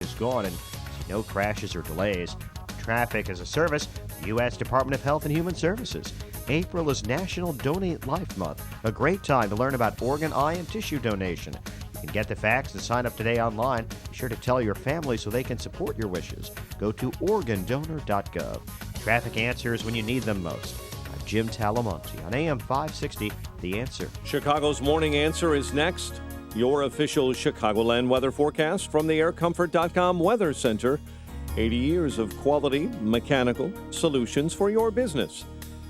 is gone and no crashes or delays. Traffic as a Service, U.S. Department of Health and Human Services. April is National Donate Life Month, a great time to learn about organ, eye, and tissue donation. You can get the facts and sign up today online. Be sure to tell your family so they can support your wishes. Go to organdonor.gov. Traffic answers when you need them most. I'm Jim Talamonte on AM 560, The Answer. Chicago's Morning Answer is next. Your official Chicagoland weather forecast from the aircomfort.com Weather Center. 80 years of quality mechanical solutions for your business.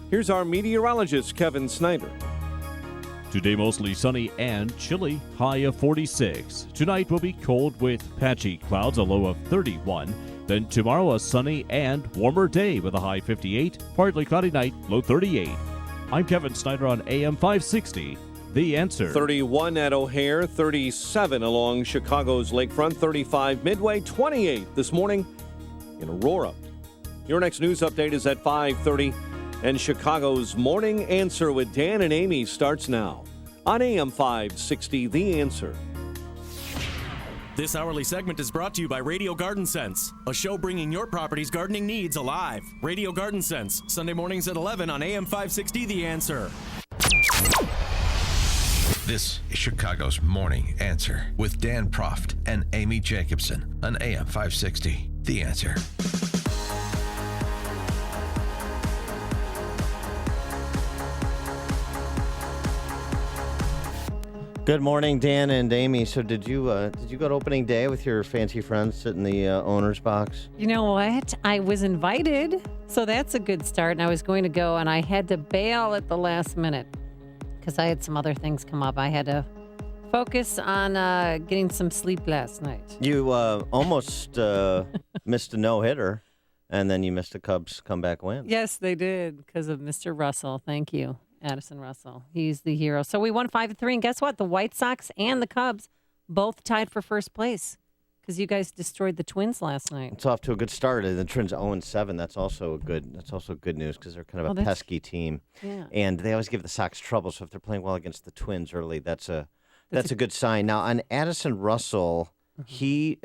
Here's our meteorologist, Kevin Snyder. Today mostly sunny and chilly, high of 46. Tonight will be cold with patchy clouds, a low of 31. Then tomorrow a sunny and warmer day with a high 58. Partly cloudy night, low 38. I'm Kevin Snyder on AM 560. The Answer. 31 at O'Hare, 37 along Chicago's lakefront, 35 Midway, 28 this morning in Aurora. Your next news update is at 5:30, and Chicago's Morning Answer with Dan and Amy starts now on AM 560, The Answer. This hourly segment is brought to you by Radio Garden Sense, a show bringing your property's gardening needs alive. Radio Garden Sense, Sunday mornings at 11 on AM 560, The Answer. This is Chicago's Morning Answer with Dan Proft and Amy Jacobson on AM 560, The Answer. Good morning, Dan and Amy. So did you go to opening day with your fancy friends sit in the owner's box? You know what? I was invited, so that's a good start. And I was going to go, and I had to bail at the last minute because I had some other things come up. I had to focus on getting some sleep last night. You almost missed a no-hitter, and then you missed a Cubs comeback win. Yes, they did because of Mr. Russell. Thank you, Addison Russell. He's the hero. So we won 5-3, and guess what? The White Sox and the Cubs both tied for first place because you guys destroyed the Twins last night. It's off to a good start. The Twins 0-7. That's also good news because they're kind of a pesky team. Yeah. And they always give the Sox trouble. So if they're playing well against the Twins early, that's a good sign. Now on Addison Russell, he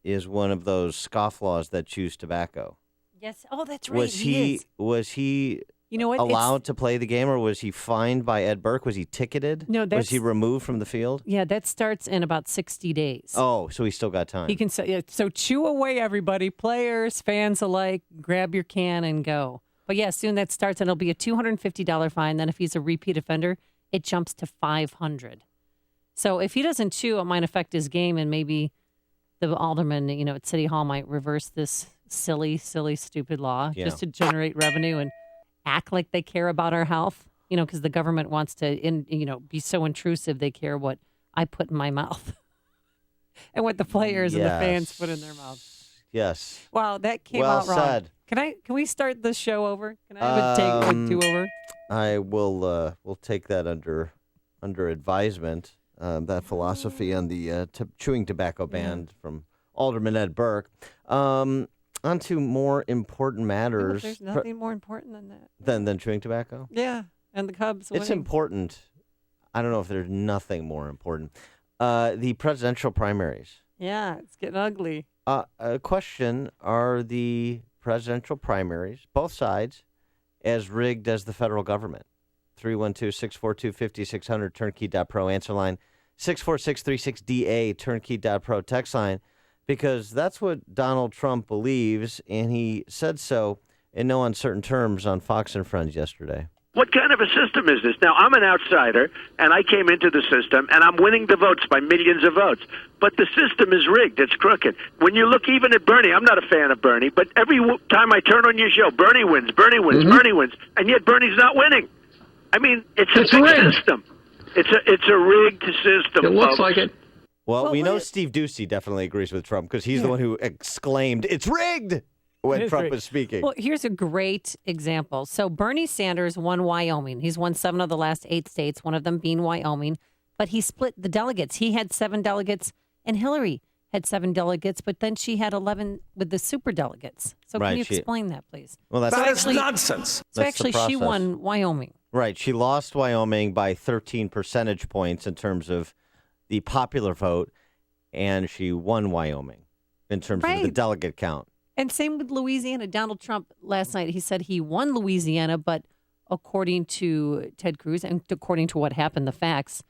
is one of those scofflaws that chews tobacco. Yes. Oh, that's right. He is. Was he? You know what? Allowed to play the game, or was he fined by Ed Burke? Was he ticketed? No, was he removed from the field? Yeah, that starts in about 60 days. Oh, so he's still got time. He can say, yeah, so chew away, everybody, players, fans alike, grab your can and go. But yeah, soon that starts, and it'll be a $250 fine. Then if he's a repeat offender, it jumps to $500. So if he doesn't chew, it might affect his game, and maybe the alderman, at City Hall might reverse this silly, stupid law just to generate revenue and act like they care about our health, because the government wants to, be so intrusive. They care what I put in my mouth and what the players and the fans put in their mouth. Yes. Wow, that came out wrong. Said. Can we start the show over? Can I have a do-over? I will. We'll take that under advisement. That philosophy on the chewing tobacco ban from Alderman Ed Burke. On to more important matters. There's nothing more important than that. Than chewing tobacco? Yeah, and the Cubs winning. It's important. I don't know if there's nothing more important. The presidential primaries. Yeah, it's getting ugly. A question, are the presidential primaries, both sides, as rigged as the federal government? 312-642-5600, turnkey.pro, answer line 64636DA, turnkey.pro, text line. Because that's what Donald Trump believes, and he said so in no uncertain terms on Fox and Friends yesterday. What kind of a system is this? Now, I'm an outsider, and I came into the system, and I'm winning the votes by millions of votes. But the system is rigged. It's crooked. When you look even at Bernie, I'm not a fan of Bernie, but every time I turn on your show, Bernie wins, Bernie wins, and yet Bernie's not winning. I mean, it's a rigged system. It's a rigged system, It looks folks. like it. Well, we know Steve Doocy definitely agrees with Trump because he's the one who exclaimed, "It's rigged," when Trump was speaking. Well, here's a great example. So Bernie Sanders won Wyoming. He's won 7 of the last 8 states, one of them being Wyoming. But he split the delegates. He had 7 delegates, and Hillary had 7 delegates, but then she had 11 with the super delegates. So can you explain that, please? Well, that's nonsense. So actually, she won Wyoming. Right. She lost Wyoming by 13 percentage points in terms of the popular vote, and she won Wyoming. in terms of the delegate count. And same with Louisiana. Donald Trump last night, he said he won Louisiana, but according to Ted Cruz and according to what happened, the facts,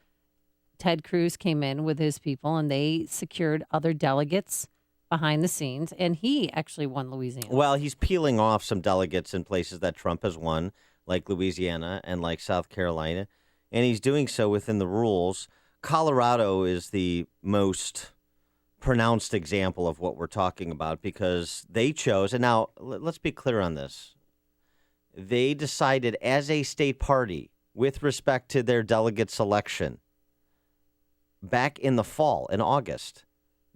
Ted Cruz came in with his people and they secured other delegates behind the scenes, and he actually won Louisiana. Well, he's peeling off some delegates in places that Trump has won, like Louisiana and like South Carolina, and he's doing so within the rules. Colorado is the most pronounced example of what we're talking about because they chose, and now let's be clear on this, they decided as a state party with respect to their delegate selection back in the fall, in August,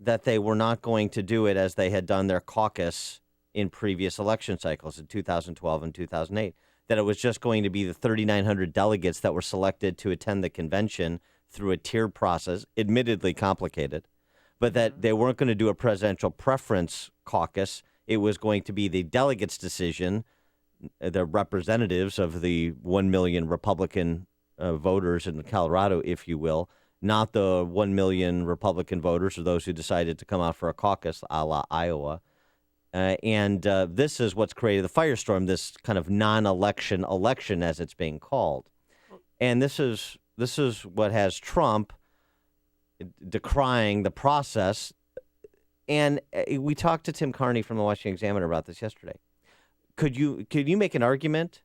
that they were not going to do it as they had done their caucus in previous election cycles in 2012 and 2008, that it was just going to be the 3,900 delegates that were selected to attend the convention through a tiered process, admittedly complicated, but that they weren't going to do a presidential preference caucus. It was going to be the delegates' decision, the representatives of the 1 million Republican voters in Colorado, if you will, not the 1 million Republican voters or those who decided to come out for a caucus a la Iowa. And this is what's created the firestorm, this kind of non-election election, as it's being called. And this is what has Trump decrying the process. And we talked to Tim Carney from the Washington Examiner about this yesterday. Could you make an argument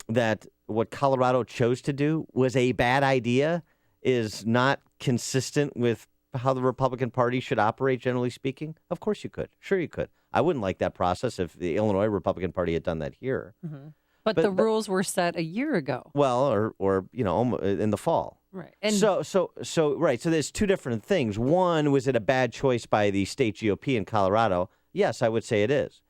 that what Colorado chose to do was a bad idea, is not consistent with how the Republican Party should operate, generally speaking? Of course you could. Sure you could. I wouldn't like that process if the Illinois Republican Party had done that here. Mm-hmm. But the rules were set a year ago. Well, or in the fall. Right. And so right. So there's two different things. One, was it a bad choice by the state GOP in Colorado? Yes, I would say it is.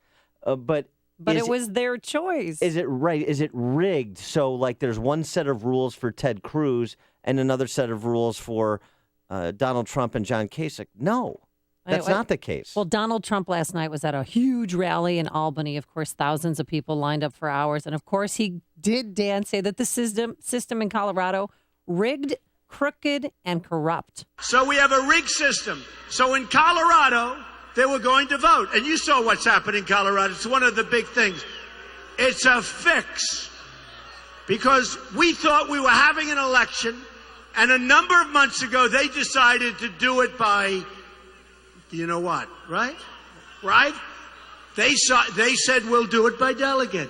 But it was their choice. Is it right? Is it rigged? So like there's one set of rules for Ted Cruz and another set of rules for Donald Trump and John Kasich. No, that's not the case. Well, Donald Trump last night was at a huge rally in Albany. Of course, thousands of people lined up for hours. And of course, he did, Dan, say that the system in Colorado rigged, crooked, and corrupt. So we have a rigged system. So in Colorado, they were going to vote. And you saw what's happened in Colorado. It's one of the big things. It's a fix. Because we thought we were having an election, and a number of months ago, they decided to do it by, you know what, right? Right? They said, we'll do it by delegate.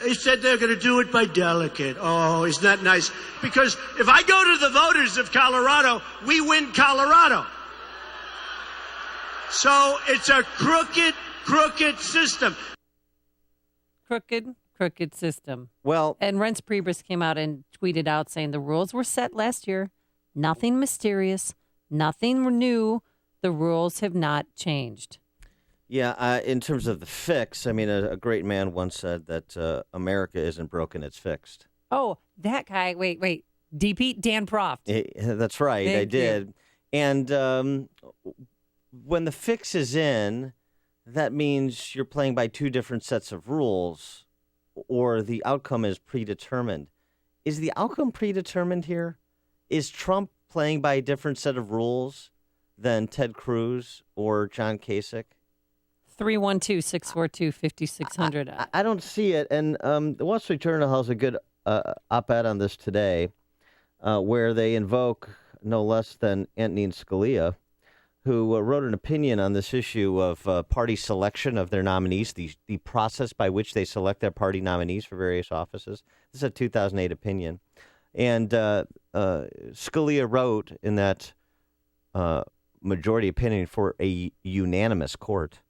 They said they're going to do it by delegate. Oh, isn't that nice? Because if I go to the voters of Colorado, we win Colorado. So it's a crooked system. Crooked system. Well, and Reince Priebus came out and tweeted out saying the rules were set last year. Nothing mysterious, nothing new. The rules have not changed. Yeah, in terms of the fix, I mean, a great man once said that America isn't broken, it's fixed. Oh, that guy. Wait. DP, Dan Proft. That's right. Thank I did. you. And when the fix is in, that means you're playing by two different sets of rules, or the outcome is predetermined. Is the outcome predetermined here? Is Trump playing by a different set of rules than Ted Cruz or John Kasich? 312-642-5600. I don't see it. And the Wall Street Journal has a good op-ed on this today where they invoke no less than Antonin Scalia, who wrote an opinion on this issue of party selection of their nominees, the process by which they select their party nominees for various offices. This is a 2008 opinion. And Scalia wrote in that majority opinion for a unanimous court.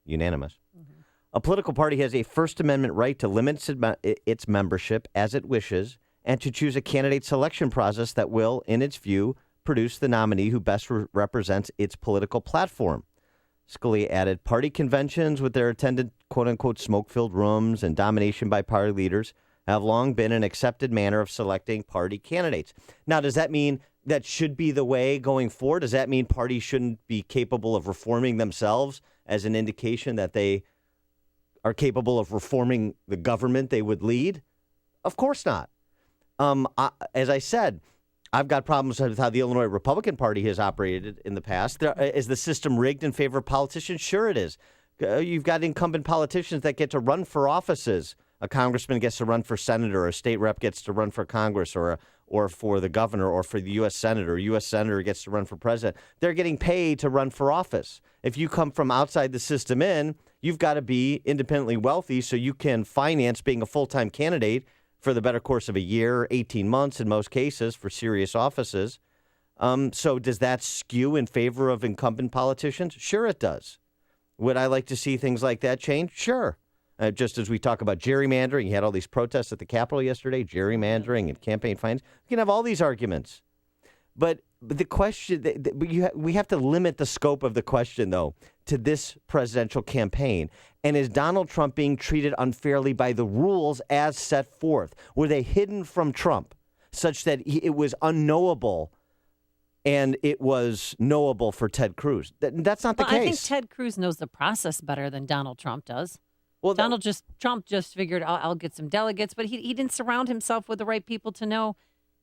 Unanimous. Mm-hmm. A political party has a First Amendment right to limit its membership as it wishes and to choose a candidate selection process that will, in its view, produce the nominee who best represents its political platform. Scalia added, party conventions with their attendant quote-unquote smoke-filled rooms and domination by party leaders have long been an accepted manner of selecting party candidates. Now, does that mean that should be the way going forward? Does that mean parties shouldn't be capable of reforming themselves as an indication that they are capable of reforming the government they would lead? Of course not. As I said, I've got problems with how the Illinois Republican Party has operated in the past. Is the system rigged in favor of politicians? Sure it is. You've got incumbent politicians that get to run for offices. A congressman gets to run for senator, a state rep gets to run for Congress or for the governor or for the U.S. senator. A U.S. senator gets to run for president. They're getting paid to run for office. If you come from outside the system you've got to be independently wealthy so you can finance being a full-time candidate for the better course of a year, 18 months in most cases for serious offices. So does that skew in favor of incumbent politicians? Sure it does. Would I like to see things like that change? Sure. Just as we talk about gerrymandering, you had all these protests at the Capitol yesterday, gerrymandering and campaign finance. You can have all these arguments. But the question, we have to limit the scope of the question, though, to this presidential campaign. And is Donald Trump being treated unfairly by the rules as set forth? Were they hidden from Trump such that it was unknowable and it was knowable for Ted Cruz? That's not the case. I think Ted Cruz knows the process better than Donald Trump does. Well, Trump just figured I'll get some delegates, but he didn't surround himself with the right people to know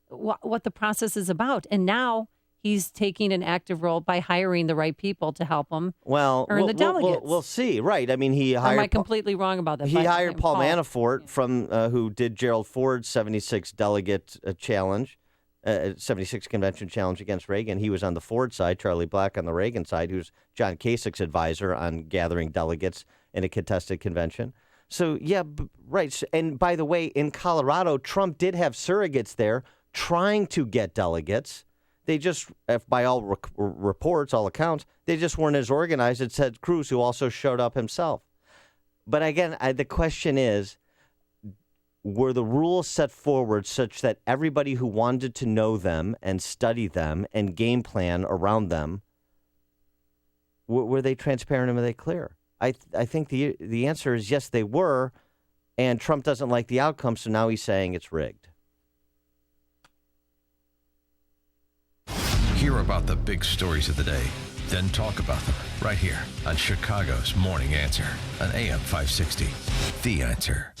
what the process is about. And now he's taking an active role by hiring the right people to help him earn the delegates. We'll see. Right. I mean, he hired. Am I completely wrong about that? He hired Paul Manafort from who did Gerald Ford's 76 delegate challenge, 76 convention challenge against Reagan. He was on the Ford side, Charlie Black on the Reagan side, who's John Kasich's advisor on gathering delegates in a contested convention. So, yeah, right. And by the way, in Colorado, Trump did have surrogates there trying to get delegates. They just, by all reports, all accounts, they just weren't as organized as Ted Cruz, who also showed up himself. But again, the question is, were the rules set forward such that everybody who wanted to know them and study them and game plan around them, were they transparent and were they clear? I think the answer is yes, they were, and Trump doesn't like the outcome, so now he's saying it's rigged. Hear about the big stories of the day, then talk about them right here on Chicago's Morning Answer on AM 560. The Answer.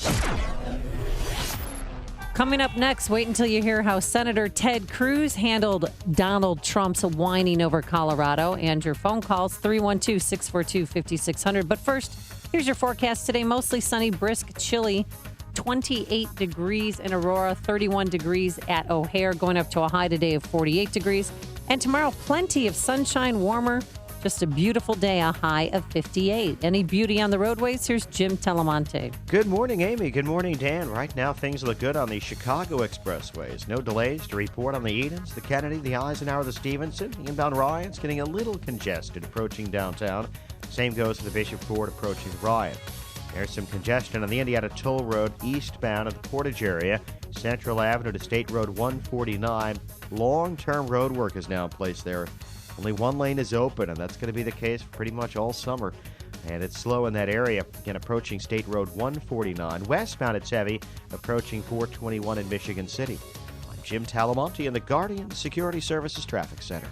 Coming up next, wait until you hear how Senator Ted Cruz handled Donald Trump's whining over Colorado, and your phone calls 312-642-5600. But first, here's your forecast today. Mostly sunny, brisk, chilly, 28 degrees in Aurora, 31 degrees at O'Hare, going up to a high today of 48 degrees. And tomorrow, plenty of sunshine, warmer, just a beautiful day, a high of 58. Any beauty on the roadways? Here's Jim Telemonte. Good morning, Amy. Good morning, Dan. Right now, things look good on the Chicago expressways. No delays to report on the Edens, the Kennedy, the Eisenhower, the Stevenson. The inbound Ryan's getting a little congested approaching downtown. Same goes for the Bishop Ford approaching Ryan. There's some congestion on the Indiana Toll Road eastbound of the Portage area. Central Avenue to State Road 149. Long-term road work is now in place there. Only one lane is open, and that's going to be the case for pretty much all summer. And it's slow in that area. Again, approaching State Road 149. Westbound, it's heavy, approaching 421 in Michigan City. I'm Jim Talamonte in the Guardian Security Services Traffic Center.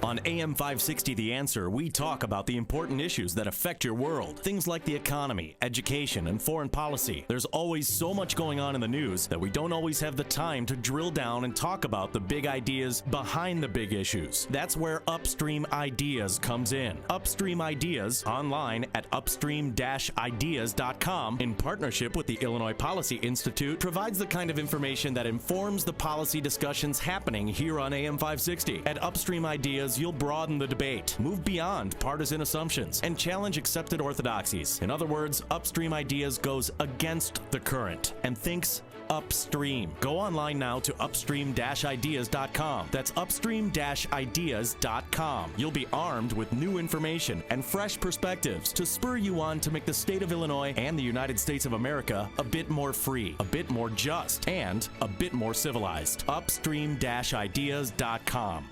On AM 560 The Answer, we talk about the important issues that affect your world. Things like the economy, education, and foreign policy. There's always so much going on in the news that we don't always have the time to drill down and talk about the big ideas behind the big issues. That's where Upstream Ideas comes in. Upstream Ideas, online at upstream-ideas.com, in partnership with the Illinois Policy Institute, provides the kind of information that informs the policy discussions happening here on AM 560. At Upstream Ideas, you'll broaden the debate, move beyond partisan assumptions, and challenge accepted orthodoxies. In other words, Upstream Ideas goes against the current and thinks upstream. Go online now to upstream-ideas.com. That's upstream-ideas.com. You'll be armed with new information and fresh perspectives to spur you on to make the state of Illinois and the United States of America a bit more free, a bit more just, and a bit more civilized. Upstream-ideas.com.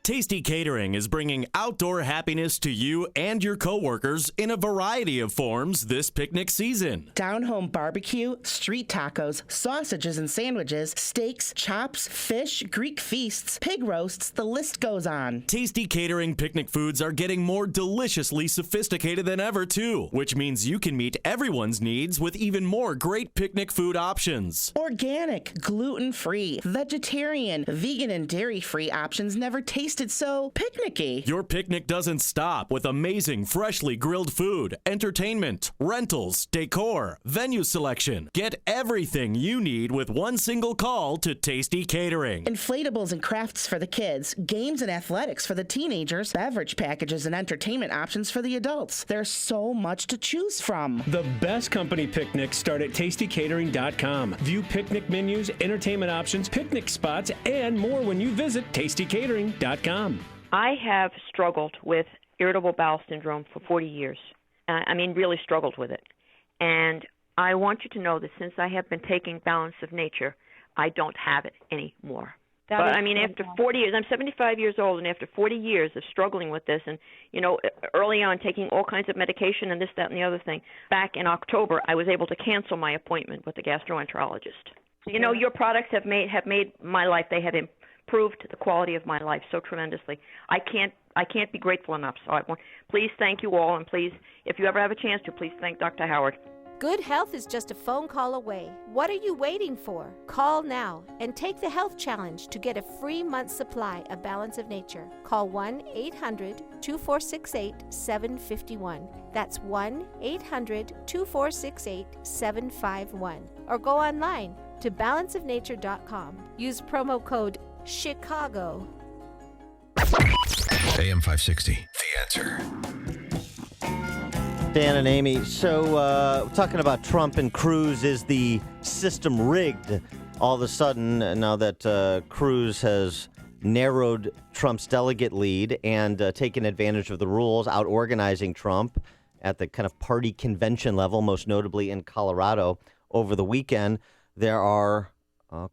Tasty Catering is bringing outdoor happiness to you and your coworkers in a variety of forms this picnic season. Down-home barbecue, street tacos, sausages and sandwiches, steaks, chops, fish, Greek feasts, pig roasts, the list goes on. Tasty Catering picnic foods are getting more deliciously sophisticated than ever, too, which means you can meet everyone's needs with even more great picnic food options. Organic, gluten-free, vegetarian, vegan, and dairy-free options never tasted so picnicky. Your picnic doesn't stop with amazing freshly grilled food, entertainment, rentals, decor, venue selection. Get everything you need with one single call to Tasty Catering. Inflatables and crafts for the kids, games and athletics for the teenagers, beverage packages and entertainment options for the adults. There's so much to choose from. The best company picnics start at tastycatering.com. View picnic menus, entertainment options, picnic spots, and more when you visit tastycatering.com. I have struggled with irritable bowel syndrome for 40 years. Really struggled with it. And I want you to know that since I have been taking Balance of Nature, I don't have it anymore. After 40 years, I'm 75 years old, and after 40 years of struggling with this, and, early on taking all kinds of medication and this, that, and the other thing, back in October, I was able to cancel my appointment with the gastroenterologist. Your products have made my life. They have improved the quality of my life so tremendously. I can't be grateful enough. So please thank you all, and please, if you ever have a chance to, please thank Dr. Howard. Good health is just a phone call away. What are you waiting for? Call now and take the health challenge to get a free month's supply of Balance of Nature. Call 1-800-2468-751. That's 1-800-2468-751. Or go online to balanceofnature.com. Use promo code Chicago. AM 560, The Answer. Dan and Amy. So, talking about Trump and Cruz, is the system rigged all of a sudden now that Cruz has narrowed Trump's delegate lead and taken advantage of the rules, out-organizing Trump at the kind of party convention level, most notably in Colorado over the weekend? There are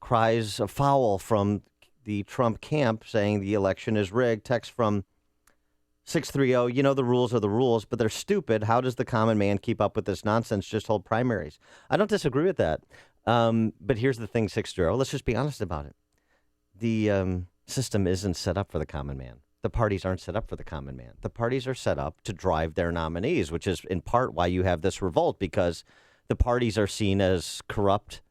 cries of foul from the Trump camp saying the election is rigged. Text from 630, the rules are the rules, but they're stupid. How does the common man keep up with this nonsense? Just hold primaries. I don't disagree with that. But here's the thing, 630. Let's just be honest about it. The system isn't set up for the common man. The parties aren't set up for the common man. The parties are set up to drive their nominees, which is in part why you have this revolt, because the parties are seen as corrupt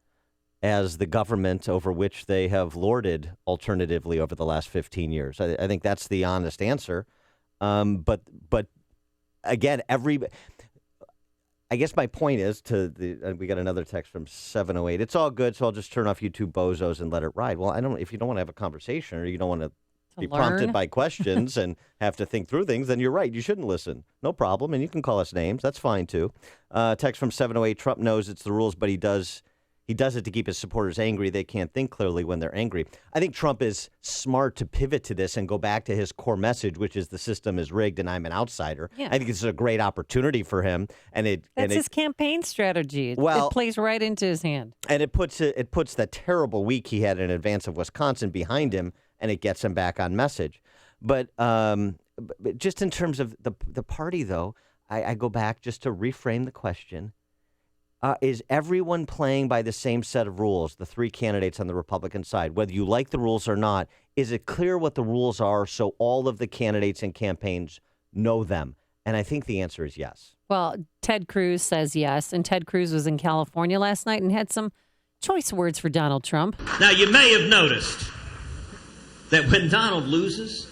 as the government over which they have lorded alternatively over the last 15 years. I think that's the honest answer. But again, I guess my point is we got another text from 708. It's all good, so I'll just turn off you two bozos and let it ride. Well, if you don't want to have a conversation or you don't want to be prompted by questions and have to think through things, then you're right. You shouldn't listen. No problem. And you can call us names. That's fine, too. Text from 708. Trump knows it's the rules, but he does it to keep his supporters angry. They can't think clearly when they're angry. I think Trump is smart to pivot to this and go back to his core message, which is the system is rigged and I'm an outsider. Yeah. I think it's a great opportunity for him. That's his campaign strategy. It plays right into his hand. And it puts that terrible week he had in advance of Wisconsin behind him, and it gets him back on message. But just in terms of the party, though, I go back just to reframe the question. Is everyone playing by the same set of rules, the three candidates on the Republican side? Whether you like the rules or not, is it clear what the rules are so all of the candidates and campaigns know them? And I think the answer is yes. Well, Ted Cruz says yes, and Ted Cruz was in California last night and had some choice words for Donald Trump. Now, you may have noticed that when Donald loses,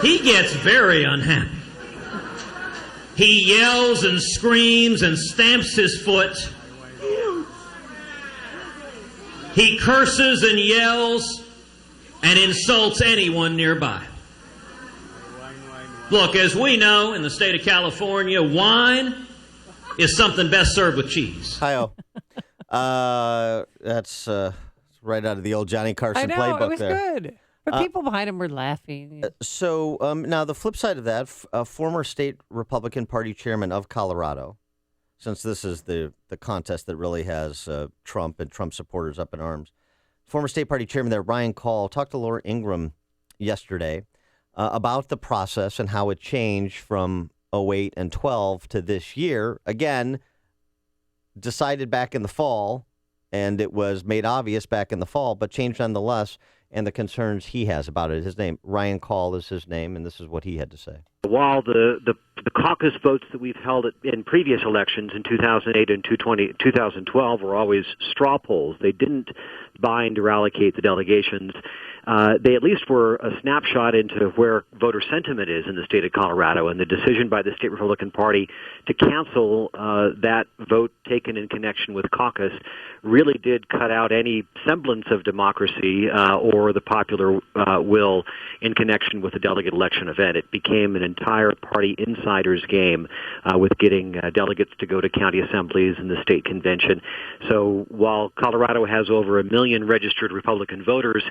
he gets very unhappy. He yells and screams and stamps his foot. He curses and yells and insults anyone nearby. Look, as we know in the state of California, wine is something best served with cheese. Hi-oh. That's right out of the old Johnny Carson playbook there. I know, it was good. But people behind him were laughing. So now the flip side of that, former state Republican Party chairman of Colorado, since this is the contest that really has Trump and Trump supporters up in arms. Former state party chairman there, Ryan Call, talked to Laura Ingraham yesterday about the process and how it changed from 08 and 12 to this year. Again, decided back in the fall, and it was made obvious back in the fall, but changed nonetheless, and the concerns he has about it. His name, Ryan Call is his name, and this is what he had to say. While the caucus votes that we've held in previous elections in 2008 and 2012 were always straw polls, they didn't bind or allocate the delegations. They at least were a snapshot into where voter sentiment is in the state of Colorado, and the decision by the state Republican Party to cancel that vote taken in connection with caucus really did cut out any semblance of democracy or the popular will in connection with the delegate election event. It became an entire party insider's game with getting delegates to go to county assemblies and the state convention. So while Colorado has over 1 million registered Republican voters,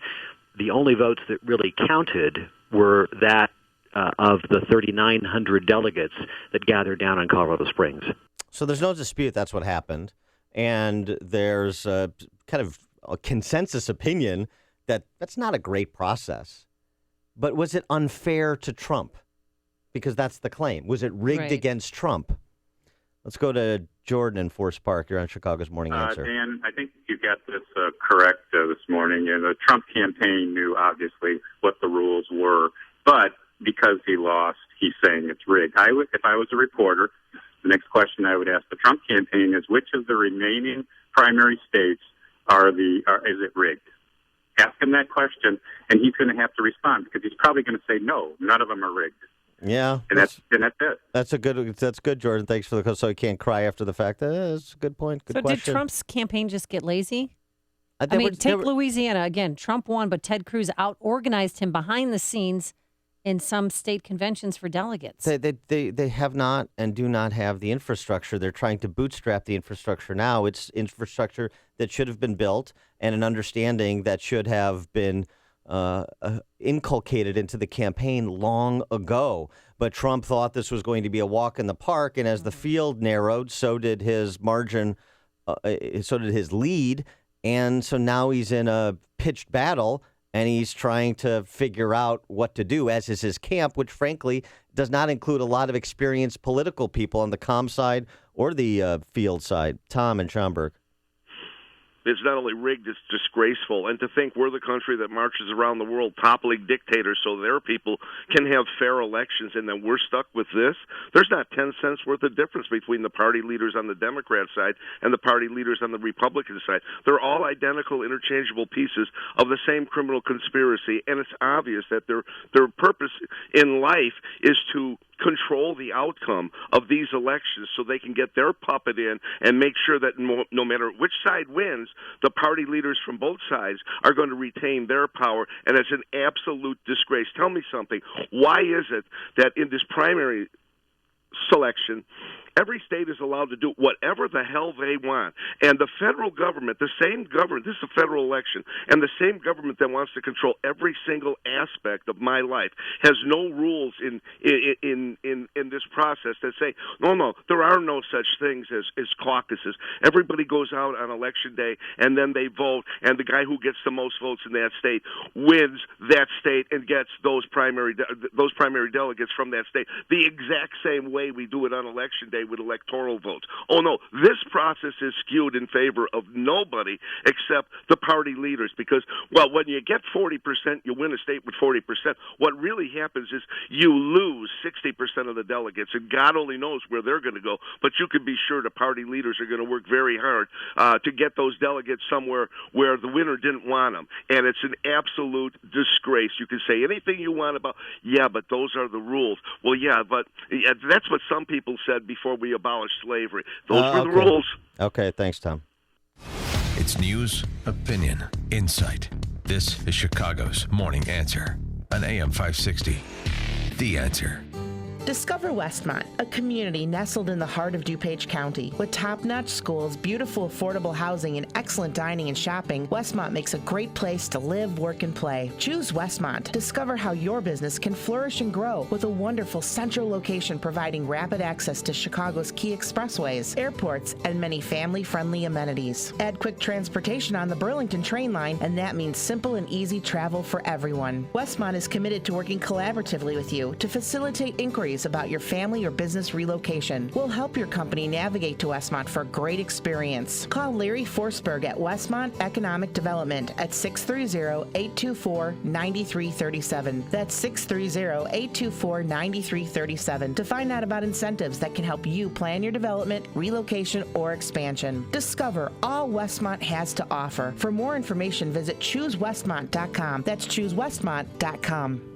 the only votes that really counted were that of the 3,900 delegates that gathered down in Colorado Springs. So there's no dispute that's what happened. And there's kind of a consensus opinion that that's not a great process. But was it unfair to Trump? Because that's the claim. Was it rigged against Trump? Let's go to Jordan in Forest Park. You're on Chicago's Morning Answer. Dan, I think you got this correct this morning. The Trump campaign knew, obviously, what the rules were. But because he lost, he's saying it's rigged. If I was a reporter, the next question I would ask the Trump campaign is, which of the remaining primary states is it rigged? Ask him that question, and he's going to have to respond because he's probably going to say, no, none of them are rigged. Yeah, and that's it. That's good, Jordan. Thanks for so he can't cry after the fact. That's a good point. Good question. Did Trump's campaign just get lazy? Take Louisiana again. Trump won, but Ted Cruz out-organized him behind the scenes in some state conventions for delegates. They have not and do not have the infrastructure. They're trying to bootstrap the infrastructure now. It's infrastructure that should have been built and an understanding that should have been inculcated into the campaign long ago. But Trump thought this was going to be a walk in the park, and as the field narrowed, so did his margin, so did his lead, and so now he's in a pitched battle, and he's trying to figure out what to do, as is his camp, which frankly does not include a lot of experienced political people on the comm side or the field side. Tom in Schaumburg. It's not only rigged, it's disgraceful. And to think we're the country that marches around the world toppling dictators so their people can have fair elections, and then we're stuck with this. There's not 10 cents worth of difference between the party leaders on the Democrat side and the party leaders on the Republican side. They're all identical, interchangeable pieces of the same criminal conspiracy, and it's obvious that their purpose in life is to control the outcome of these elections so they can get their puppet in and make sure that no matter which side wins, the party leaders from both sides are going to retain their power, and it's an absolute disgrace. Tell me something. Why is it that in this primary selection, every state is allowed to do whatever the hell they want, and the federal government, the same government, this is a federal election, and the same government that wants to control every single aspect of my life has no rules in this process that say, no, there are no such things as caucuses. Everybody goes out on election day, and then they vote, and the guy who gets the most votes in that state wins that state and gets those primary delegates from that state the exact same way we do it on election day with electoral votes. Oh, no, this process is skewed in favor of nobody except the party leaders because, well, when you get 40%, you win a state with 40%. What really happens is you lose 60% of the delegates, and God only knows where they're going to go, but you can be sure the party leaders are going to work very hard to get those delegates somewhere where the winner didn't want them, and it's an absolute disgrace. You can say anything you want about, yeah, but those are the rules. Well, yeah, but that's what some people said before we abolished slavery. Those were the rules. Okay, thanks, Tom. It's news, opinion, insight. This is Chicago's Morning Answer on AM 560. The Answer. Discover Westmont, a community nestled in the heart of DuPage County. With top-notch schools, beautiful affordable housing, and excellent dining and shopping, Westmont makes a great place to live, work, and play. Choose Westmont. Discover how your business can flourish and grow with a wonderful central location providing rapid access to Chicago's key expressways, airports, and many family-friendly amenities. Add quick transportation on the Burlington train line, and that means simple and easy travel for everyone. Westmont is committed to working collaboratively with you to facilitate inquiries about your family or business relocation. We'll help your company navigate to Westmont for a great experience. Call Larry Forsberg at Westmont Economic Development at 630-824-9337. That's 630-824-9337 to find out about incentives that can help you plan your development, relocation, or expansion. Discover all Westmont has to offer. For more information, visit ChooseWestmont.com. That's ChooseWestmont.com.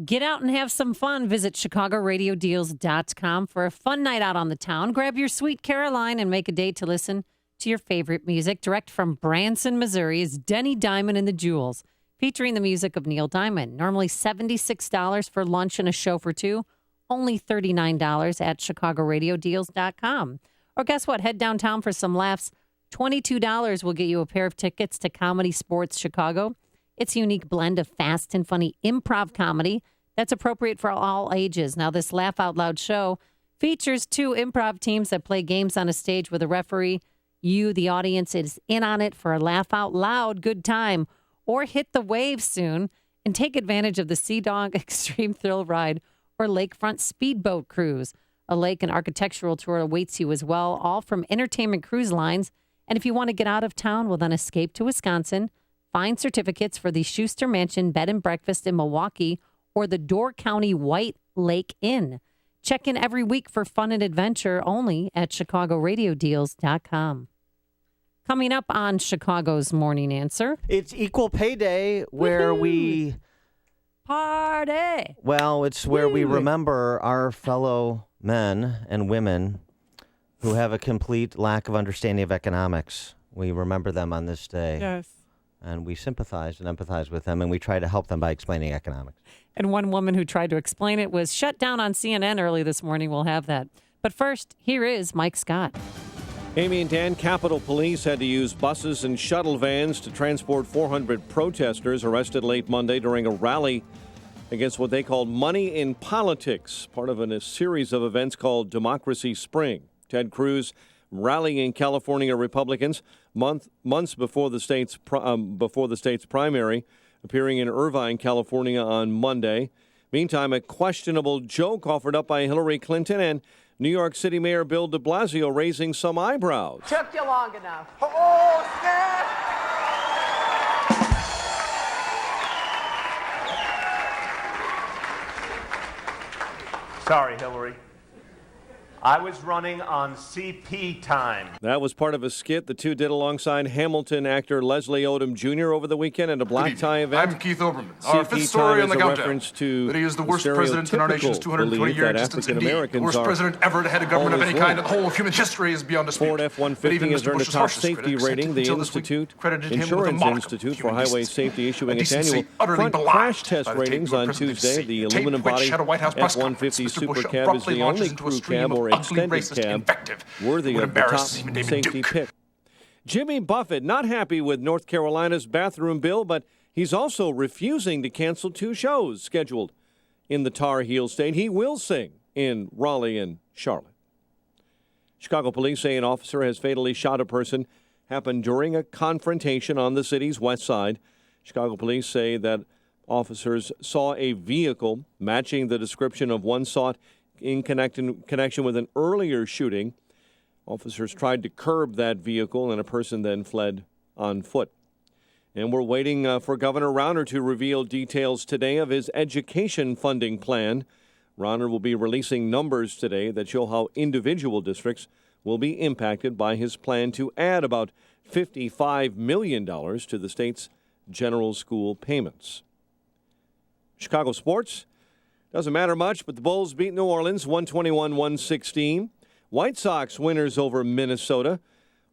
Get out and have some fun. Visit ChicagoRadioDeals.com for a fun night out on the town. Grab your sweet Caroline and make a date to listen to your favorite music. Direct from Branson, Missouri is Denny Diamond and the Jewels, featuring the music of Neil Diamond. Normally $76 for lunch and a show for two. Only $39 at ChicagoRadioDeals.com. Or guess what? Head downtown for some laughs. $22 will get you a pair of tickets to Comedy Sports Chicago. It's a unique blend of fast and funny improv comedy that's appropriate for all ages. Now, this Laugh Out Loud show features two improv teams that play games on a stage with a referee. You, the audience, is in on it for a laugh out loud good time. Or hit the waves soon and take advantage of the Sea Dog Extreme Thrill Ride or Lakefront Speedboat Cruise. A lake and architectural tour awaits you as well, all from Entertainment Cruise Lines. And if you want to get out of town, well, then escape to Wisconsin. Find certificates for the Schuster Mansion Bed and Breakfast in Milwaukee or the Door County White Lake Inn. Check in every week for fun and adventure only at ChicagoRadioDeals.com. Coming up on Chicago's Morning Answer. It's Equal Pay Day where we... Party! Well, it's where we remember our fellow men and women who have a complete lack of understanding of economics. We remember them on this day. Yes. And we sympathize and empathize with them, and we try to help them by explaining economics. And one woman who tried to explain it was shut down on CNN early this morning. We'll have that. But first, here is Mike Scott. Amy and Dan, Capitol Police had to use buses and shuttle vans to transport 400 protesters arrested late Monday during a rally against what they called money in politics, part of a series of events called Democracy Spring. Ted Cruz rallying California Republicans months before the state's primary, appearing in Irvine, California on Monday. Meantime, a questionable joke offered up by Hillary Clinton and New York City Mayor Bill de Blasio raising some eyebrows. Took you long enough. Oh, snap! Sorry, Hillary. I was running on CP time. That was part of a skit the two did alongside Hamilton actor Leslie Odom Jr. over the weekend at a black tie event. I'm Keith Olbermann. Our fifth story on the countdown. That he is the worst president in our nation's 220-year existence. Indeed, the worst president ever to head a government of any kind in the whole of human history is beyond dispute. Ford F-150 has earned a top safety rating. The Insurance Institute for Highway Safety issuing its annual front crash test ratings on Tuesday. The aluminum body F-150 Super Cab is the only crew cab or extended cab worthy of the top safety pick. Jimmy Buffett not happy with North Carolina's bathroom bill, but he's also refusing to cancel two shows scheduled in the Tar Heel state. He will sing in Raleigh and Charlotte. Chicago police say an officer has fatally shot a person. Happened during a confrontation on the city's west side. Chicago police say that officers saw a vehicle matching the description of one sought in connection with an earlier shooting. Officers tried to curb that vehicle, and a person then fled on foot. And we're waiting for Governor Rauner to reveal details today of his education funding plan. Rauner will be releasing numbers today that show how individual districts will be impacted by his plan to add about $55 million to the state's general school payments. Chicago sports. Doesn't matter much, but the Bulls beat New Orleans 121-116. White Sox winners over Minnesota.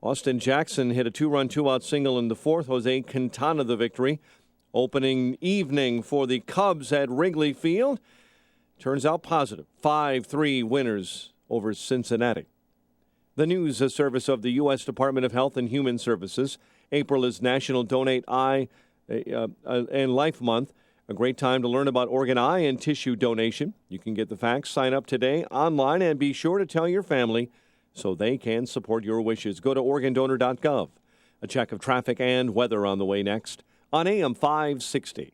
Austin Jackson hit a two-run, two-out single in the fourth. Jose Quintana the victory. Opening evening for the Cubs at Wrigley Field. Turns out positive. 5-3 winners over Cincinnati. The news, a service of the U.S. Department of Health and Human Services. April is National Donate Eye and Life Month. A great time to learn about organ, eye, and tissue donation. You can get the facts, sign up today online, and be sure to tell your family so they can support your wishes. Go to organdonor.gov. A check of traffic and weather on the way next on AM 560.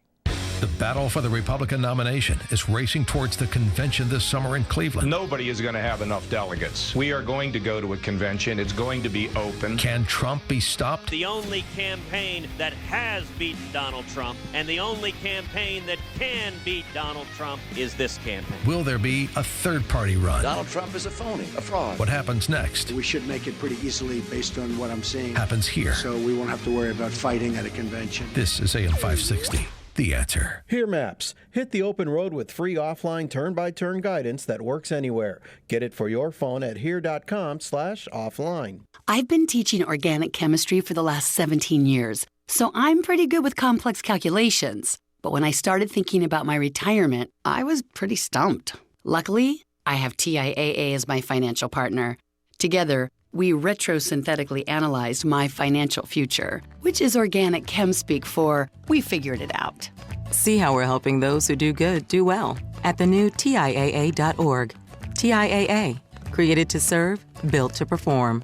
The battle for the Republican nomination is racing towards the convention this summer in Cleveland. Nobody is going to have enough delegates. We are going to go to a convention. It's going to be open. Can Trump be stopped? The only campaign that has beaten Donald Trump and the only campaign that can beat Donald Trump is this campaign. Will there be a third-party run? Donald Trump is a phony, a fraud. What happens next? We should make it pretty easily based on what I'm seeing. Happens here. So we won't have to worry about fighting at a convention. This is AM 560. The Answer. Here Maps. Hit the open road with free offline turn-by-turn guidance that works anywhere. Get it for your phone at here.com/offline. I've been teaching organic chemistry for the last 17 years, so I'm pretty good with complex calculations. But when I started thinking about my retirement, I was pretty stumped. Luckily, I have TIAA as my financial partner. Together, we retrosynthetically analyzed my financial future, which is organic chem speak for we figured it out. See how we're helping those who do good do well at the new TIAA.org. TIAA, created to serve, built to perform.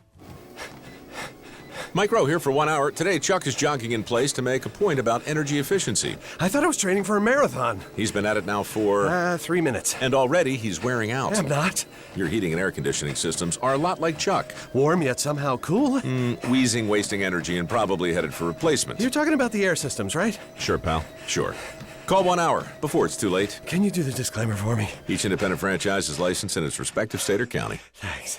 Mike Rowe here for 1 hour. Today, Chuck is jogging in place to make a point about energy efficiency. I thought I was training for a marathon. He's been at it now for... 3 minutes. And already he's wearing out. I'm not. Your heating and air conditioning systems are a lot like Chuck. Warm yet somehow cool? Wheezing, wasting energy, and probably headed for replacement. You're talking about the air systems, right? Sure, pal. Sure. Call 1 hour before it's too late. Can you do the disclaimer for me? Each independent franchise is licensed in its respective state or county. Thanks.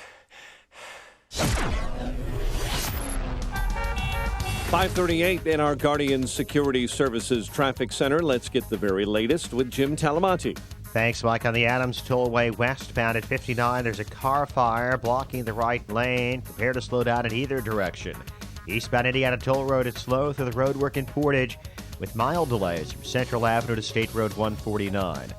5:38 in our Guardian Security Services Traffic Center. Let's get the very latest with Jim Talamonte. Thanks, Mike. On the Adams Tollway westbound at 59, there's a car fire blocking the right lane. Prepare to slow down in either direction. Eastbound Indiana Toll Road, it's slow through the roadwork in Portage with mild delays from Central Avenue to State Road 149.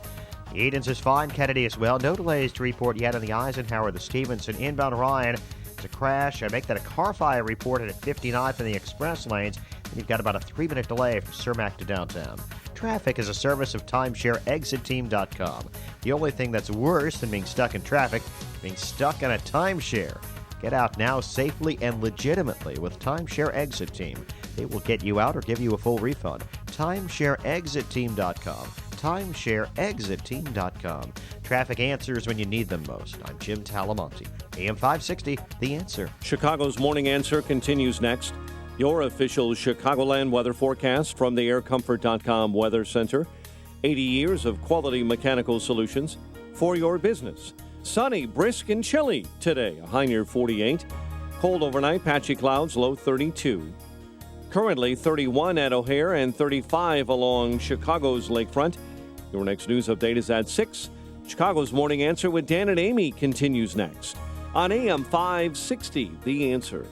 Edens is fine, Kennedy as well. No delays to report yet on the Eisenhower, the Stevenson, inbound Ryan. It's a crash. I make that a car fire reported at 59th in the express lanes. And you've got about a 3-minute delay from Cermak to downtown. Traffic is a service of timeshareexitteam.com. The only thing that's worse than being stuck in traffic is being stuck in a timeshare. Get out now safely and legitimately with Timeshare Exit Team. They will get you out or give you a full refund. Timeshareexitteam.com. Timeshareexitteam.com. Traffic answers when you need them most. I'm Jim Talamonte. AM 560, The Answer. Chicago's Morning Answer continues next. Your official Chicagoland weather forecast from the aircomfort.com Weather Center. 80 years of quality mechanical solutions for your business. Sunny, brisk, and chilly today. A high near 48. Cold overnight, patchy clouds, low 32. Currently 31 at O'Hare and 35 along Chicago's lakefront. Your next news update is at 6. Chicago's Morning Answer with Dan and Amy continues next on AM 560, The Answer.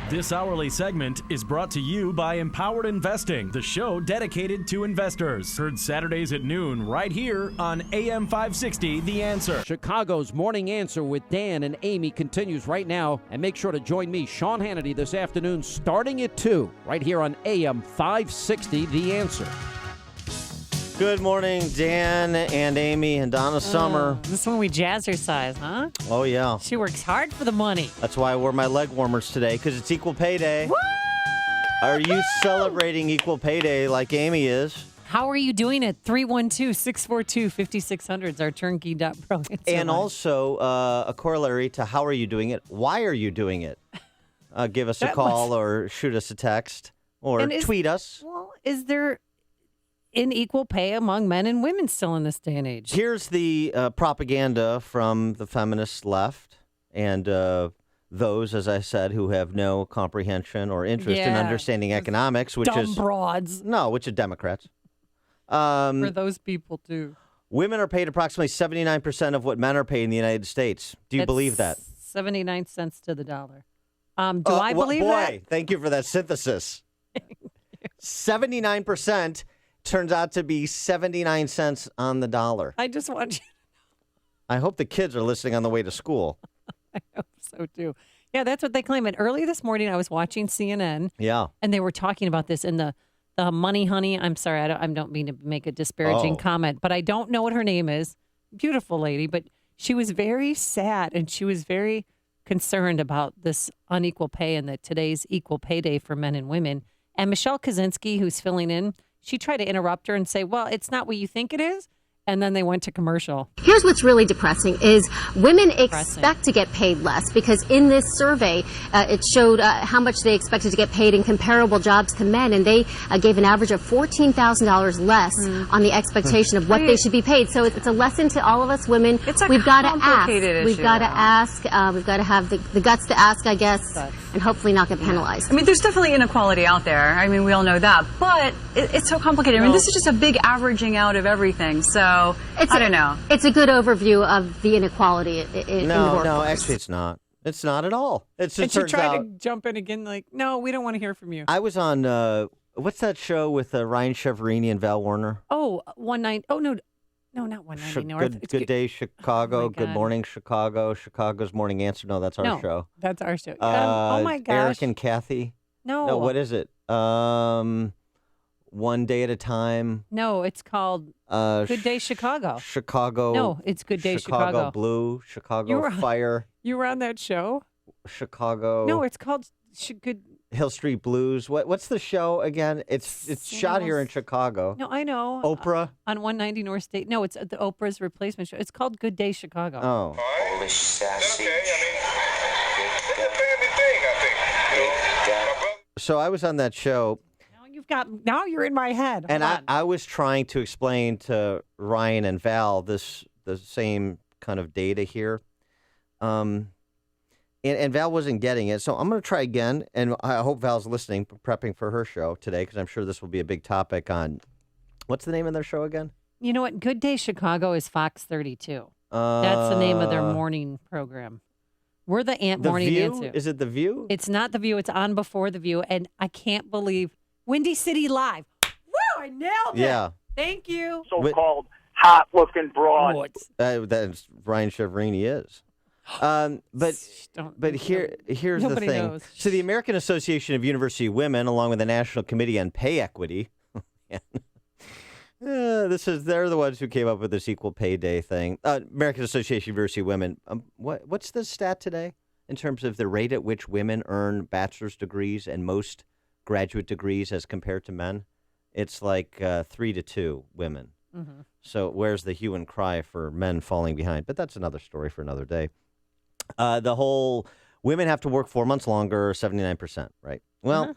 This hourly segment is brought to you by Empowered Investing, the show dedicated to investors. Heard Saturdays at noon right here on AM 560, The Answer. Chicago's Morning Answer with Dan and Amy continues right now. And make sure to join me, Sean Hannity, this afternoon starting at 2, right here on AM 560, The Answer. Good morning, Dan and Amy and Donna Summer. This is when we jazzercise, huh? Oh, yeah. She works hard for the money. That's why I wore my leg warmers today, because it's equal pay day. What? Are you celebrating equal pay day like Amy is? How are you doing it? 312-642-5600 is our turnkey.pro. And also, a corollary to how are you doing it? Why are you doing it? Give us a call or shoot us a text or tweet us. Well, is there unequal pay among men and women still in this day and age? Here's the propaganda from the feminist left and those, as I said, who have no comprehension or interest in understanding economics, which dumb is broads. No, which are Democrats. For those people too. Women are paid approximately 79% of what men are paid in the United States. Do you believe that? 79 cents to the dollar. Do I believe that? Boy, thank you for that synthesis. 79% turns out to be 79 cents on the dollar. I just want you. I hope the kids are listening on the way to school. I hope so, too. Yeah, that's what they claim. And early this morning, I was watching CNN. Yeah. And they were talking about this in the Money Honey. I'm sorry, I don't mean to make a disparaging comment, but I don't know what her name is. Beautiful lady, but she was very sad and she was very concerned about this unequal pay and that today's equal pay day for men and women. And Michelle Kaczynski, who's filling in, she tried to interrupt her and say, well, it's not what you think it is. And then they went to commercial. Here's what's really depressing is women expect to get paid less because in this survey, it showed how much they expected to get paid in comparable jobs to men, and they gave an average of $14,000 less on the expectation of what they should be paid. So it's a lesson to all of us women. We've got to ask. We've got to ask. We've got to have the guts to ask, I guess, and hopefully not get penalized. I mean, there's definitely inequality out there. I mean, we all know that. But it's so complicated. I mean, this is just a big averaging out of everything. So I don't know. It's a good overview of the inequality in the workforce. No, actually it's not. It's not at all. It's just and she tried to jump in again like, no, we don't want to hear from you. I was on, what's that show with Ryan Cheverini and Val Warner? Oh, no, not 190 North. Good Day Chicago, Good Morning Chicago, Chicago's Morning Answer. No, that's our show. That's our show. Oh my gosh. Eric and Kathy. No, what is it? One Day at a Time. No, it's called Good Day Chicago. Chicago. No, it's Good Day Chicago. Blue, Chicago Fire. You were on that show? Chicago. No, it's called Good Hill Street Blues. What's the show again? It's shot here in Chicago. No, I know. Oprah? On 190 North State. No, it's the Oprah's replacement show. It's called Good Day Chicago. Oh. Polish sausage. So I was on that show. Now you're in my head. And I was trying to explain to Ryan and Val the same kind of data here. And Val wasn't getting it. So I'm going to try again. And I hope Val's listening, prepping for her show today, because I'm sure this will be a big topic on, what's the name of their show again? You know what? Good Day Chicago is Fox 32. That's the name of their morning program. We're the morning View? answer. Is it The View? It's not The View. It's on before The View. And I can't believe Windy City Live. Woo! I nailed it. Yeah. Thank you. So-called hot-looking broad. That's Ryan Cheverini is. But here's the thing. Knows. So the American Association of University Women, along with the National Committee on Pay Equity, they're the ones who came up with this equal pay day thing. American Association of University Women. What's the stat today in terms of the rate at which women earn bachelor's degrees and most graduate degrees as compared to men? It's like 3-2 women. Mm-hmm. So where's the hue and cry for men falling behind? But that's another story for another day. The whole women have to work 4 months longer, 79%, right? Well,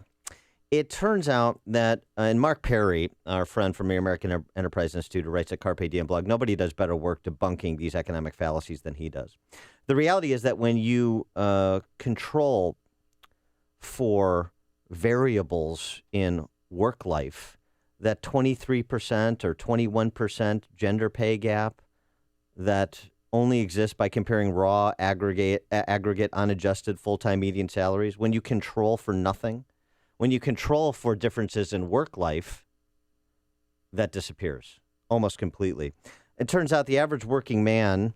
it turns out that, and Mark Perry, our friend from the American Enterprise Institute, who writes at Carpe Diem blog, nobody does better work debunking these economic fallacies than he does. The reality is that when you control for variables in work life, that 23% or 21% gender pay gap that only exists by comparing raw aggregate unadjusted full-time median salaries, when you control for nothing, when you control for differences in work life, that disappears almost completely. It turns out the average working man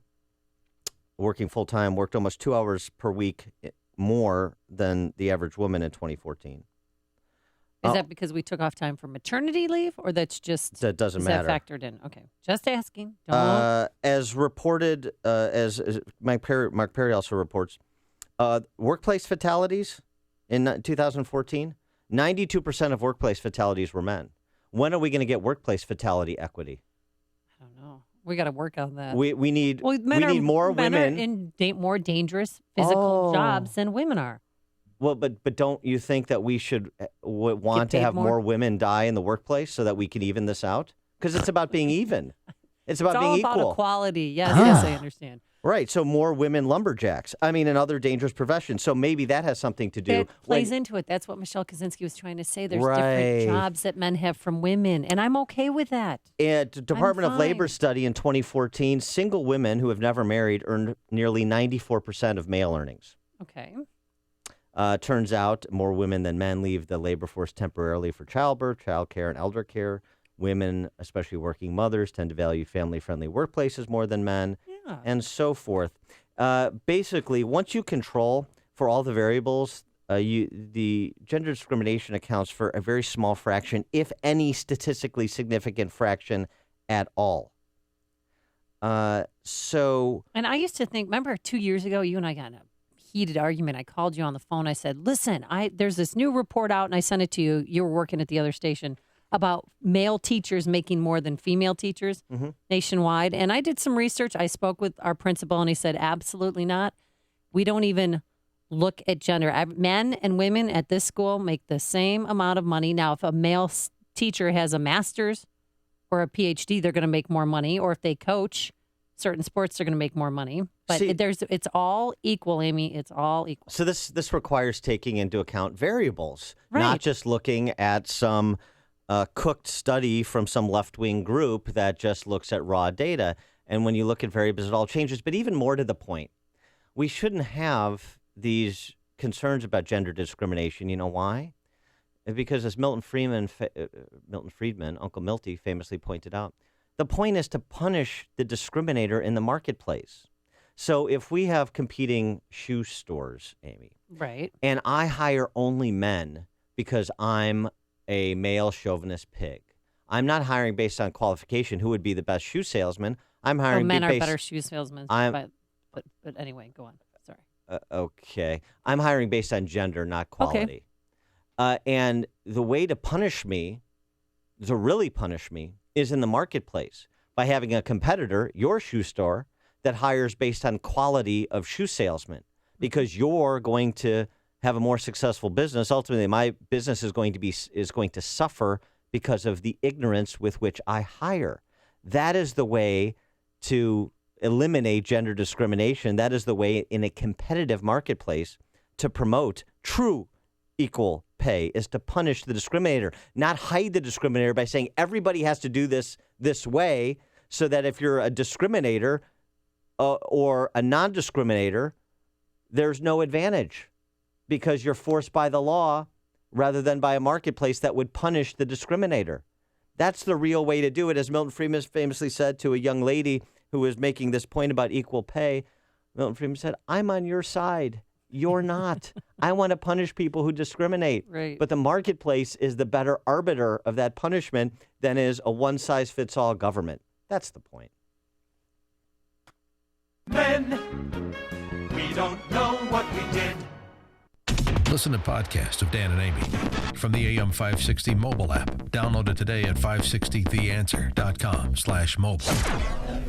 working full-time worked almost 2 hours per week more than the average woman in 2014. Is that because we took off time for maternity leave, or that's just that doesn't matter? That factored in? Okay, just asking. As reported, as Mark Perry also reports, workplace fatalities in 2014, 92% of workplace fatalities were men. When are we going to get workplace fatality equity? I don't know. We got to work on that. We need more women. Men are in more dangerous physical jobs than women are. Well, but don't you think that we should want to have more women die in the workplace so that we can even this out? Because it's about being even. It's about being equal. It's all about equality. Yes, yes, I understand. Right. So more women lumberjacks. I mean, and other dangerous professions. So maybe that has something to do. It plays into it. That's what Michelle Kaczynski was trying to say. There's different jobs that men have from women, and I'm okay with that. And Department of Labor study in 2014, single women who have never married earned nearly 94% of male earnings. Okay. Turns out more women than men leave the labor force temporarily for childbirth, childcare, and elder care. Women, especially working mothers, tend to value family-friendly workplaces more than men, and so forth. Basically, once you control for all the variables, the gender discrimination accounts for a very small fraction, if any statistically significant fraction at all. And I used to think, remember 2 years ago, you and I got in a heated argument. I called you on the phone. I said, listen, there's this new report out, and I sent it to you. You were working at the other station, about male teachers making more than female teachers nationwide. And I did some research. I spoke with our principal, and he said, absolutely not. We don't even look at gender. Men and women at this school make the same amount of money. Now, if a male teacher has a master's or a PhD, they're going to make more money. Or if they coach certain sports, they're going to make more money. But it's all equal, Amy. It's all equal. So this requires taking into account variables, not just looking at some cooked study from some left-wing group that just looks at raw data. And when you look at variables, it all changes. But even more to the point, we shouldn't have these concerns about gender discrimination. You know why? Because as Milton Friedman, Uncle Milty, famously pointed out, the point is to punish the discriminator in the marketplace. So if we have competing shoe stores, Amy, right, and I hire only men because I'm a male chauvinist pig, I'm not hiring based on qualification who would be the best shoe salesman. I'm hiring men are better shoe salesmen. But anyway, go on. Sorry. Okay. I'm hiring based on gender, not quality. Okay. And the way to really punish me, is in the marketplace by having a competitor, your shoe store, that hires based on quality of shoe salesman, because you're going to have a more successful business. Ultimately, my business is going to suffer because of the ignorance with which I hire. That is the way to eliminate gender discrimination. That is the way in a competitive marketplace to promote true equal pay, is to punish the discriminator, not hide the discriminator by saying everybody has to do this way, so that if you're a discriminator or a non-discriminator, there's no advantage because you're forced by the law rather than by a marketplace that would punish the discriminator. That's the real way to do it. As Milton Friedman famously said to a young lady who was making this point about equal pay, Milton Friedman said, I'm on your side. You're not. I want to punish people who discriminate. Right. But the marketplace is the better arbiter of that punishment than is a one-size-fits-all government. That's the point. Men, we don't know what we did. Listen to podcasts of Dan and Amy from the AM 560 mobile app. Download it today at 560theanswer.com/mobile.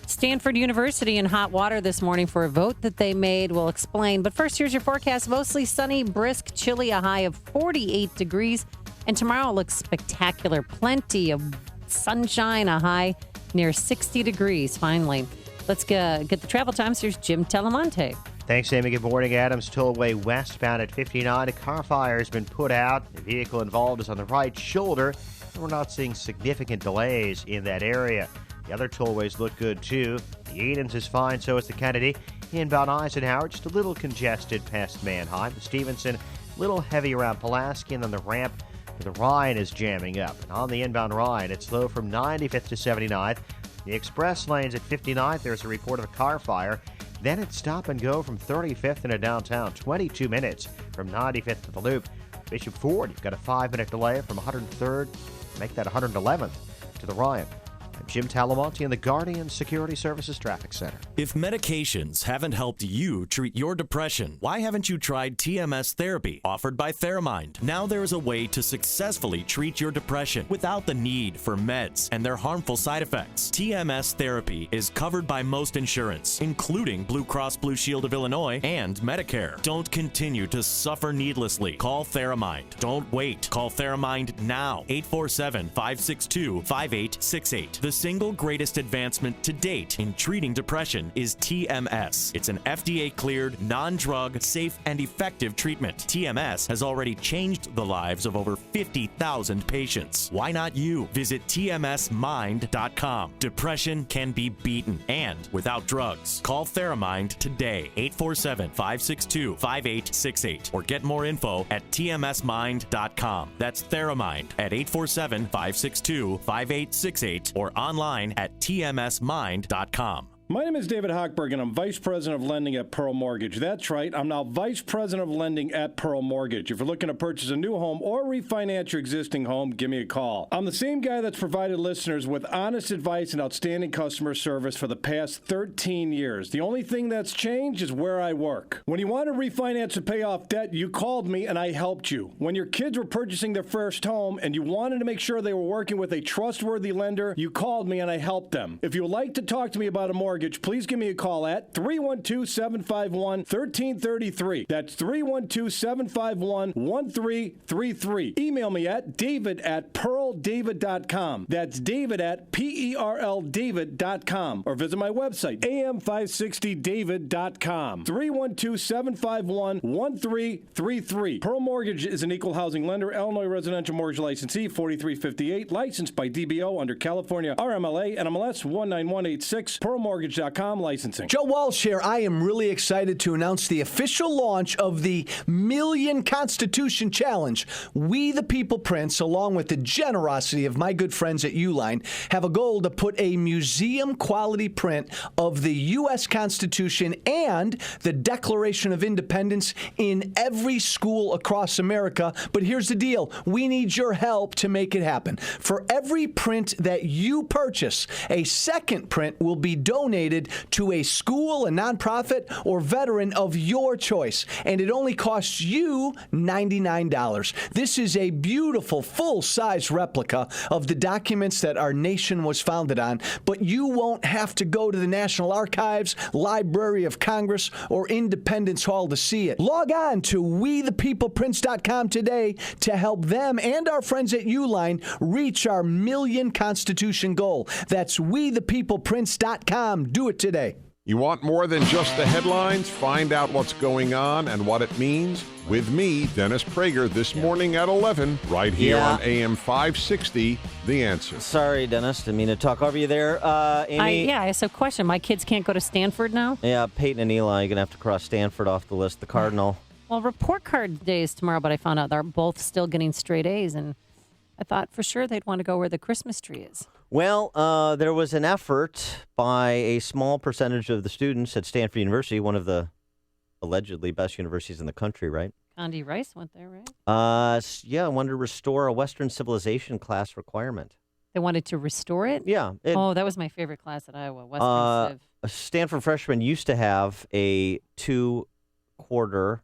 Stanford University in hot water this morning for a vote that they made. We'll explain. But first, here's your forecast. Mostly sunny, brisk, chilly, a high of 48 degrees. And tomorrow looks spectacular. Plenty of sunshine, a high near 60 degrees, finally. Let's get the travel times. Here's Jim Telemonte. Thanks, Amy. Good morning. Adams Tollway westbound at 59. A car fire has been put out. The vehicle involved is on the right shoulder. We're not seeing significant delays in that area. The other tollways look good, too. The Edens is fine, so is the Kennedy. Inbound Eisenhower, just a little congested past Manheim. The Stevenson, a little heavy around Pulaski, and then the ramp for the Ryan is jamming up. And on the inbound Ryan, it's slow from 95th to 79th. The express lanes at 59th, there's a report of a car fire. Then it's stop and go from 35th into downtown, 22 minutes from 95th to the Loop. Bishop Ford, you've got a 5-minute delay from 103rd, make that 111th to the Ryan. I'm Jim Talamonte in the Guardian Security Services Traffic Center. If medications haven't helped you treat your depression, why haven't you tried TMS therapy offered by Theramind? Now there is a way to successfully treat your depression without the need for meds and their harmful side effects. TMS therapy is covered by most insurance, including Blue Cross Blue Shield of Illinois and Medicare. Don't continue to suffer needlessly. Call Theramind. Don't wait. Call Theramind now. 847-562-5868. The single greatest advancement to date in treating depression is TMS. It's an FDA-cleared, non-drug, safe, and effective treatment. TMS has already changed the lives of over 50,000 patients. Why not you? Visit tmsmind.com. Depression can be beaten, and without drugs. Call Theramind today, 847-562-5868, or get more info at tmsmind.com. That's Theramind at 847-562-5868 or online at tmsmind.com. My name is David Hochberg, and I'm Vice President of Lending at Pearl Mortgage. That's right, I'm now Vice President of Lending at Pearl Mortgage. If you're looking to purchase a new home or refinance your existing home, give me a call. I'm the same guy that's provided listeners with honest advice and outstanding customer service for the past 13 years. The only thing that's changed is where I work. When you want to refinance and pay off debt, you called me and I helped you. When your kids were purchasing their first home and you wanted to make sure they were working with a trustworthy lender, you called me and I helped them. If you would like to talk to me about a mortgage, please give me a call at 312-751-1333. That's 312-751-1333. Email me at david@pearldavid.com. That's david@PERLDavid.com. Or visit my website, am560david.com. 312-751-1333. Pearl Mortgage is an equal housing lender, Illinois residential mortgage licensee, 4358, licensed by DBO under California RMLA and MLS 19186. PearlMortgage.com licensing. Joe Walsh here. I am really excited to announce the official launch of the Million Constitution Challenge. We the People Prince, along with the generosity of my good friends at Uline, have a goal to put a museum-quality print of the U.S. Constitution and the Declaration of Independence in every school across America. But here's the deal. We need your help to make it happen. For every print that you purchase, a second print will be donated to a school, a nonprofit, or veteran of your choice. And it only costs you $99. This is a beautiful, full-size replica of the documents that our nation was founded on, but you won't have to go to the National Archives, Library of Congress, or Independence Hall to see it. Log on to WeThePeoplePrince.com today to help them and our friends at Uline reach our Million Constitution goal. That's WeThePeoplePrince.com. Do it today. You want more than just the headlines? Find out what's going on and what it means with me, Dennis Prager, this morning at 11, right here on AM 560, The Answer. Sorry, Dennis, didn't mean to talk over you there. Amy? I have a question. My kids can't go to Stanford now? Yeah, Peyton and Eli, you're going to have to cross Stanford off the list, the Cardinal. Well, report card day is tomorrow, but I found out they're both still getting straight A's, and I thought for sure they'd want to go where the Christmas tree is. Well, there was an effort by a small percentage of the students at Stanford University, one of the allegedly best universities in the country, right? Condi Rice went there, right? Yeah, I wanted to restore a Western civilization class requirement. They wanted to restore it? Yeah. That was my favorite class at Iowa, Western Civ. A Stanford freshman used to have a 2-quarter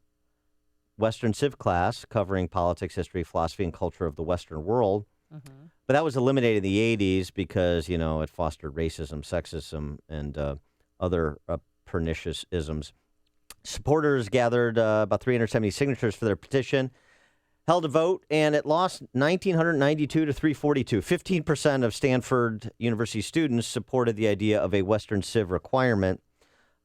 Western Civ class covering politics, history, philosophy, and culture of the Western world. Mm-hmm. But that was eliminated in the 80s because, it fostered racism, sexism, and other pernicious isms. Supporters gathered about 370 signatures for their petition, held a vote, and it lost 1,992 to 342. 15% of Stanford University students supported the idea of a Western Civ requirement.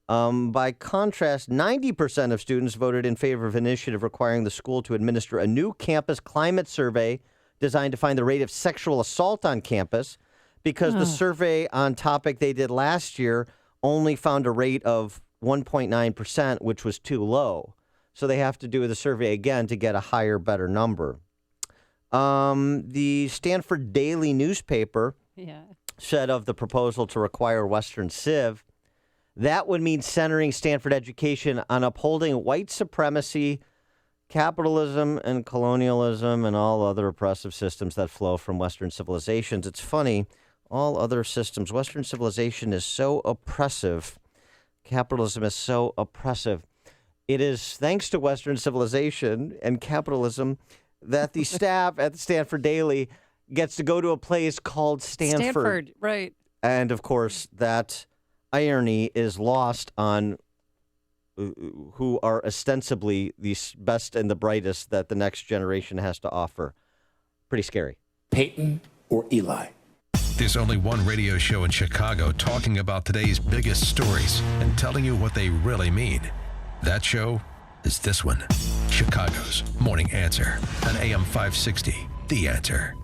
By contrast, 90% of students voted in favor of an initiative requiring the school to administer a new campus climate survey designed to find the rate of sexual assault on campus, because the survey on topic they did last year only found a rate of 1.9%, which was too low. So they have to do the survey again to get a higher, better number. The Stanford Daily newspaper said of the proposal to require Western Civ, that would mean centering Stanford education on upholding white supremacy, capitalism, and colonialism, and all other oppressive systems that flow from Western civilizations. It's funny, all other systems. Western civilization is so oppressive. Capitalism is so oppressive. It is thanks to Western civilization and capitalism that the staff at the Stanford Daily gets to go to a place called Stanford. Stanford, right. And, of course, that irony is lost on who are ostensibly the best and the brightest that the next generation has to offer. Pretty scary. Peyton or Eli? There's only one radio show in Chicago talking about today's biggest stories and telling you what they really mean. That show is this one, Chicago's Morning Answer on AM 560, The Answer.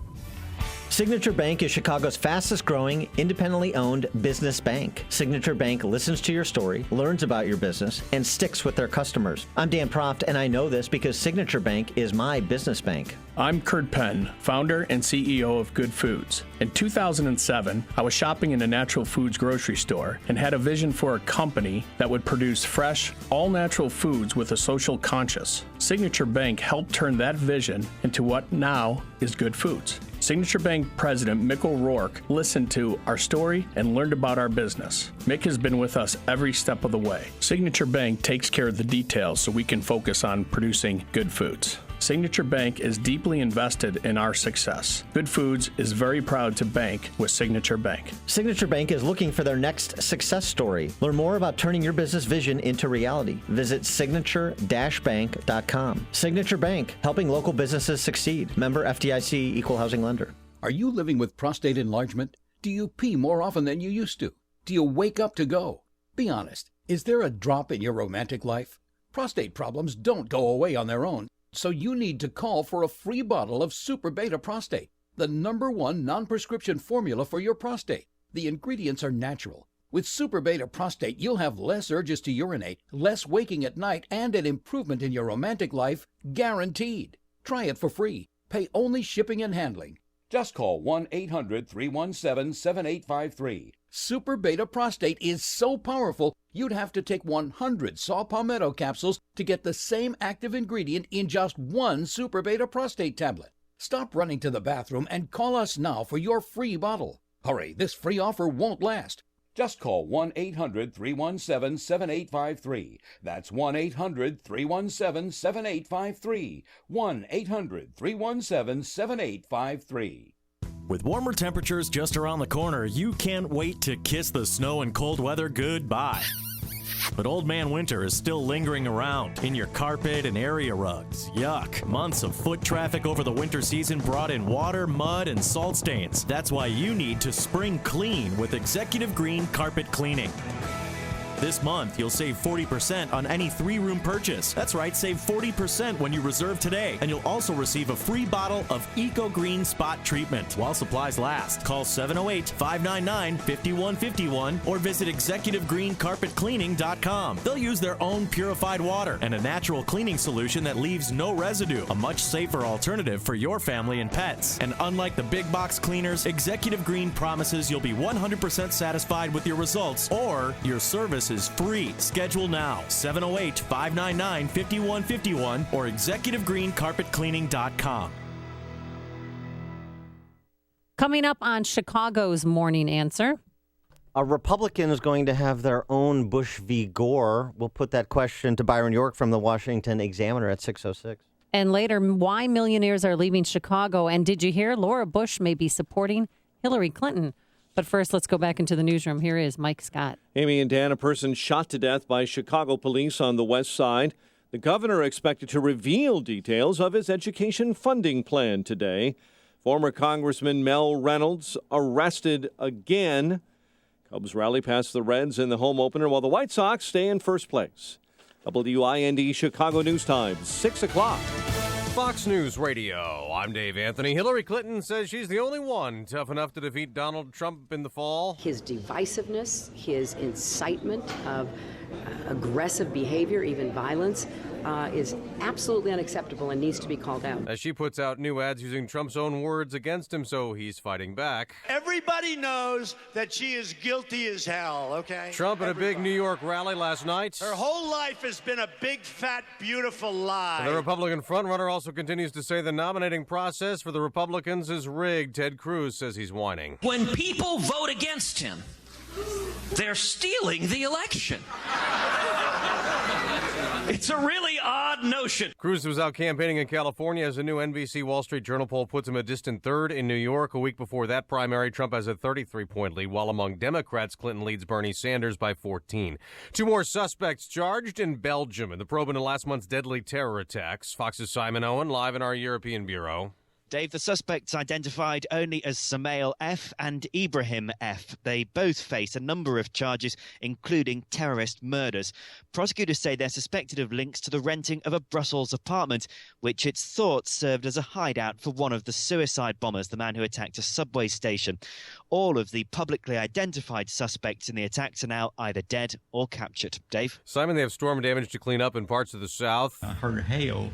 Signature Bank is Chicago's fastest growing, independently owned business bank. Signature Bank listens to your story, learns about your business, and sticks with their customers. I'm Dan Proft, and I know this because Signature Bank is my business bank. I'm Kurt Penn, founder and CEO of Good Foods. In 2007, I was shopping in a natural foods grocery store and had a vision for a company that would produce fresh, all-natural foods with a social conscience. Signature Bank helped turn that vision into what now is Good Foods. Signature Bank President Mick O'Rourke listened to our story and learned about our business. Mick has been with us every step of the way. Signature Bank takes care of the details so we can focus on producing good foods. Signature Bank is deeply invested in our success. Good Foods is very proud to bank with Signature Bank. Signature Bank is looking for their next success story. Learn more about turning your business vision into reality. Visit signature-bank.com. Signature Bank, helping local businesses succeed. Member FDIC, Equal Housing Lender. Are you living with prostate enlargement? Do you pee more often than you used to? Do you wake up to go? Be honest. Is there a drop in your romantic life? Prostate problems don't go away on their own. So you need to call for a free bottle of Super Beta Prostate, the #1 non-prescription formula for your prostate. The ingredients are natural. With Super Beta Prostate, you'll have less urges to urinate, less waking at night, and an improvement in your romantic life, guaranteed. Try it for free. Pay only shipping and handling. Just call 1-800-317-7853. Super Beta Prostate is so powerful, you'd have to take 100 saw palmetto capsules to get the same active ingredient in just one Super Beta Prostate tablet. Stop running to the bathroom and call us now for your free bottle. Hurry, this free offer won't last. Just call 1-800-317-7853. That's 1-800-317-7853. 1-800-317-7853. With warmer temperatures just around the corner, you can't wait to kiss the snow and cold weather goodbye. But Old Man Winter is still lingering around in your carpet and area rugs. Yuck. Months of foot traffic over the winter season brought in water, mud, and salt stains. That's why you need to spring clean with Executive Green Carpet Cleaning. This month, you'll save 40% on any 3-room purchase. That's right, save 40% when you reserve today. And you'll also receive a free bottle of Eco Green Spot Treatment while supplies last. Call 708-599-5151 or visit executivegreencarpetcleaning.com. They'll use their own purified water and a natural cleaning solution that leaves no residue. A much safer alternative for your family and pets. And unlike the big box cleaners, Executive Green promises you'll be 100% satisfied with your results or your service is free. Schedule now. 708-599-5151 or executivegreencarpetcleaning.com. Coming up on Chicago's Morning Answer. A Republican is going to have their own Bush v. Gore. We'll put that question to Byron York from the Washington Examiner at 6:06. And later, why millionaires are leaving Chicago. And did you hear Laura Bush may be supporting Hillary Clinton? But first, let's go back into the newsroom. Here is Mike Scott. Amy and Dan, a person shot to death by Chicago police on the west side. The governor expected to reveal details of his education funding plan today. Former Congressman Mel Reynolds arrested again. Cubs rally past the Reds in the home opener while the White Sox stay in first place. WIND Chicago News Time, 6 o'clock. Fox News Radio. I'm Dave Anthony. Hillary Clinton says she's the only one tough enough to defeat Donald Trump in the fall. His divisiveness, his incitement of aggressive behavior, even violence, is absolutely unacceptable and needs to be called out. As she puts out new ads using Trump's own words against him, so he's fighting back. Everybody knows that she is guilty as hell, okay? Trump at a big New York rally last night. Her whole life has been a big, fat, beautiful lie. The Republican frontrunner also continues to say the nominating process for the Republicans is rigged. Ted Cruz says he's whining. When people vote against him, they're stealing the election. It's a really odd notion. Cruz was out campaigning in California as a new NBC Wall Street Journal poll puts him a distant third in New York. A week before that primary, Trump has a 33-point lead, while among Democrats, Clinton leads Bernie Sanders by 14. 2 more suspects charged in Belgium in the probe into last month's deadly terror attacks. Fox's Simon Owen live in our European bureau. Dave, the suspects identified only as Samail F. and Ibrahim F. They both face a number of charges, including terrorist murders. Prosecutors say they're suspected of links to the renting of a Brussels apartment, which it's thought served as a hideout for one of the suicide bombers, the man who attacked a subway station. All of the publicly identified suspects in the attacks are now either dead or captured. Dave? Simon, they have storm damage to clean up in parts of the South. I heard hail,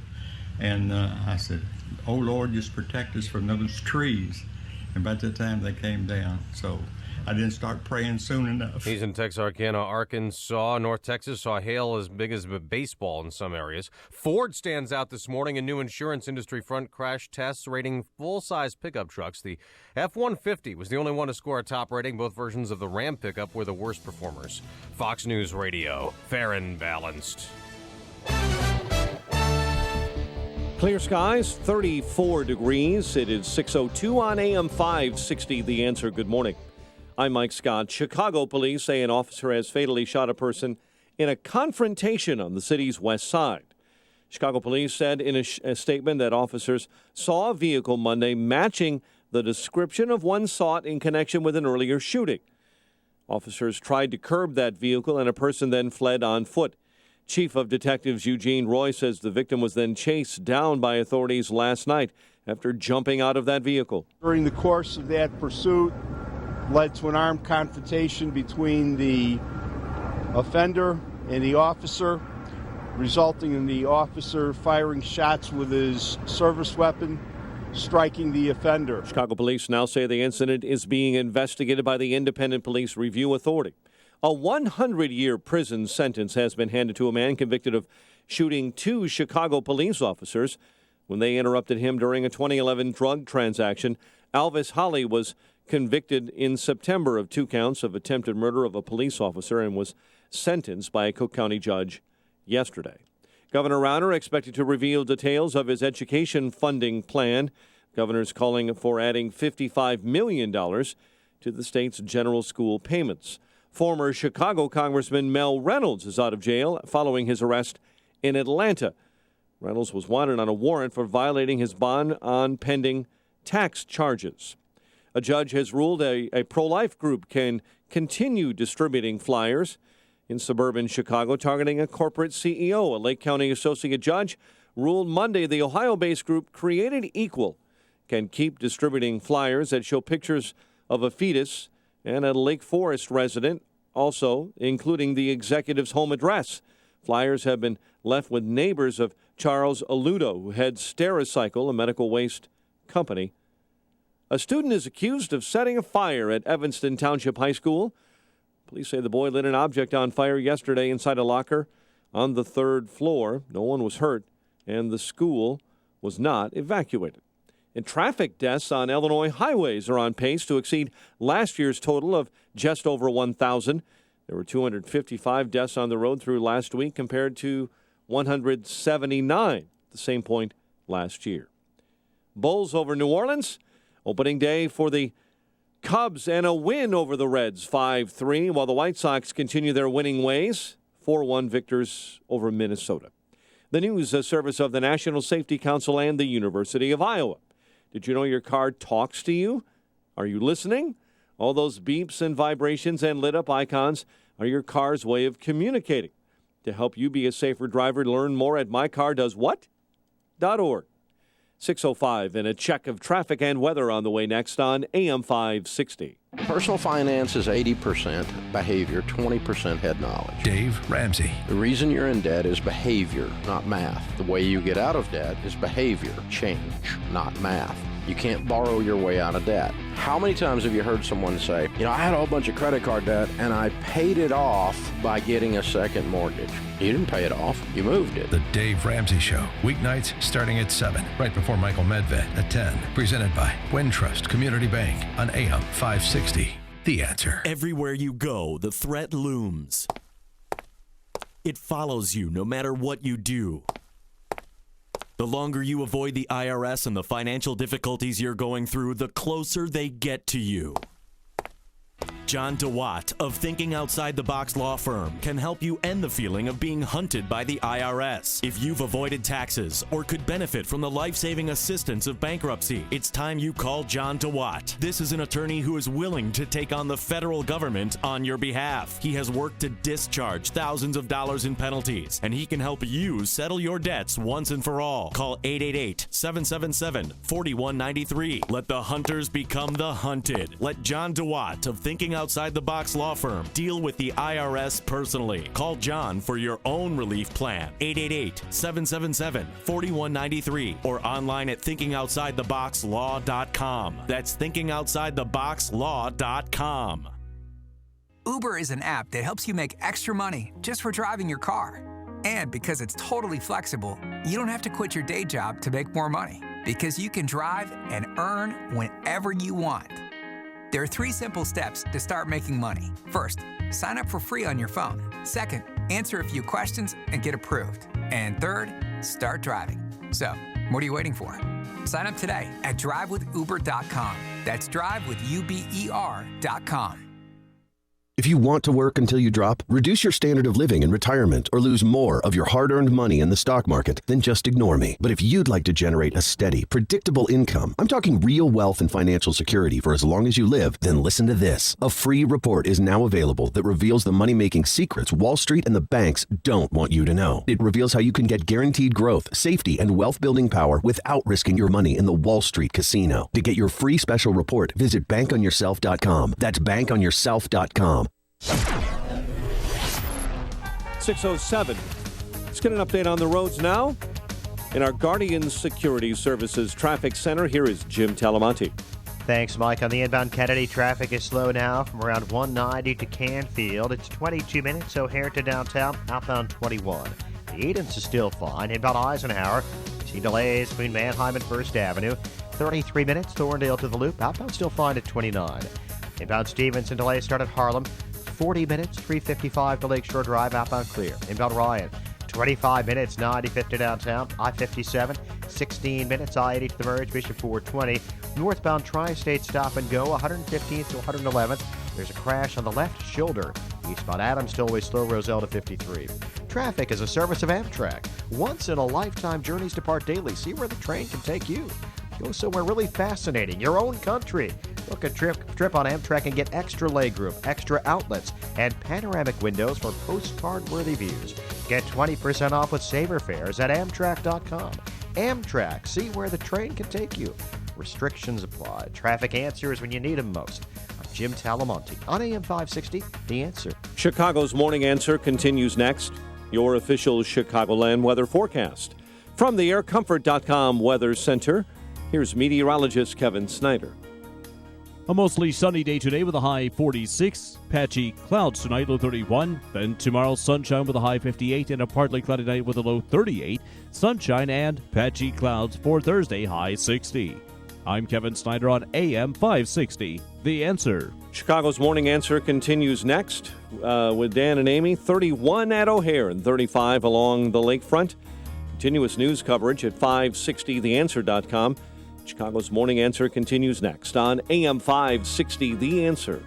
and I said, "Oh, Lord, just protect us from those trees." And by the time they came down, so I didn't start praying soon enough. He's in Texarkana, Arkansas. North Texas saw hail as big as a baseball in some areas. Ford stands out this morning in new insurance industry front crash tests rating full-size pickup trucks. The F-150 was the only one to score a top rating. Both versions of the Ram pickup were the worst performers. Fox News Radio, fair and balanced. Clear skies, 34 degrees. It is 6:02 on AM 560. The Answer. Good morning. I'm Mike Scott. Chicago police say an officer has fatally shot a person in a confrontation on the city's west side. Chicago police said in a statement that officers saw a vehicle Monday matching the description of one sought in connection with an earlier shooting. Officers tried to curb that vehicle and a person then fled on foot. Chief of Detectives Eugene Roy says the victim was then chased down by authorities last night after jumping out of that vehicle. During the course of that pursuit, led to an armed confrontation between the offender and the officer, resulting in the officer firing shots with his service weapon, striking the offender. Chicago police now say the incident is being investigated by the Independent Police Review Authority. A 100-year prison sentence has been handed to a man convicted of shooting two Chicago police officers when they interrupted him during a 2011 drug transaction. Alvis Holly was convicted in September of 2 counts of attempted murder of a police officer and was sentenced by a Cook County judge yesterday. Governor Rauner expected to reveal details of his education funding plan. Governor's calling for adding $55 million to the state's general school payments. Former Chicago Congressman Mel Reynolds is out of jail following his arrest in Atlanta. Reynolds was wanted on a warrant for violating his bond on pending tax charges. A judge has ruled a pro-life group can continue distributing flyers in suburban Chicago targeting a corporate CEO. A Lake County associate judge ruled Monday the Ohio-based group Created Equal can keep distributing flyers that show pictures of a fetus and a Lake Forest resident, also including the executive's home address. Flyers have been left with neighbors of Charles Aludo, who heads Stericycle, a medical waste company. A student is accused of setting a fire at Evanston Township High School. Police say the boy lit an object on fire yesterday inside a locker on the 3rd floor. No one was hurt, and the school was not evacuated. And traffic deaths on Illinois highways are on pace to exceed last year's total of just over 1,000. There were 255 deaths on the road through last week compared to 179 at the same point last year. Bulls over New Orleans. Opening day for the Cubs and a win over the Reds, 5-3, while the White Sox continue their winning ways, 4-1 victors over Minnesota. The news service of the National Safety Council and the University of Iowa. Did you know your car talks to you? Are you listening? All those beeps and vibrations and lit-up icons are your car's way of communicating. To help you be a safer driver, learn more at mycardoswhat.org. 6:05 and a check of traffic and weather on the way next on AM 560. Personal finance is 80% behavior, 20% head knowledge. Dave Ramsey. The reason you're in debt is behavior, not math. The way you get out of debt is behavior, change, not math. You can't borrow your way out of debt. How many times have you heard someone say, I had a whole bunch of credit card debt and I paid it off by getting a second mortgage? You didn't pay it off. You moved it. The Dave Ramsey Show. Weeknights starting at 7, right before Michael Medved at 10. Presented by Wintrust Community Bank on AM 560. The Answer. Everywhere you go, the threat looms. It follows you no matter what you do. The longer you avoid the IRS and the financial difficulties you're going through, the closer they get to you. John DeWatt of Thinking Outside the Box Law Firm can help you end the feeling of being hunted by the IRS. If you've avoided taxes or could benefit from the life-saving assistance of bankruptcy, it's time you call John DeWatt. This is an attorney who is willing to take on the federal government on your behalf. He has worked to discharge thousands of dollars in penalties, and he can help you settle your debts once and for all. Call 888-777-4193. Let the hunters become the hunted. Let John DeWatt of Thinking Outside the Box Law Firm deal with the IRS personally. Call John for your own relief plan. 888-777-4193 or online at thinkingoutsidetheboxlaw.com. That's thinkingoutsidetheboxlaw.com. Uber is an app that helps you make extra money just for driving your car. And because it's totally flexible, you don't have to quit your day job to make more money, because you can drive and earn whenever you want. There are 3 simple steps to start making money. First, sign up for free on your phone. Second, answer a few questions and get approved. And third, start driving. So, what are you waiting for? Sign up today at drivewithuber.com. That's drivewithuber.com. If you want to work until you drop, reduce your standard of living in retirement, or lose more of your hard-earned money in the stock market, then just ignore me. But if you'd like to generate a steady, predictable income, I'm talking real wealth and financial security for as long as you live, then listen to this. A free report is now available that reveals the money-making secrets Wall Street and the banks don't want you to know. It reveals how you can get guaranteed growth, safety, and wealth-building power without risking your money in the Wall Street casino. To get your free special report, visit bankonyourself.com. That's bankonyourself.com. 6:07. Let's get an update on the roads now. In our Guardian Security Services Traffic Center, here is Jim Talamonte. Thanks, Mike. On the inbound Kennedy, traffic is slow now from around 190 to Canfield. It's 22 minutes, O'Hare to downtown, outbound 21. The Edens is still fine. Inbound Eisenhower, see delays between Manheim and First Avenue. 33 minutes, Thorndale to the Loop, outbound still fine at 29. Inbound Stevenson, delays start at Harlem. 40 minutes, 355 to Lakeshore Drive, outbound clear. Inbound Ryan, 25 minutes, 95th to downtown. I-57, 16 minutes, I-80 to the merge, Bishop 420. Northbound Tri-State stop and go, 115th to 111th. There's a crash on the left shoulder. Eastbound Adams, Stillway slow, Roselle to 53. Traffic is a service of Amtrak. Once-in-a-lifetime journeys depart daily. See where the train can take you. Go somewhere really fascinating, your own country. Book a trip on Amtrak and get extra legroom, extra outlets, and panoramic windows for postcard-worthy views. Get 20% off with Saver Fares at Amtrak.com. Amtrak, see where the train can take you. Restrictions apply. Traffic answers when you need them most. I'm Jim Talamonte on AM 560, The Answer. Chicago's Morning Answer continues next. Your official Chicagoland weather forecast. From the AirComfort.com Weather Center, here's meteorologist Kevin Snyder. A mostly sunny day today with a high 46. Patchy clouds tonight, low 31. Then tomorrow, sunshine with a high 58 and a partly cloudy night with a low 38. Sunshine and patchy clouds for Thursday, high 60. I'm Kevin Snyder on AM 560, The Answer. Chicago's Morning Answer continues next with Dan and Amy. 31 at O'Hare and 35 along the lakefront. Continuous news coverage at 560theanswer.com. Chicago's Morning Answer continues next on AM 560, The Answer.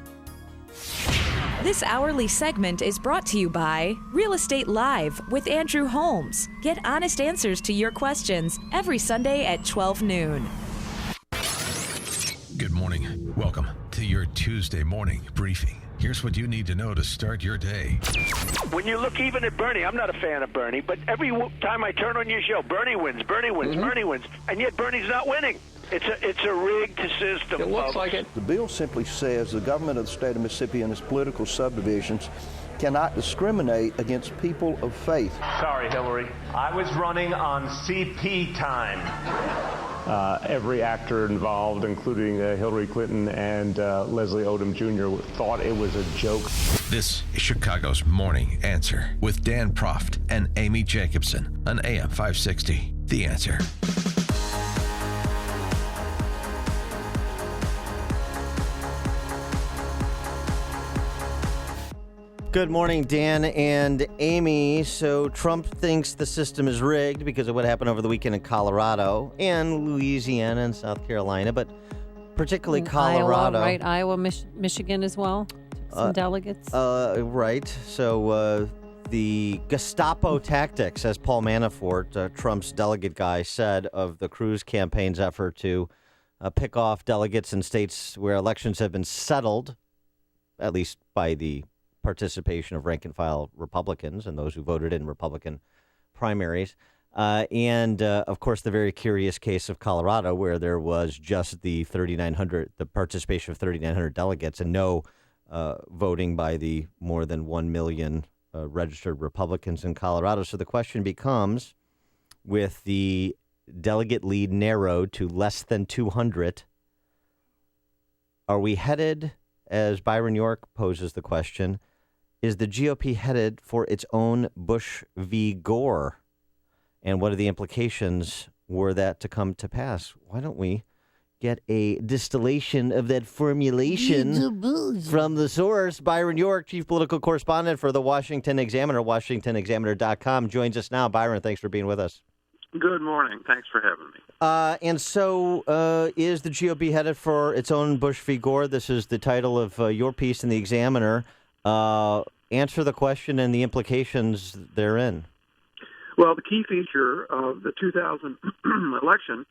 This hourly segment is brought to you by Real Estate Live with Andrew Holmes. Get honest answers to your questions every Sunday at 12 noon. Good morning. Welcome to your Tuesday morning briefing. Here's what you need to know to start your day. When you look even at Bernie, I'm not a fan of Bernie, but every time I turn on your show, Bernie wins, Bernie wins, Bernie wins, and yet Bernie's not winning. It's a rigged system. It looks like it. The bill simply says the government of the state of Mississippi and its political subdivisions cannot discriminate against people of faith. Sorry, Hillary. I was running on CP time. Every actor involved, including Hillary Clinton and Leslie Odom Jr., thought it was a joke. This is Chicago's Morning Answer with Dan Proft and Amy Jacobson on AM 560. The Answer. Good morning, Dan and Amy. So Trump thinks the system is rigged because of what happened over the weekend in Colorado and Louisiana and South Carolina. But particularly In Colorado. Iowa, right? Iowa, Michigan as well. Some delegates. Right. So the Gestapo tactics, as Paul Manafort, Trump's delegate guy, said of the Cruz campaign's effort to pick off delegates in states where elections have been settled, at least by the participation of rank-and-file Republicans and those who voted in Republican primaries. And, of course, the very curious case of Colorado, where there was just the participation of 3,900 delegates and no voting by the more than 1 million registered Republicans in Colorado. So the question becomes, with the delegate lead narrowed to less than 200, are we headed, as Byron York poses the question, is the GOP headed for its own Bush v. Gore? And what are the implications were that to come to pass? Why don't we get a distillation of that formulation from the source? Byron York, chief political correspondent for the Washington Examiner, WashingtonExaminer.com, joins us now. Byron, thanks for being with us. Good morning. Thanks for having me. And so is the GOP headed for its own Bush v. Gore? This is the title of your piece in the Examiner. Answer the question and the implications therein. Well, the key feature of the 2000 election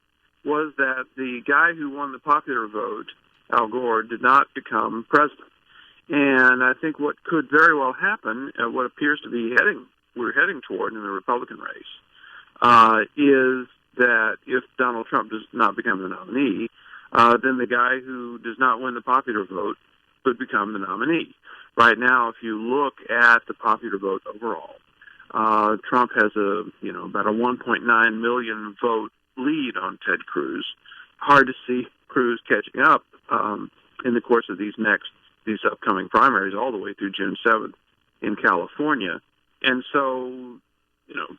was that the guy who won the popular vote, Al Gore, did not become president. And I think what could very well happen, what appears to be we're heading toward in the Republican race, is that if Donald Trump does not become the nominee, then the guy who does not win the popular vote could become the nominee. Right now, if you look at the popular vote overall, Trump has about a 1.9 million vote lead on Ted Cruz. Hard to see Cruz catching up in the course of these upcoming primaries all the way through June 7th in California. And so,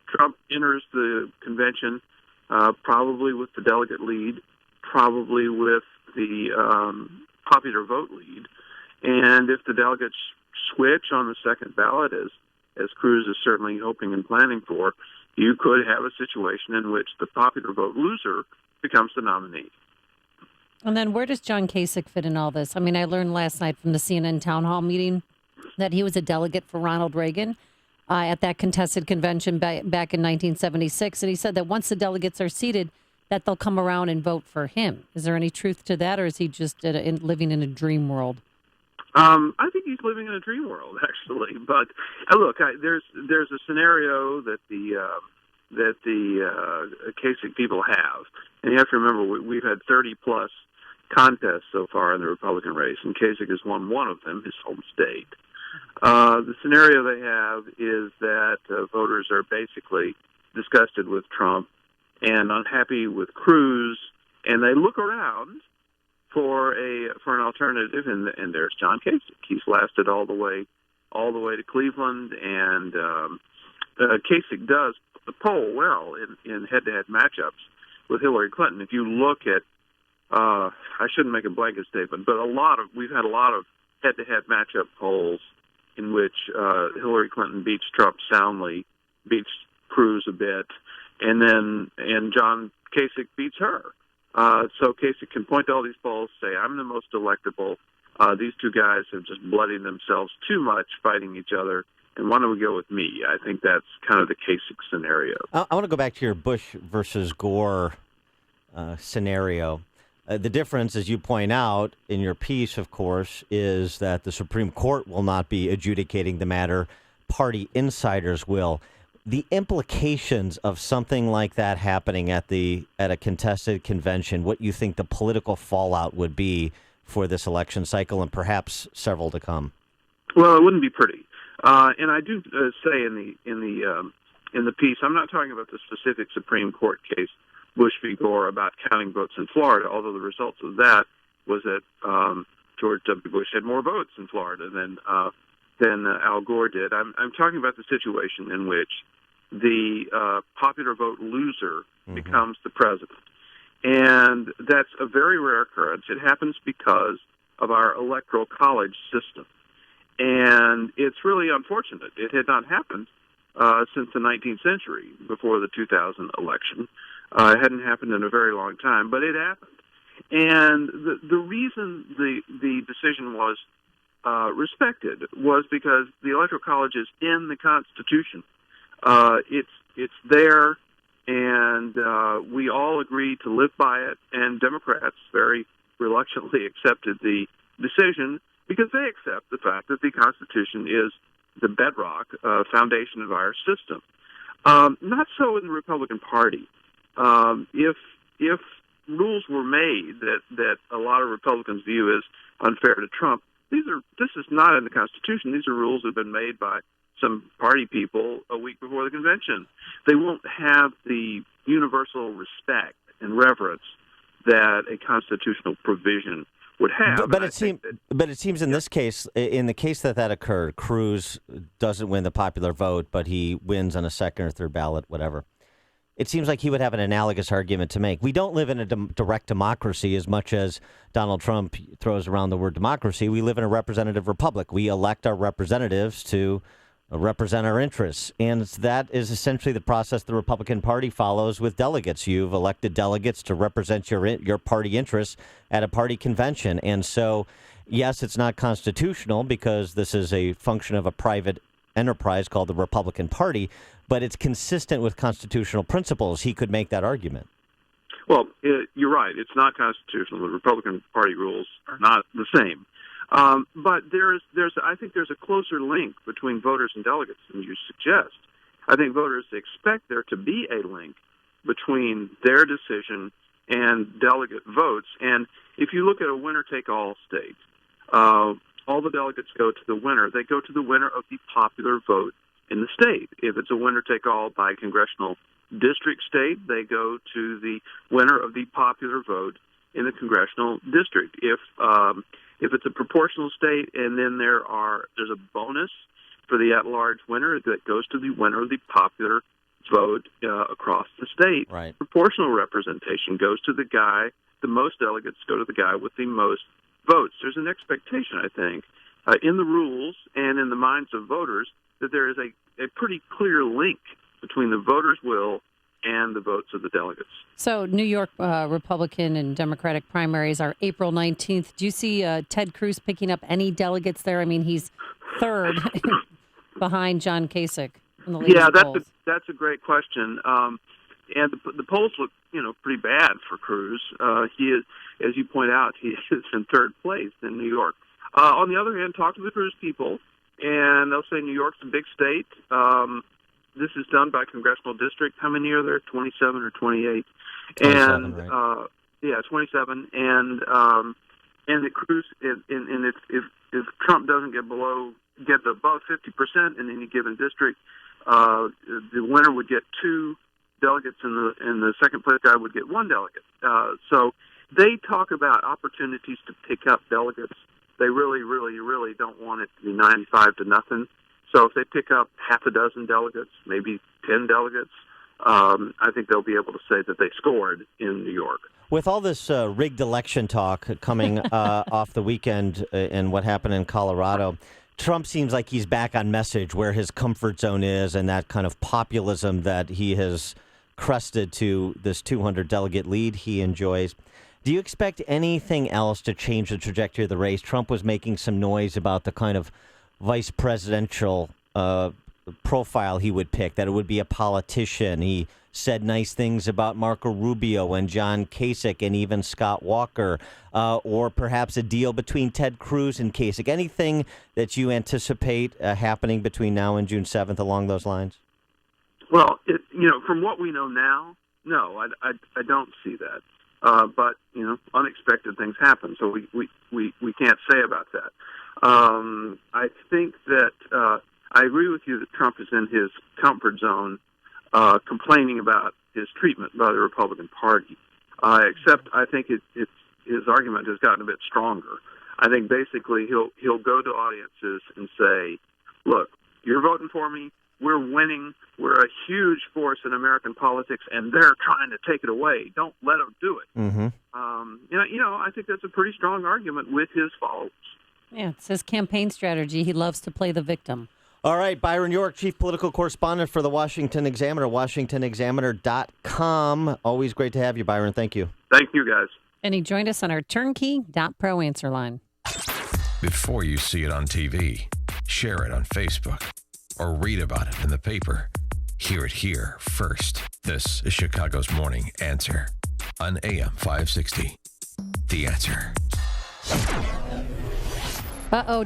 Trump enters the convention probably with the delegate lead, probably with the popular vote lead. And if the delegates switch on the second ballot, as Cruz is certainly hoping and planning for, you could have a situation in which the popular vote loser becomes the nominee. And then where does John Kasich fit in all this? I mean, I learned last night from the CNN town hall meeting that he was a delegate for Ronald Reagan at that contested convention back in 1976. And he said that once the delegates are seated, that they'll come around and vote for him. Is there any truth to that, or is he just living in a dream world? I think he's living in a dream world, actually. But look, there's a scenario that the Kasich people have, and you have to remember we've had 30 plus contests so far in the Republican race, and Kasich has won one of them, his home state. The scenario they have is that voters are basically disgusted with Trump and unhappy with Cruz, and they look around for an alternative, and there's John Kasich. He's lasted all the way to Cleveland, and Kasich does poll well in head-to-head matchups with Hillary Clinton. If you look at, I shouldn't make a blanket statement, but we've had a lot of head-to-head matchup polls in which Hillary Clinton beats Trump soundly, beats Cruz a bit, and John Kasich beats her. So Kasich can point to all these polls, say, I'm the most electable. These two guys have just bloodied themselves too much fighting each other, and why don't we go with me? I think that's kind of the Kasich scenario. I want to go back to your Bush versus Gore scenario. The difference, as you point out in your piece, of course, is that the Supreme Court will not be adjudicating the matter. Party insiders will. The implications of something like that happening at a contested convention, what you think the political fallout would be for this election cycle and perhaps several to come? Well, it wouldn't be pretty. And I do say in the piece, I'm not talking about the specific Supreme Court case, Bush v. Gore, about counting votes in Florida, although the results of that was that George W. Bush had more votes in Florida than Al Gore did. I'm talking about the situation in which the popular vote loser becomes the president. And that's a very rare occurrence. It happens because of our electoral college system. And it's really unfortunate. It had not happened since the 19th century, before the 2000 election. It hadn't happened in a very long time, but it happened. And the reason the decision was respected was because the Electoral College is in the Constitution. It's there, and we all agreed to live by it, and Democrats very reluctantly accepted the decision because they accept the fact that the Constitution is the bedrock foundation of our system. Not so in the Republican Party. If rules were made that a lot of Republicans view as unfair to Trump, this is not in the Constitution. These are rules that have been made by some party people a week before the convention. They won't have the universal respect and reverence that a constitutional provision would have. But it seems in this case, in the case that occurred, Cruz doesn't win the popular vote, but he wins on a second or third ballot, whatever. It seems like he would have an analogous argument to make. We don't live in a direct democracy as much as Donald Trump throws around the word democracy. We live in a representative republic. We elect our representatives to represent our interests. And that is essentially the process the Republican Party follows with delegates. You've elected delegates to represent your party interests at a party convention. And so, yes, it's not constitutional because this is a function of a private enterprise called the Republican Party, but it's consistent with constitutional principles. He could make that argument. Well, you're right. It's not constitutional. The Republican Party rules are not the same. But I think there's a closer link between voters and delegates than you suggest. I think voters expect there to be a link between their decision and delegate votes. And if you look at a winner-take-all state, all the delegates go to the winner. They go to the winner of the popular vote in the state. If it's a winner-take-all by congressional district state, they go to the winner of the popular vote in the congressional district. If it's a proportional state, and then there's a bonus for the at-large winner that goes to the winner of the popular vote across the state. Right. Proportional representation goes to the most delegates go to the guy with the most votes. There's an expectation, I think, in the rules and in the minds of voters that there is a pretty clear link between the voters' will and the votes of the delegates. So New York Republican and Democratic primaries are April 19th. Do you see Ted Cruz picking up any delegates there? I mean, he's third behind John Kasich in the latest polls. That's a great question. And the polls look, pretty bad for Cruz. He is, as you point out, he is in third place in New York. On the other hand, talk to the Cruz people, and they'll say New York's a big state. This is done by congressional district. How many are there? 27 or 28? 27, right. 27. And the Cruz, and if Trump doesn't get above 50% in any given district, the winner would get 2 delegates, and the second place guy would get 1 delegate. So they talk about opportunities to pick up delegates. They really, really, really don't want it to be 95 to nothing. So if they pick up half a dozen delegates, maybe 10 delegates, I think they'll be able to say that they scored in New York. With all this rigged election talk coming off the weekend and what happened in Colorado, Trump seems like he's back on message where his comfort zone is and that kind of populism that he has crested to this 200 delegate lead he enjoys. Do you expect anything else to change the trajectory of the race? Trump was making some noise about the kind of vice presidential profile he would pick, that it would be a politician. He said nice things about Marco Rubio and John Kasich and even Scott Walker, or perhaps a deal between Ted Cruz and Kasich. Anything that you anticipate happening between now and June 7th along those lines? Well, from what we know now, no, I don't see that. But unexpected things happen, so we can't say about that. I think that I agree with you that Trump is in his comfort zone, complaining about his treatment by the Republican Party. Except I think his argument has gotten a bit stronger. I think basically he'll go to audiences and say, "Look, you're voting for me. We're winning. We're a huge force in American politics, and they're trying to take it away. Don't let them do it." Mm-hmm. I think that's a pretty strong argument with his followers. Yeah, it's his campaign strategy. He loves to play the victim. All right, Byron York, chief political correspondent for the Washington Examiner, WashingtonExaminer.com. Always great to have you, Byron. Thank you. Thank you, guys. And he joined us on our turnkey.pro answer line. Before you see it on TV, share it on Facebook, or read about it in the paper. Hear it here first. This is Chicago's Morning Answer on AM 560. The Answer.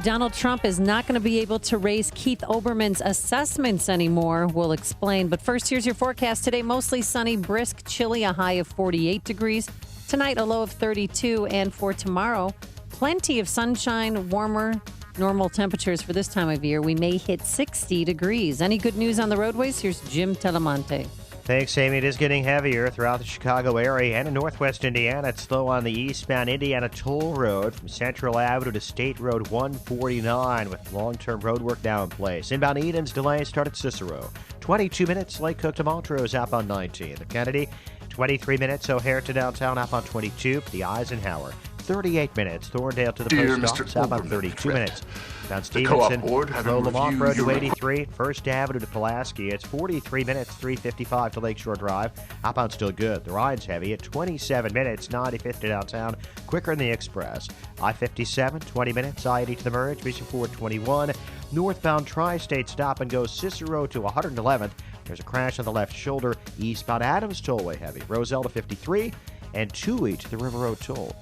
Donald Trump is not going to be able to raise Keith Olbermann's assessments anymore. We'll explain. But first, here's your forecast. Today, mostly sunny, brisk, chilly, a high of 48 degrees. Tonight, a low of 32. And for tomorrow, plenty of sunshine, warmer, normal temperatures for this time of year. We may hit 60 degrees. Any good news on the roadways? Here's Jim Telemonte. Thanks, Amy. It is getting heavier throughout the Chicago area and in northwest Indiana. It's slow on the eastbound Indiana Toll Road from Central Avenue to State Road 149 with long-term road work now in place. Inbound Eden's delay start at Cicero. 22 minutes Lake Cook to Montrose outbound 19. The Kennedy, 23 minutes O'Hare to downtown outbound 22. The Eisenhower, 38 minutes. Thorndale to the post office outbound 32 minutes. Down Stevenson, slow Lamont Road to 83, First Avenue to Pulaski. It's 43 minutes, 3:55 to Lakeshore Drive. Outbound still good. The ride's heavy at 27 minutes, 95th to downtown, quicker in the Express. I-57, 20 minutes, I-80 to the Merge, Mission 421. Northbound Tri-State stop and go Cicero to 111th. There's a crash on the left shoulder. Eastbound Adams Tollway heavy. Roselle to 53 and 2E to the River Road Toll.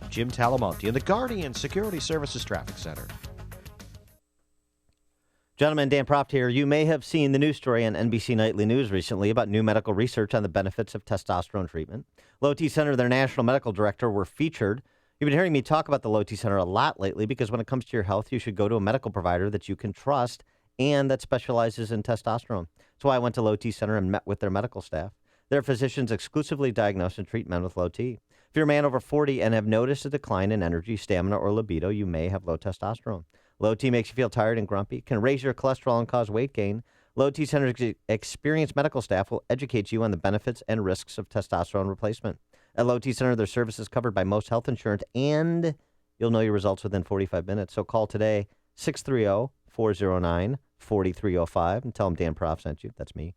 I'm Jim Talamonte in the Guardian Security Services Traffic Center. Gentlemen, Dan Proft here. You may have seen the news story on NBC Nightly News recently about new medical research on the benefits of testosterone treatment. Low T Center, their national medical director, were featured. You've been hearing me talk about the Low T Center a lot lately because when it comes to your health, you should go to a medical provider that you can trust and that specializes in testosterone. That's why I went to Low T Center and met with their medical staff. Their physicians exclusively diagnose and treat men with low T. If you're a man over 40 and have noticed a decline in energy, stamina, or libido, you may have low testosterone. Low T makes you feel tired and grumpy, can raise your cholesterol and cause weight gain. Low T Center's experienced medical staff will educate you on the benefits and risks of testosterone replacement. At Low T Center, their service is covered by most health insurance, and you'll know your results within 45 minutes. So call today, 630-409-4305, and tell them Dan Proft sent you. That's me.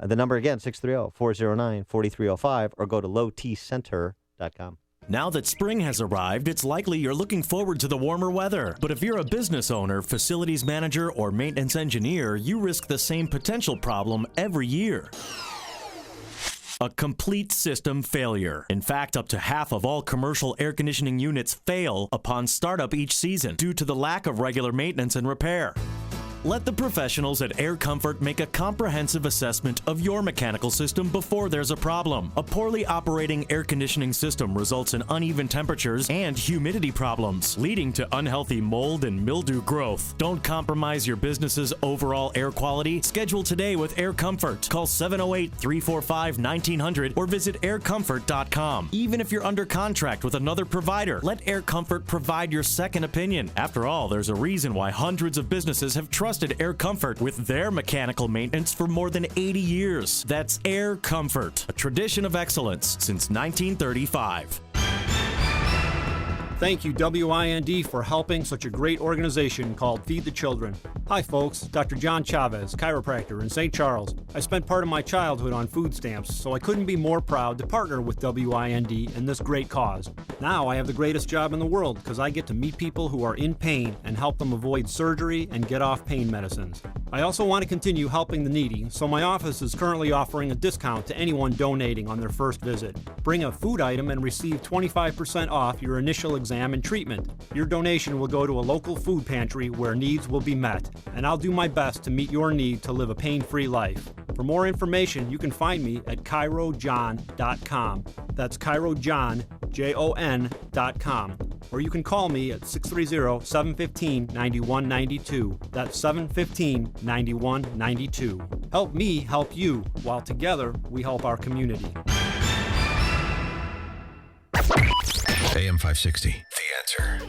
The number again, 630-409-4305, or go to lowtcenter.com. Now that spring has arrived, it's likely you're looking forward to the warmer weather. But if you're a business owner, facilities manager, or maintenance engineer, you risk the same potential problem every year. A complete system failure. In fact, up to half of all commercial air conditioning units fail upon startup each season due to the lack of regular maintenance and repair. Let the professionals at Air Comfort make a comprehensive assessment of your mechanical system before there's a problem. A poorly operating air conditioning system results in uneven temperatures and humidity problems, leading to unhealthy mold and mildew growth. Don't compromise your business's overall air quality. Schedule today with Air Comfort. Call 708-345-1900 or visit aircomfort.com. Even if you're under contract with another provider, let Air Comfort provide your second opinion. After all, there's a reason why hundreds of businesses have trusted Air Comfort with their mechanical maintenance for more than 80 years. That's Air Comfort, a tradition of excellence since 1935. Thank you, WIND, for helping such a great organization called Feed the Children. Hi, folks. Dr. John Chavez, chiropractor in St. Charles. I spent part of my childhood on food stamps, so I couldn't be more proud to partner with WIND in this great cause. Now I have the greatest job in the world because I get to meet people who are in pain and help them avoid surgery and get off pain medicines. I also want to continue helping the needy, so my office is currently offering a discount to anyone donating on their first visit. Bring a food item and receive 25% off your initial exam and treatment. Your donation will go to a local food pantry where needs will be met, and I'll do my best to meet your need to live a pain-free life. For more information, you can find me at CairoJohn.com. That's CairoJohn, Jon.com. Or you can call me at 630-715-9192. That's 715-9192. Help me help you, while together we help our community. AM 560, The Answer.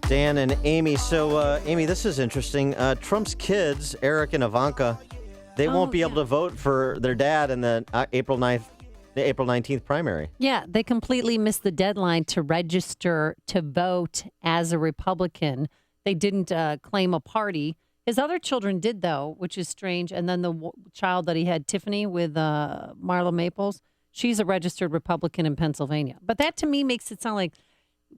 Dan and Amy. So, Amy, this is interesting. Trump's kids, Eric and Ivanka, they won't be able to vote for their dad in the April 19th primary. Yeah, they completely missed the deadline to register to vote as a Republican. They didn't claim a party. His other children did, though, which is strange. And then the child that he had, Tiffany, with Marla Maples, She's a registered Republican in Pennsylvania. But that to me makes it sound like,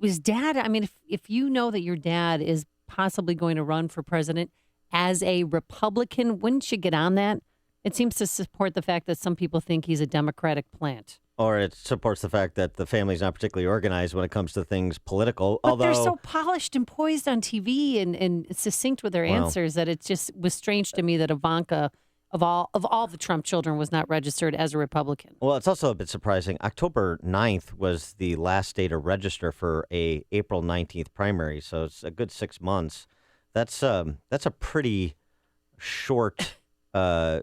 was dad, I mean, if you know that your dad is possibly going to run for president as a Republican, wouldn't you get on that? It seems to support the fact that some people think he's a Democratic plant. Or it supports the fact that the family's not particularly organized when it comes to things political. But although they're so polished and poised on TV and succinct with their answers that it just was strange to me that Ivanka, of all the Trump children, was not registered as a Republican. Well, it's also a bit surprising. October 9th was the last day to register for a April 19th primary, so it's a good 6 months. That's a pretty short, actually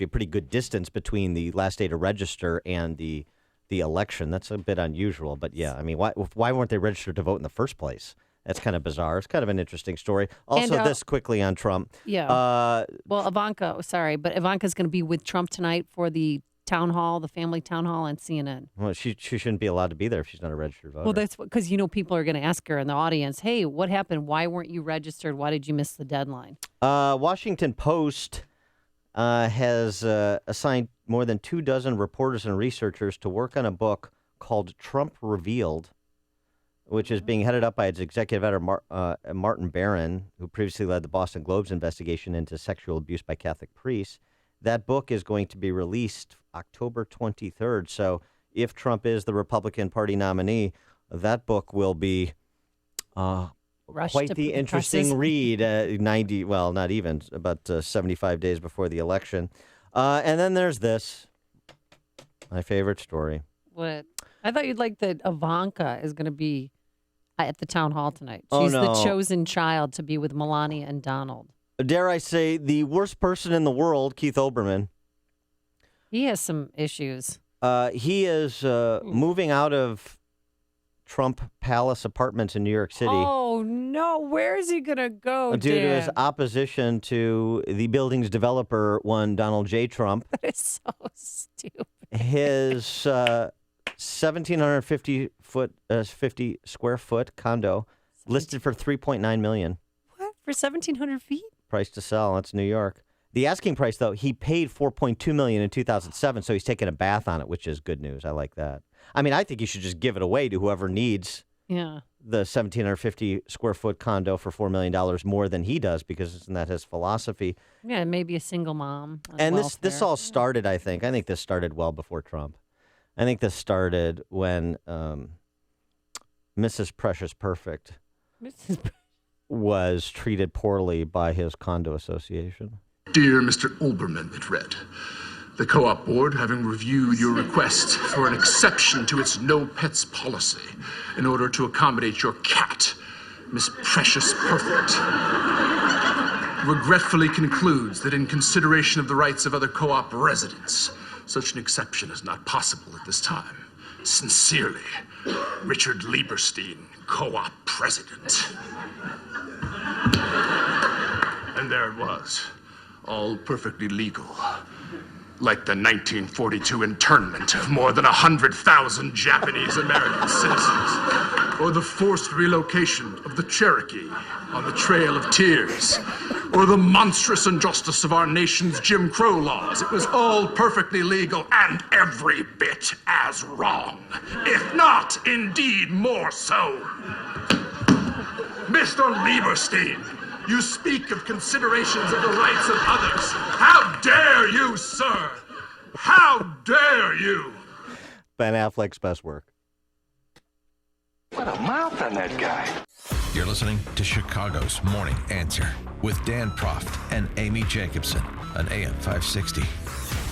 a pretty good distance between the last day to register and the election. That's a bit unusual, but yeah, I mean, why weren't they registered to vote in the first place? That's kind of bizarre. It's kind of an interesting story. Also, this quickly on Trump. Yeah. Well, Ivanka's going to be with Trump tonight for the town hall, the family town hall on CNN. Well, she shouldn't be allowed to be there if she's not a registered voter. Well, that's because, people are going to ask her in the audience, hey, what happened? Why weren't you registered? Why did you miss the deadline? Washington Post has assigned more than 24 reporters and researchers to work on a book called Trump Revealed, which is being headed up by its executive editor, Martin Byron, who previously led the Boston Globe's investigation into sexual abuse by Catholic priests. That book is going to be released October 23rd. So if Trump is the Republican Party nominee, that book will be quite the interesting read. 75 days before the election. And then there's this, my favorite story. What? I thought you'd like that Ivanka is going to be at the town hall tonight. She's the chosen child to be with Melania and Donald. Dare I say, the worst person in the world, Keith Olbermann. He has some issues. He is moving out of Trump Palace apartments in New York City. Oh, no. Where is he going to go, due Dan? to his opposition to the building's developer, one Donald J. Trump. That is so stupid. His 1,750 square foot condo listed for $3.9 million. What? For 1,700 feet? Price to sell. That's New York. The asking price, though, he paid $4.2 million in 2007, so he's taking a bath on it, which is good news. I like that. I mean, I think you should just give it away to whoever needs the 1,750 square foot condo for $4 million more than he does, because isn't that his philosophy? Yeah, maybe a single mom. And this all started, I think this started well before Trump. I think this started when Mrs. Precious Perfect was treated poorly by his condo association. Dear Mr. Olbermann, it read, the co-op board, having reviewed your request for an exception to its no pets policy in order to accommodate your cat, Miss Precious Perfect, regretfully concludes that in consideration of the rights of other co-op residents, such an exception is not possible at this time. Sincerely, Richard Lieberstein, co-op president. And there it was, all perfectly legal. Like the 1942 internment of more than 100,000 Japanese American citizens, or the forced relocation of the Cherokee on the Trail of Tears, or the monstrous injustice of our nation's Jim Crow laws. It was all perfectly legal and every bit as wrong, if not indeed more so. Mr. Lieberstein, you speak of considerations of the rights of others. How dare you, sir? How dare you? Ben Affleck's best work. What a mouth on that guy. You're listening to Chicago's Morning Answer with Dan Proft and Amy Jacobson on AM 560.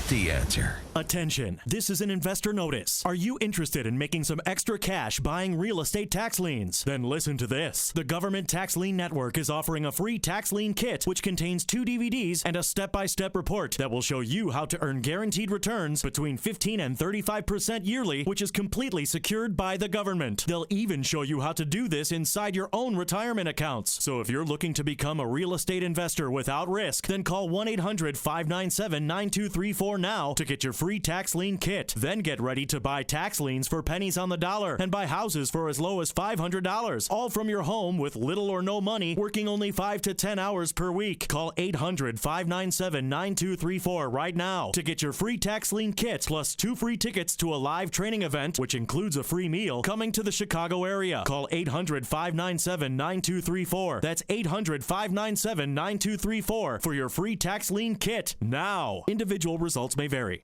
The Answer. Attention, this is an investor notice. Are you interested in making some extra cash buying real estate tax liens? Then listen to this. The Government Tax Lien Network is offering a free tax lien kit, which contains 2 DVDs and a step-by-step report that will show you how to earn guaranteed returns between 15 and 35% yearly, which is completely secured by the government. They'll even show you how to do this inside your own retirement accounts. So if you're looking to become a real estate investor without risk, then call 1-800-597-9234 store now to get your free tax lien kit. Then get ready to buy tax liens for pennies on the dollar and buy houses for as low as $500. All from your home with little or no money, working only 5 to 10 hours per week. Call 800-597-9234 right now to get your free tax lien kit plus 2 free tickets to a live training event, which includes a free meal, coming to the Chicago area. Call 800-597-9234. That's 800-597-9234 for your free tax lien kit now. Individual results may vary.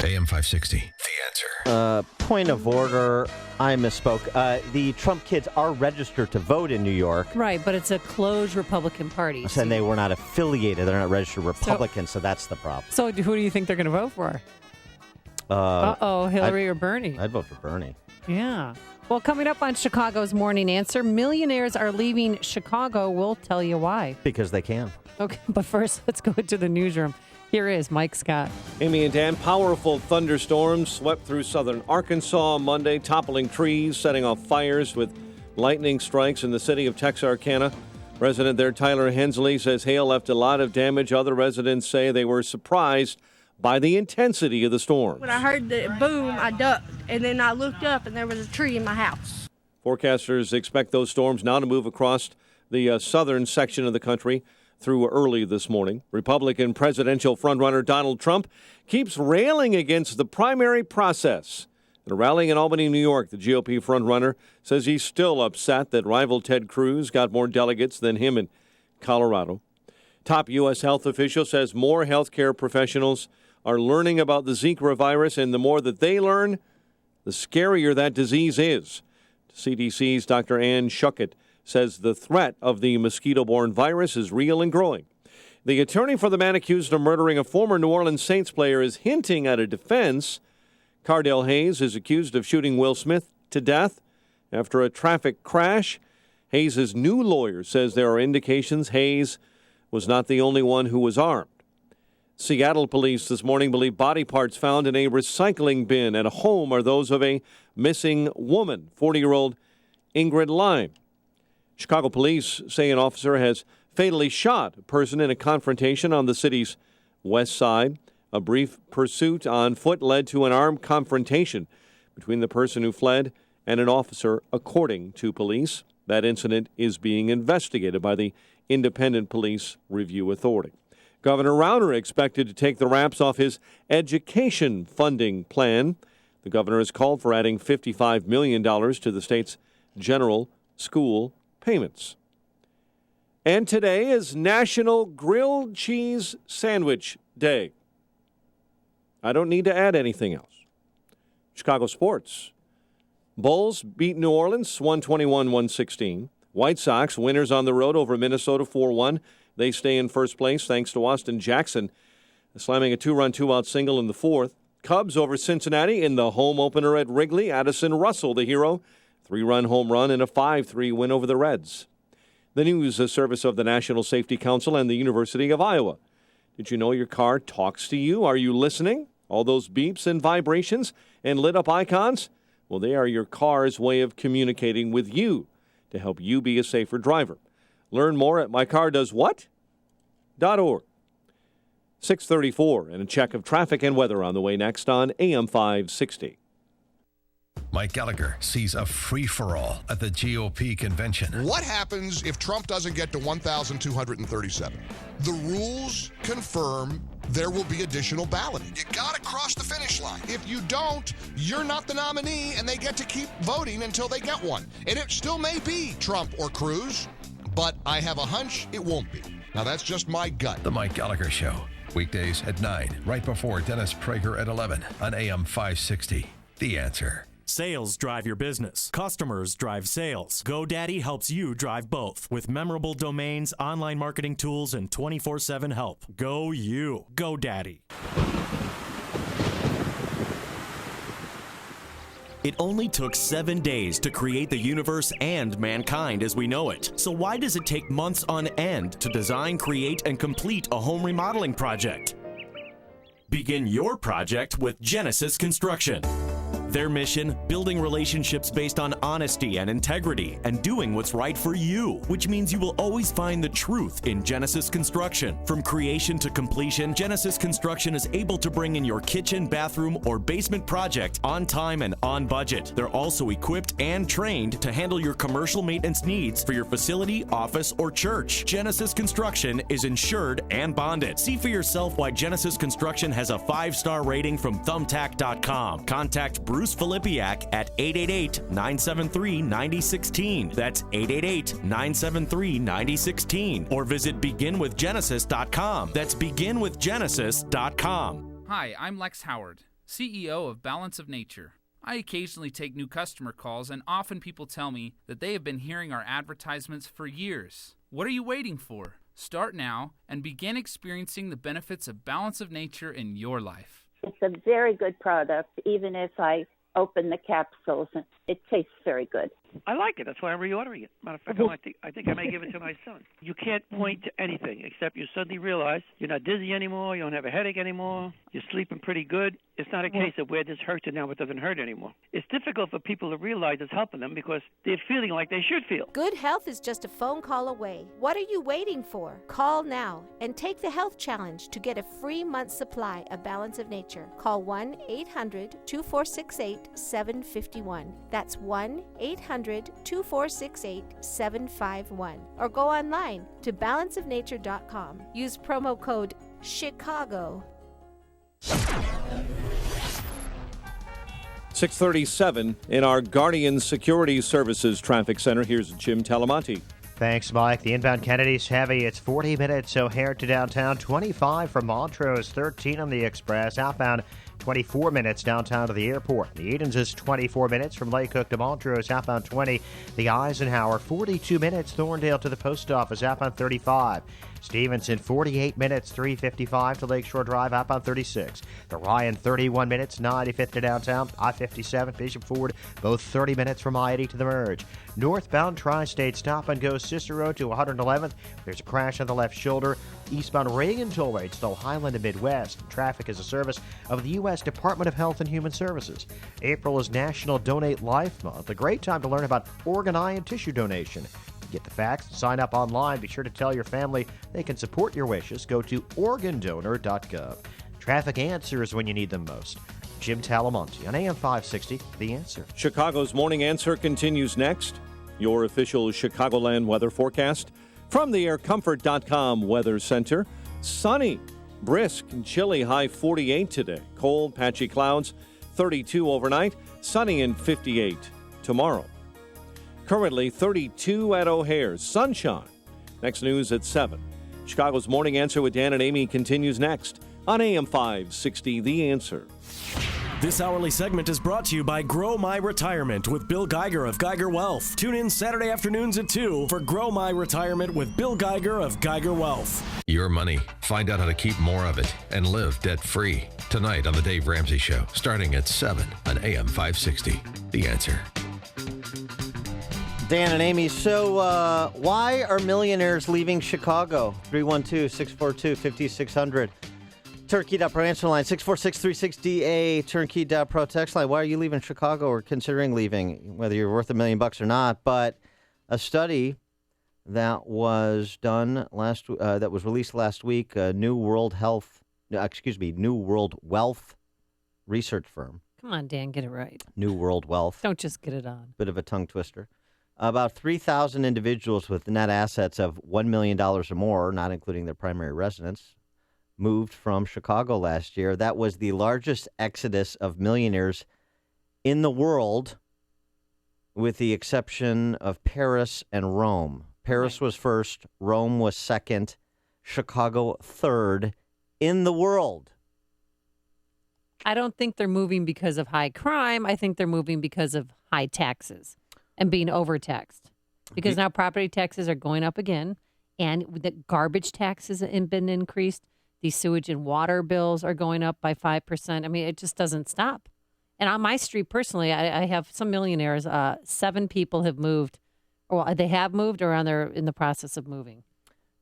AM 560, The Answer. Point of order. I misspoke. The Trump kids are registered to vote in New York. Right, but it's a closed Republican Party. And they were not affiliated. They're not registered Republicans, so that's the problem. So who do you think they're going to vote for? Hillary or Bernie? I'd vote for Bernie. Yeah. Well, coming up on Chicago's Morning Answer, millionaires are leaving Chicago. We'll tell you why. Because they can. Okay, but first, let's go into the newsroom. Here is Mike Scott. Amy and Dan, powerful thunderstorms swept through southern Arkansas Monday, toppling trees, setting off fires with lightning strikes in the city of Texarkana. Resident there, Tyler Hensley, says hail left a lot of damage. Other residents say they were surprised by the intensity of the storm. When I heard the boom, I ducked, and then I looked up, and there was a tree in my house. Forecasters expect those storms now to move across the southern section of the country through early this morning. Republican presidential frontrunner Donald Trump keeps railing against the primary process. At a rally in Albany, New York, the GOP frontrunner says he's still upset that rival Ted Cruz got more delegates than him in Colorado. Top U.S. health official says more healthcare professionals are learning about the Zika virus, and the more that they learn, the scarier that disease is. CDC's Dr. Ann Schuckett says the threat of the mosquito-borne virus is real and growing. The attorney for the man accused of murdering a former New Orleans Saints player is hinting at a defense. Cardell Hayes is accused of shooting Will Smith to death after a traffic crash. Hayes' new lawyer says there are indications Hayes was not the only one who was armed. Seattle police this morning believe body parts found in a recycling bin at a home are those of a missing woman, 40-year-old Ingrid Lime. Chicago police say an officer has fatally shot a person in a confrontation on the city's west side. A brief pursuit on foot led to an armed confrontation between the person who fled and an officer, according to police. That incident is being investigated by the Independent Police Review Authority. Governor Rauner expected to take the wraps off his education funding plan. The governor has called for adding $55 million to the state's general school payments. And today is National Grilled Cheese Sandwich Day. I don't need to add anything else. Chicago sports. Bulls beat New Orleans 121-116. White Sox winners on the road over Minnesota 4-1. They stay in first place thanks to Austin Jackson slamming a 2-run, 2-out single in the fourth. Cubs over Cincinnati in the home opener at Wrigley. Addison Russell, the hero, 3-run home run and a 5-3 win over the Reds. The news service of the National Safety Council and the University of Iowa. Did you know your car talks to you? Are you listening? All those beeps and vibrations and lit up icons? Well, they are your car's way of communicating with you to help you be a safer driver. Learn more at mycardoswhat.org. 6:34 and a check of traffic and weather on the way next on AM 560. Mike Gallagher sees a free-for-all at the GOP convention. What happens if Trump doesn't get to 1,237? The rules confirm there will be additional balloting. You got to cross the finish line. If you don't, you're not the nominee, and they get to keep voting until they get one. And it still may be Trump or Cruz, but I have a hunch it won't be. Now, that's just my gut. The Mike Gallagher Show, weekdays at 9, right before Dennis Prager at 11 on AM 560. The Answer. Sales drive your business. Customers drive sales. GoDaddy helps you drive both with memorable domains, online marketing tools, and 24/7 help. Go you. GoDaddy. It only took 7 days to create the universe and mankind as we know it. So why does it take months on end to design, create, and complete a home remodeling project? Begin your project with Genesis Construction. Their mission, building relationships based on honesty and integrity and doing what's right for you, which means you will always find the truth in Genesis Construction. From creation to completion, Genesis Construction is able to bring in your kitchen, bathroom, or basement project on time and on budget. They're also equipped and trained to handle your commercial maintenance needs for your facility, office, or church. Genesis Construction is insured and bonded. See for yourself why Genesis Construction has a 5-star rating from Thumbtack.com. Contact Bruce Filipiak at 888-973-9016. That's 888-973-9016. Or visit beginwithgenesis.com. That's beginwithgenesis.com. Hi, I'm Lex Howard, CEO of Balance of Nature. I occasionally take new customer calls, and often people tell me that they have been hearing our advertisements for years. What are you waiting for? Start now and begin experiencing the benefits of Balance of Nature in your life. It's a very good product, even if I open the capsules. It tastes very good. I like it. That's why I'm reordering it. Matter of fact, I think I may give it to my son. You can't point to anything except you suddenly realize you're not dizzy anymore, you don't have a headache anymore, you're sleeping pretty good. It's not a case of where this hurts and now it doesn't hurt anymore. It's difficult for people to realize it's helping them because they're feeling like they should feel. Good health is just a phone call away. What are you waiting for? Call now and take the health challenge to get a free month's supply of Balance of Nature. Call 1-800-2468-751. That's 1-800-2468-751. Or go online to balanceofnature.com. Use promo code CHICAGO. 6:37 in our Guardian Security Services Traffic Center. Here's Jim Talamonte. Thanks, Mike. The inbound Kennedy's heavy. It's 40 minutes O'Hare to downtown, 25 from Montrose, 13 on the Express. Outbound, 24 minutes downtown to the airport. The Edens is 24 minutes from Lake Hook to Montrose, outbound 20. The Eisenhower, 42 minutes. Thorndale to the post office, outbound 35. Stevenson, 48 minutes, 355 to Lakeshore Drive, outbound 36. The Ryan, 31 minutes, 95th to downtown. I-57, Bishop Ford, both 30 minutes from I-80 to the merge. Northbound Tri-State, stop and go Cicero to 111th. There's a crash on the left shoulder. Eastbound Reagan Tollway, still Highland and Midwest. Traffic is a service of the U.S. Department of Health and Human Services. April is National Donate Life Month, a great time to learn about organ, eye, and tissue donation. Get the facts, sign up online. Be sure to tell your family they can support your wishes. Go to organdonor.gov. Traffic answers when you need them most. Jim Talamonte on AM 560, The Answer. Chicago's Morning Answer continues next. Your official Chicagoland weather forecast from the aircomfort.com Weather Center. Sunny, brisk, and chilly, high 48 today. Cold, patchy clouds, 32 overnight. Sunny and 58 tomorrow. Currently 32 at O'Hare. Sunshine. Next news at 7. Chicago's Morning Answer with Dan and Amy continues next on AM 560, The Answer. This hourly segment is brought to you by Grow My Retirement with Bill Geiger of Geiger Wealth. Tune in Saturday afternoons at 2 for Grow My Retirement with Bill Geiger of Geiger Wealth. Your money. Find out how to keep more of it and live debt-free. Tonight on The Dave Ramsey Show, starting at 7 on AM 560, The Answer. Dan and Amy, so why are millionaires leaving Chicago? 312-642-5600. Turnkey.pro answer line, 646-360-A, Turnkey.pro text line. Why are you leaving Chicago or considering leaving, whether you're worth $1 million or not? But a study that was done that was released last week, New World Wealth research firm. Come on, Dan, get it right. New World Wealth. Don't just get it on. Bit of a tongue twister. About 3,000 individuals with net assets of $1 million or more, not including their primary residence, moved from Chicago last year. That was the largest exodus of millionaires in the world, with the exception of Paris and Rome. Paris was first, Rome was second, Chicago third in the world. I don't think they're moving because of high crime. I think they're moving because of high taxes and being overtaxed. Because now property taxes are going up again, and the garbage taxes have been increased. The sewage and water bills are going up by 5%. I mean, it just doesn't stop. And on my street, personally, I have some millionaires. 7 people have moved, or they have moved, or they're in the process of moving.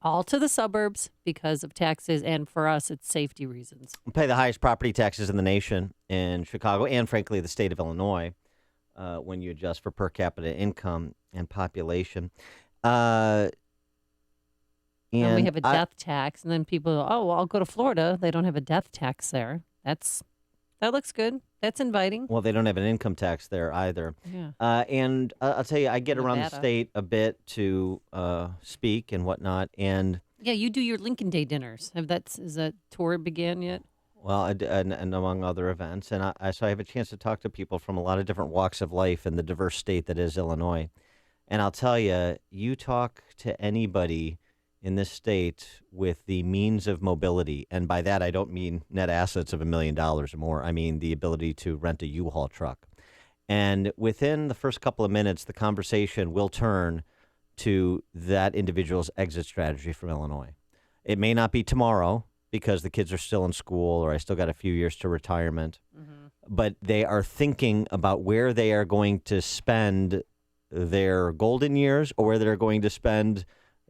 all to the suburbs because of taxes, and for us, it's safety reasons. We pay the highest property taxes in the nation in Chicago and, frankly, the state of Illinois when you adjust for per capita income and population. And we have a death tax, and then people go, oh, well, I'll go to Florida. They don't have a death tax there. That looks good. That's inviting. Well, they don't have an income tax there either. Yeah. And I'll tell you, I get around the Nevada. state a bit to speak and whatnot. And Yeah, you do your Lincoln Day dinners. Is that tour began yet? well, and among other events, and so I have a chance to talk to people from a lot of different walks of life in the diverse state that is Illinois. And I'll tell you, you talk to anybody in this state with the means of mobility, and by that I don't mean net assets of $1 million or more. I mean the ability to rent a U-Haul truck. And within the first couple of minutes, the conversation will turn to that individual's exit strategy from Illinois. It may not be tomorrow because the kids are still in school or I still got a few years to retirement, but they are thinking about where they are going to spend their golden years or where they're going to spend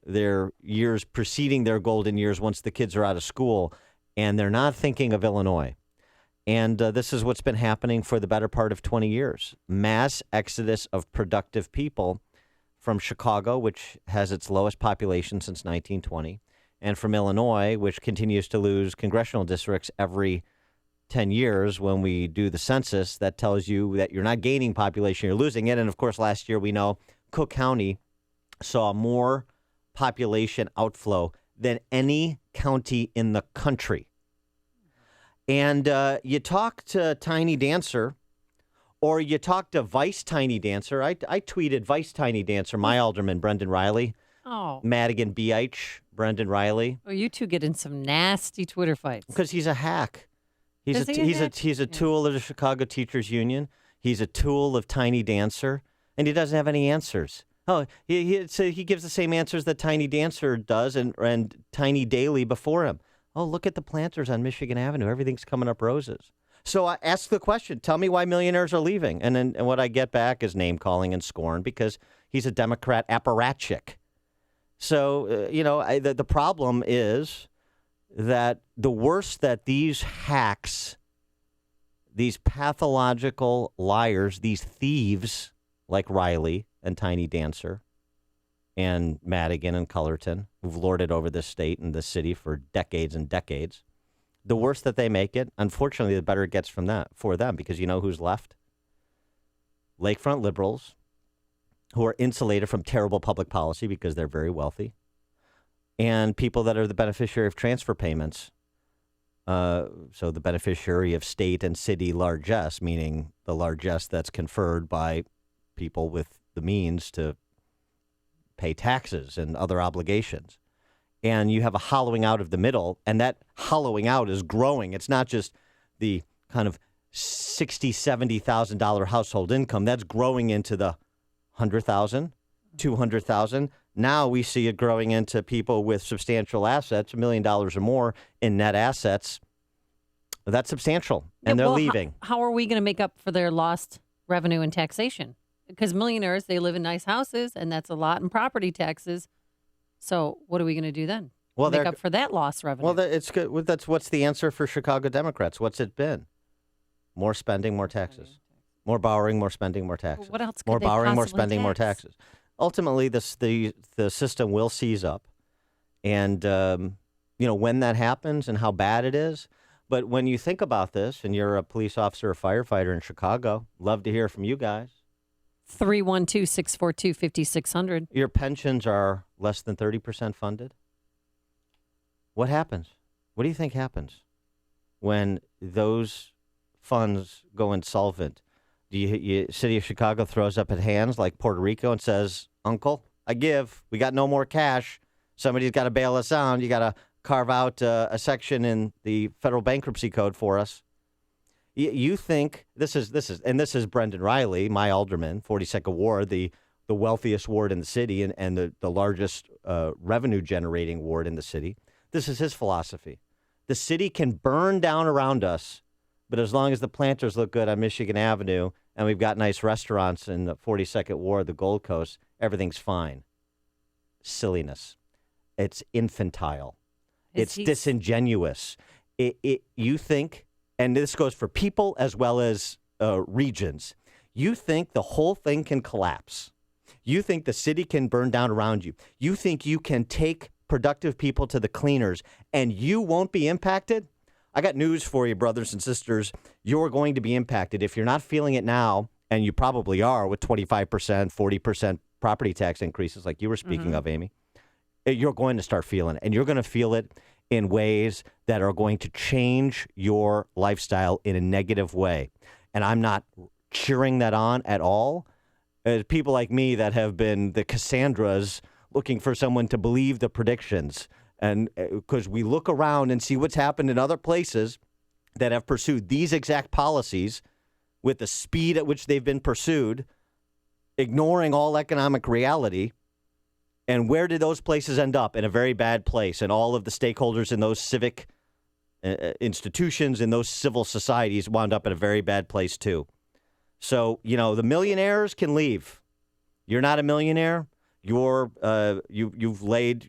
their years preceding their golden years once the kids are out of school, and they're not thinking of Illinois. And this is what's been happening for the better part of 20 years. Mass exodus of productive people from Chicago, which has its lowest population since 1920, and from Illinois, which continues to lose congressional districts every 10 years when we do the census. That tells you that you're not gaining population, you're losing it. And, of course, last year we know Cook County saw more population outflow than any county in the country. And you talk to Tiny Dancer or you talk to Vice Tiny Dancer. I tweeted Vice Tiny Dancer, my alderman, Brendan Riley. Oh. Madigan Beach, Brendan Riley. Oh, you two get in some nasty Twitter fights. Because he's a hack. He's Is he a hack? he's a tool of the Chicago Teachers Union. He's a tool of Tiny Dancer, and he doesn't have any answers. Oh, he gives the same answers that Tiny Dancer does and Tiny Daily before him. Oh, look at the planters on Michigan Avenue. Everything's coming up roses. So I ask the question, tell me why millionaires are leaving. And what I get back is name calling and scorn because he's a Democrat apparatchik. So, the problem is that the worse that these hacks, these pathological liars, these thieves like Riley and Tiny Dancer and Madigan and Cullerton, who've lorded over this state and this city for decades and decades, the worse that they make it, unfortunately, the better it gets for them, because you know who's left? Lakefront liberals, who are insulated from terrible public policy because they're very wealthy, and people that are the beneficiary of transfer payments. So the beneficiary of state and city largesse, meaning the largesse that's conferred by people with the means to pay taxes and other obligations. And you have a hollowing out of the middle, and that hollowing out is growing. It's not just the kind of $60,000, $70,000 household income. That's growing into the $100,000, $200,000. Now we see it growing into people with substantial assets, $1 million or more in net assets. That's substantial, and they're leaving. How are we going to make up for their lost revenue and taxation? Because millionaires, they live in nice houses, and that's a lot in property taxes. So what are we going to do then? Well, make up for that lost revenue. Well, it's good. What's the answer for Chicago Democrats? What's it been? More spending, more taxes. More borrowing, more spending, more taxes. What else could more they borrowing, more possibly spending, more tax? taxes. Ultimately, the system will seize up, and when that happens and how bad it is. But when you think about this, and you're a police officer or firefighter in Chicago, love to hear from you guys. 312-642-5600. Your pensions are less than 30% funded. What happens? What do you think happens when those funds go insolvent? City of Chicago throws up its hands like Puerto Rico and says, "Uncle, I give. We got no more cash. Somebody's got to bail us out. You got to carve out a section in the federal bankruptcy code for us." You think this is Brendan Riley, my alderman, 42nd Ward, the wealthiest ward in the city and the largest revenue generating ward in the city. This is his philosophy. The city can burn down around us, but as long as the planters look good on Michigan Avenue and we've got nice restaurants in the 42nd Ward, the Gold Coast, everything's fine. Silliness. It's infantile. It's disingenuous. You think, and this goes for people as well as regions, you think the whole thing can collapse. You think the city can burn down around you. You think you can take productive people to the cleaners and you won't be impacted? I got news for you, brothers and sisters. You're going to be impacted. If you're not feeling it now, and you probably are with 25%, 40% property tax increases like you were speaking of, Amy, you're going to start feeling it. And you're going to feel it in ways that are going to change your lifestyle in a negative way. And I'm not cheering that on at all. People like me that have been the Cassandras looking for someone to believe the predictions. And because we look around and see what's happened in other places that have pursued these exact policies with the speed at which they've been pursued, ignoring all economic reality. And where did those places end up? In a very bad place. And all of the stakeholders in those civic institutions, in those civil societies wound up in a very bad place too. So, the millionaires can leave. You're not a millionaire. You've laid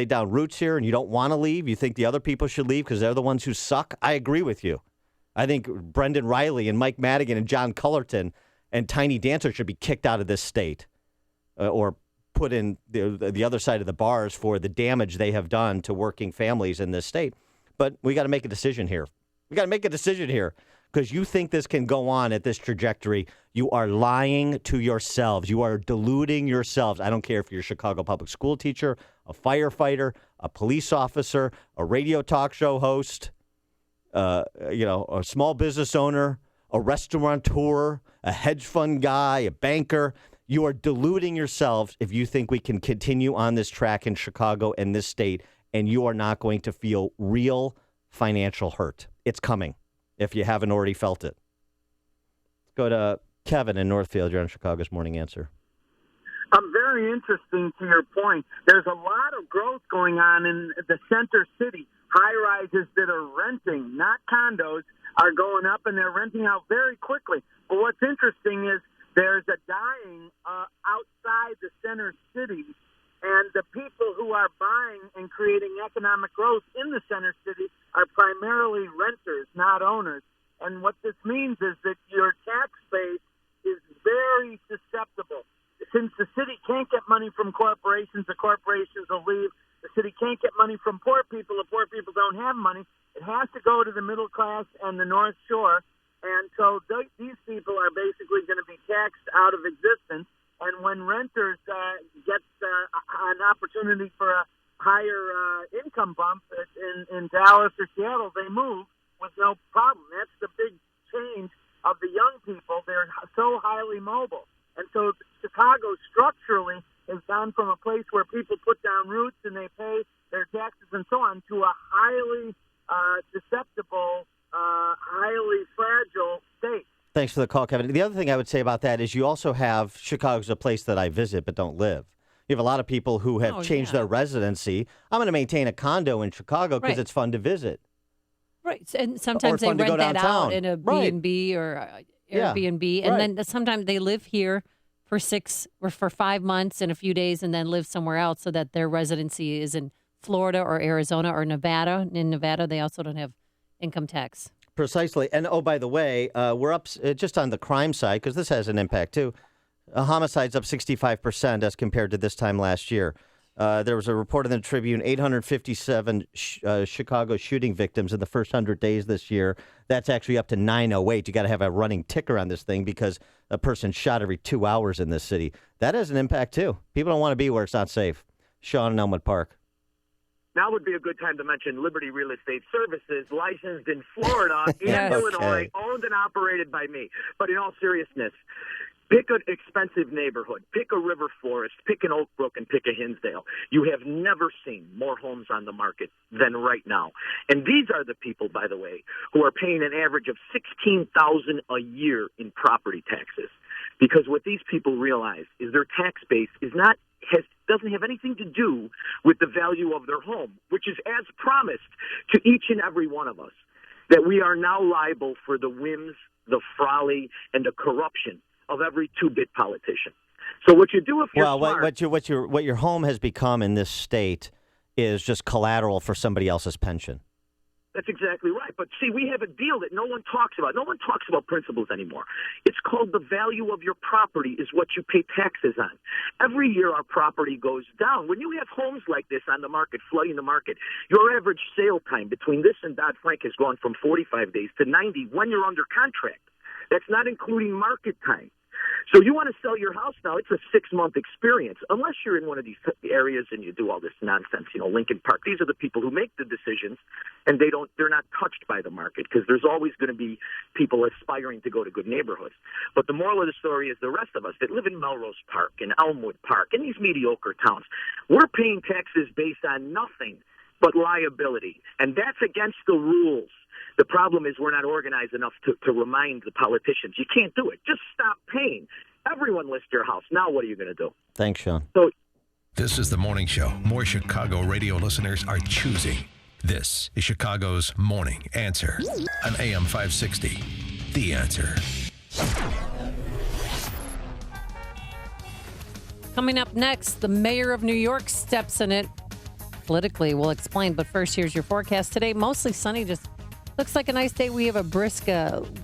down roots here, and you don't want to leave. You think the other people should leave because they're the ones who suck. I agree with you. I think Brendan Riley and Mike Madigan and John Cullerton and Tiny Dancer should be kicked out of this state, or put in the other side of the bars for the damage they have done to working families in this state. But we got to make a decision here. Because you think this can go on at this trajectory. You are lying to yourselves. You are deluding yourselves. I don't care if you're a Chicago public school teacher, a firefighter, a police officer, a radio talk show host, a small business owner, a restaurateur, a hedge fund guy, a banker. You are deluding yourselves if you think we can continue on this track in Chicago and this state, and you are not going to feel real financial hurt. It's coming. If you haven't already felt it. Let's go to Kevin in Northfield. You're on Chicago's Morning Answer. Very interesting to your point. There's a lot of growth going on in the center city. High-rises that are renting, not condos, are going up, and they're renting out very quickly. But what's interesting is there's a dying outside the center city, and the people who are buying and creating economic growth in the center city are primarily renters, not owners. And what this means is that your tax base is very susceptible. Since the city can't get money from corporations, the corporations will leave. The city can't get money from poor people. The poor people don't have money. It has to go to the middle class and the North Shore. And so these people are basically going to be taxed out of existence. And when renters get an opportunity for a higher income bump in Dallas or Seattle, they move with no problem. That's the big change of the young people. They're so highly mobile. And so Chicago structurally has gone from a place where people put down roots and they pay their taxes and so on to a highly susceptible, highly fragile state. Thanks for the call, Kevin. The other thing I would say about that is you also have Chicago's a place that I visit but don't live. You have a lot of people who have changed their residency. I'm going to maintain a condo in Chicago because it's fun to visit. Right. And sometimes they rent that out in a B&B or Airbnb. And then sometimes they live here for 6 or for 5 months and a few days and then live somewhere else so that their residency is in Florida or Arizona or Nevada. In Nevada, they also don't have income tax. Precisely. And, oh, by the way, we're up just on the crime side, because this has an impact, too. Homicides up 65% as compared to this time last year. There was a report in the Tribune, 857 Chicago shooting victims in the first 100 days this year. That's actually up to 908. You got to have a running ticker on this thing because a person shot every 2 hours in this city. That has an impact, too. People don't want to be where it's not safe. Sean in Elmwood Park. Now would be a good time to mention Liberty Real Estate Services, licensed in Florida and Illinois, owned and operated by me. But in all seriousness, pick an expensive neighborhood, pick a River Forest, pick an Oak Brook, and pick a Hinsdale. You have never seen more homes on the market than right now. And these are the people, by the way, who are paying an average of $16,000 a year in property taxes. Because what these people realize is their tax base doesn't have anything to do with the value of their home, which is as promised to each and every one of us, that we are now liable for the whims, the folly, and the corruption of every two-bit politician. So what you do if you're well, smart, what your home has become in this state is just collateral for somebody else's pension. that's exactly right. But see, we have a deal that no one talks about. No one talks about principles anymore. It's called the value of your property is what you pay taxes on. Every year our property goes down. When you have homes like this on the market, flooding the market, your average sale time between this and Dodd-Frank has gone from 45 days to 90 when you're under contract. That's not including market time. So you want to sell your house now, it's a 6-month experience, unless you're in one of these areas and you do all this nonsense, Lincoln Park. These are the people who make the decisions, and they're not touched by the market because there's always going to be people aspiring to go to good neighborhoods. But the moral of the story is the rest of us that live in Melrose Park and Elmwood Park and these mediocre towns, we're paying taxes based on nothing but liability, and that's against the rules. The problem is we're not organized enough to remind the politicians. You can't do it. Just stop paying. Everyone lists your house. Now what are you going to do? Thanks, Sean. This is the morning show more Chicago radio listeners are choosing. This is Chicago's Morning Answer on AM 560. The Answer. Coming up next, the mayor of New York steps in it politically. We'll explain, but first, here's your forecast. Today, mostly sunny, just looks like a nice day. We have a brisk,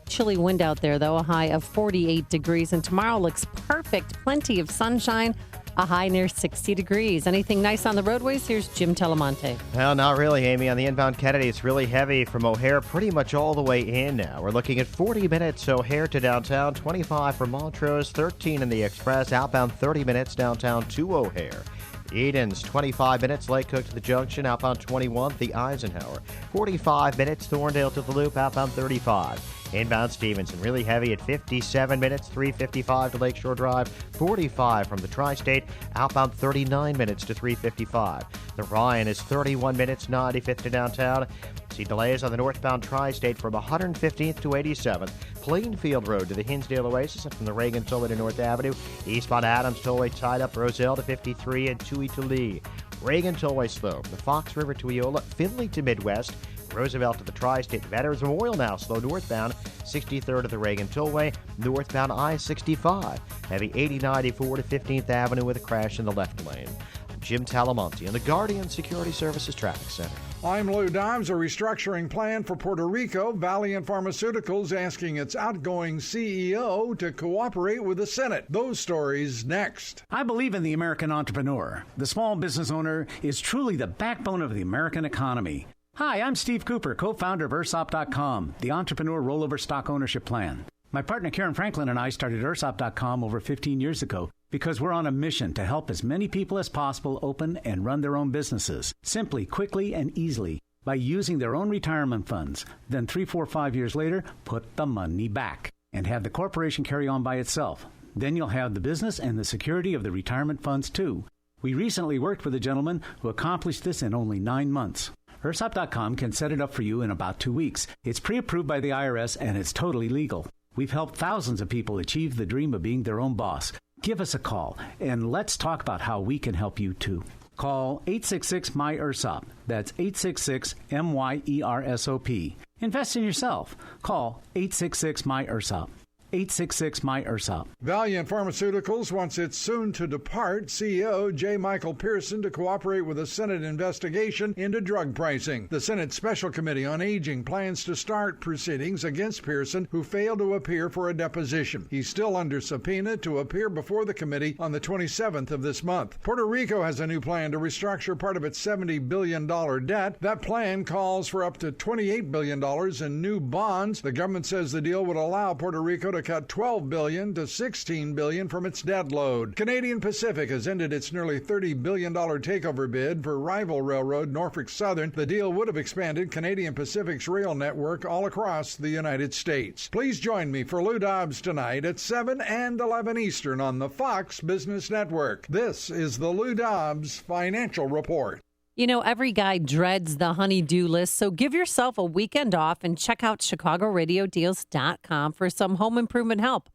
chilly wind out there, though, a high of 48 degrees. And tomorrow looks perfect. Plenty of sunshine, a high near 60 degrees. Anything nice on the roadways? Here's Jim Telemonte. Well, not really, Amy. On the inbound Kennedy, it's really heavy from O'Hare pretty much all the way in now. We're looking at 40 minutes O'Hare to downtown, 25 from Montrose, 13 in the Express, outbound 30 minutes downtown to O'Hare. Eden's 25 minutes, Lake Cook to the Junction, outbound 21, the Eisenhower. 45 minutes, Thorndale to the Loop, outbound 35. Inbound Stevenson, really heavy at 57 minutes, 355 to Lakeshore Drive, 45 from the Tri-State, outbound 39 minutes to 355. The Ryan is 31 minutes, 95th to downtown. See delays on the northbound Tri-State from 115th to 87th. Plainfield Road to the Hinsdale Oasis, and from the Reagan Tollway to North Avenue. Eastbound Adams Tollway tied up, Roselle to 53 and Toohey to Lee. Reagan Tollway slow from the Fox River to Eola, Finley to Midwest. Roosevelt to the Tri-State. Veterans Memorial now slow northbound, 63rd to the Reagan Tollway, northbound I-65. Heavy 80-94 to 15th Avenue with a crash in the left lane. I'm Jim Talamonte in the Guardian Security Services Traffic Center. I'm Lou Dobbs. A restructuring plan for Puerto Rico. Valiant Pharmaceuticals asking its outgoing CEO to cooperate with the Senate. Those stories next. I believe in the American entrepreneur. The small business owner is truly the backbone of the American economy. Hi, I'm Steve Cooper, co-founder of Ursop.com, the entrepreneur rollover stock ownership plan. My partner Karen Franklin and I started Ursop.com over 15 years ago because we're on a mission to help as many people as possible open and run their own businesses, simply, quickly, and easily by using their own retirement funds. Then 3, 4, 5 years later, put the money back and have the corporation carry on by itself. Then you'll have the business and the security of the retirement funds too. We recently worked with a gentleman who accomplished this in only 9 months. Ursop.com can set it up for you in about 2 weeks. It's pre-approved by the IRS and it's totally legal. We've helped thousands of people achieve the dream of being their own boss. Give us a call and let's talk about how we can help you too. Call 866-MY-URSOP. That's 866-MYERSOP. Invest in yourself. Call 866-MY-URSOP. 866-MY-URSOP. Valiant Pharmaceuticals wants its soon-to-depart CEO, J. Michael Pearson, to cooperate with a Senate investigation into drug pricing. The Senate Special Committee on Aging plans to start proceedings against Pearson, who failed to appear for a deposition. He's still under subpoena to appear before the committee on the 27th of this month. Puerto Rico has a new plan to restructure part of its $70 billion debt. That plan calls for up to $28 billion in new bonds. The government says the deal would allow Puerto Rico to cut $12 billion to $16 billion from its debt load. Canadian Pacific has ended its nearly $30 billion takeover bid for rival railroad Norfolk Southern. The deal would have expanded Canadian Pacific's rail network all across the United States. Please join me for Lou Dobbs tonight at 7 and 11 Eastern on the Fox Business Network. This is the Lou Dobbs Financial Report. You know, every guy dreads the honey-do list, so give yourself a weekend off and check out ChicagoRadioDeals.com for some home improvement help.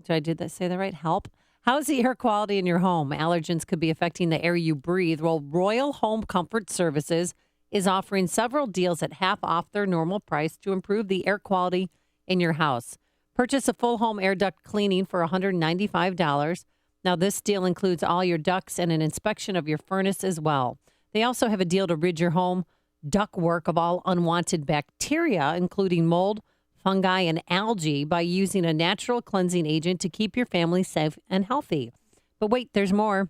Did I say that right? Help? How's the air quality in your home? Allergens could be affecting the air you breathe. Well, Royal Home Comfort Services is offering several deals at half off their normal price to improve the air quality in your house. Purchase a full home air duct cleaning for $195. Now, this deal includes all your ducts and an inspection of your furnace as well. They also have a deal to rid your home ductwork of all unwanted bacteria, including mold, fungi, and algae, by using a natural cleansing agent to keep your family safe and healthy. But wait, there's more.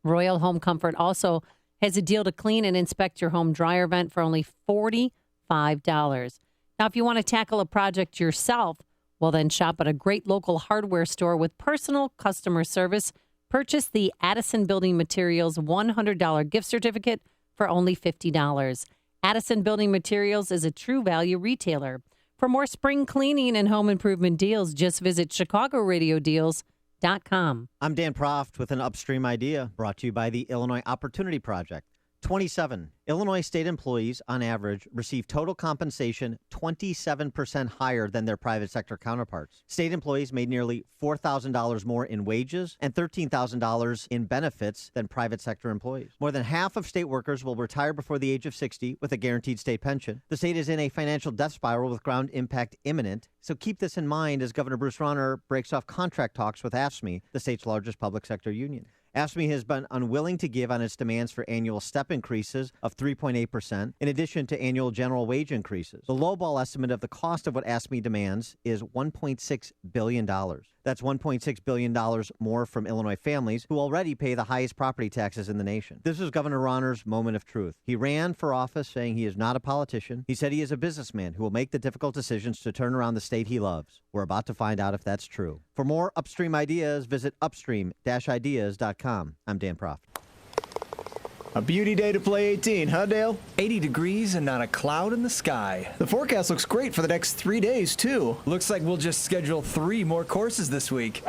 Royal Home Comfort also has a deal to clean and inspect your home dryer vent for only $45. Now, if you want to tackle a project yourself, well, then shop at a great local hardware store with personal customer service. Purchase the Addison Building Materials $100 gift certificate for only $50. Addison Building Materials is a true value retailer. For more spring cleaning and home improvement deals, just visit ChicagoRadioDeals.com. I'm Dan Proft with an Upstream Idea brought to you by the Illinois Opportunity Project. 27. Illinois state employees, on average, receive total compensation 27% higher than their private sector counterparts. State employees made nearly $4,000 more in wages and $13,000 in benefits than private sector employees. More than half of state workers will retire before the age of 60 with a guaranteed state pension. The state is in a financial death spiral with ground impact imminent. So keep this in mind as Governor Bruce Rauner breaks off contract talks with AFSCME, the state's largest public sector union. AFSCME has been unwilling to give on its demands for annual step increases of 3.8%, in addition to annual general wage increases. The lowball estimate of the cost of what AFSCME demands is $1.6 billion. That's $1.6 billion more from Illinois families who already pay the highest property taxes in the nation. This is Governor Rauner's moment of truth. He ran for office saying he is not a politician. He said he is a businessman who will make the difficult decisions to turn around the state he loves. We're about to find out if that's true. For more Upstream ideas, visit upstream-ideas.com. I'm Dan Proft. A beauty day to play 18, huh, Dale? 80 degrees and not a cloud in the sky. The forecast looks great for the next 3 days, too. Looks like we'll just schedule 3 more courses this week.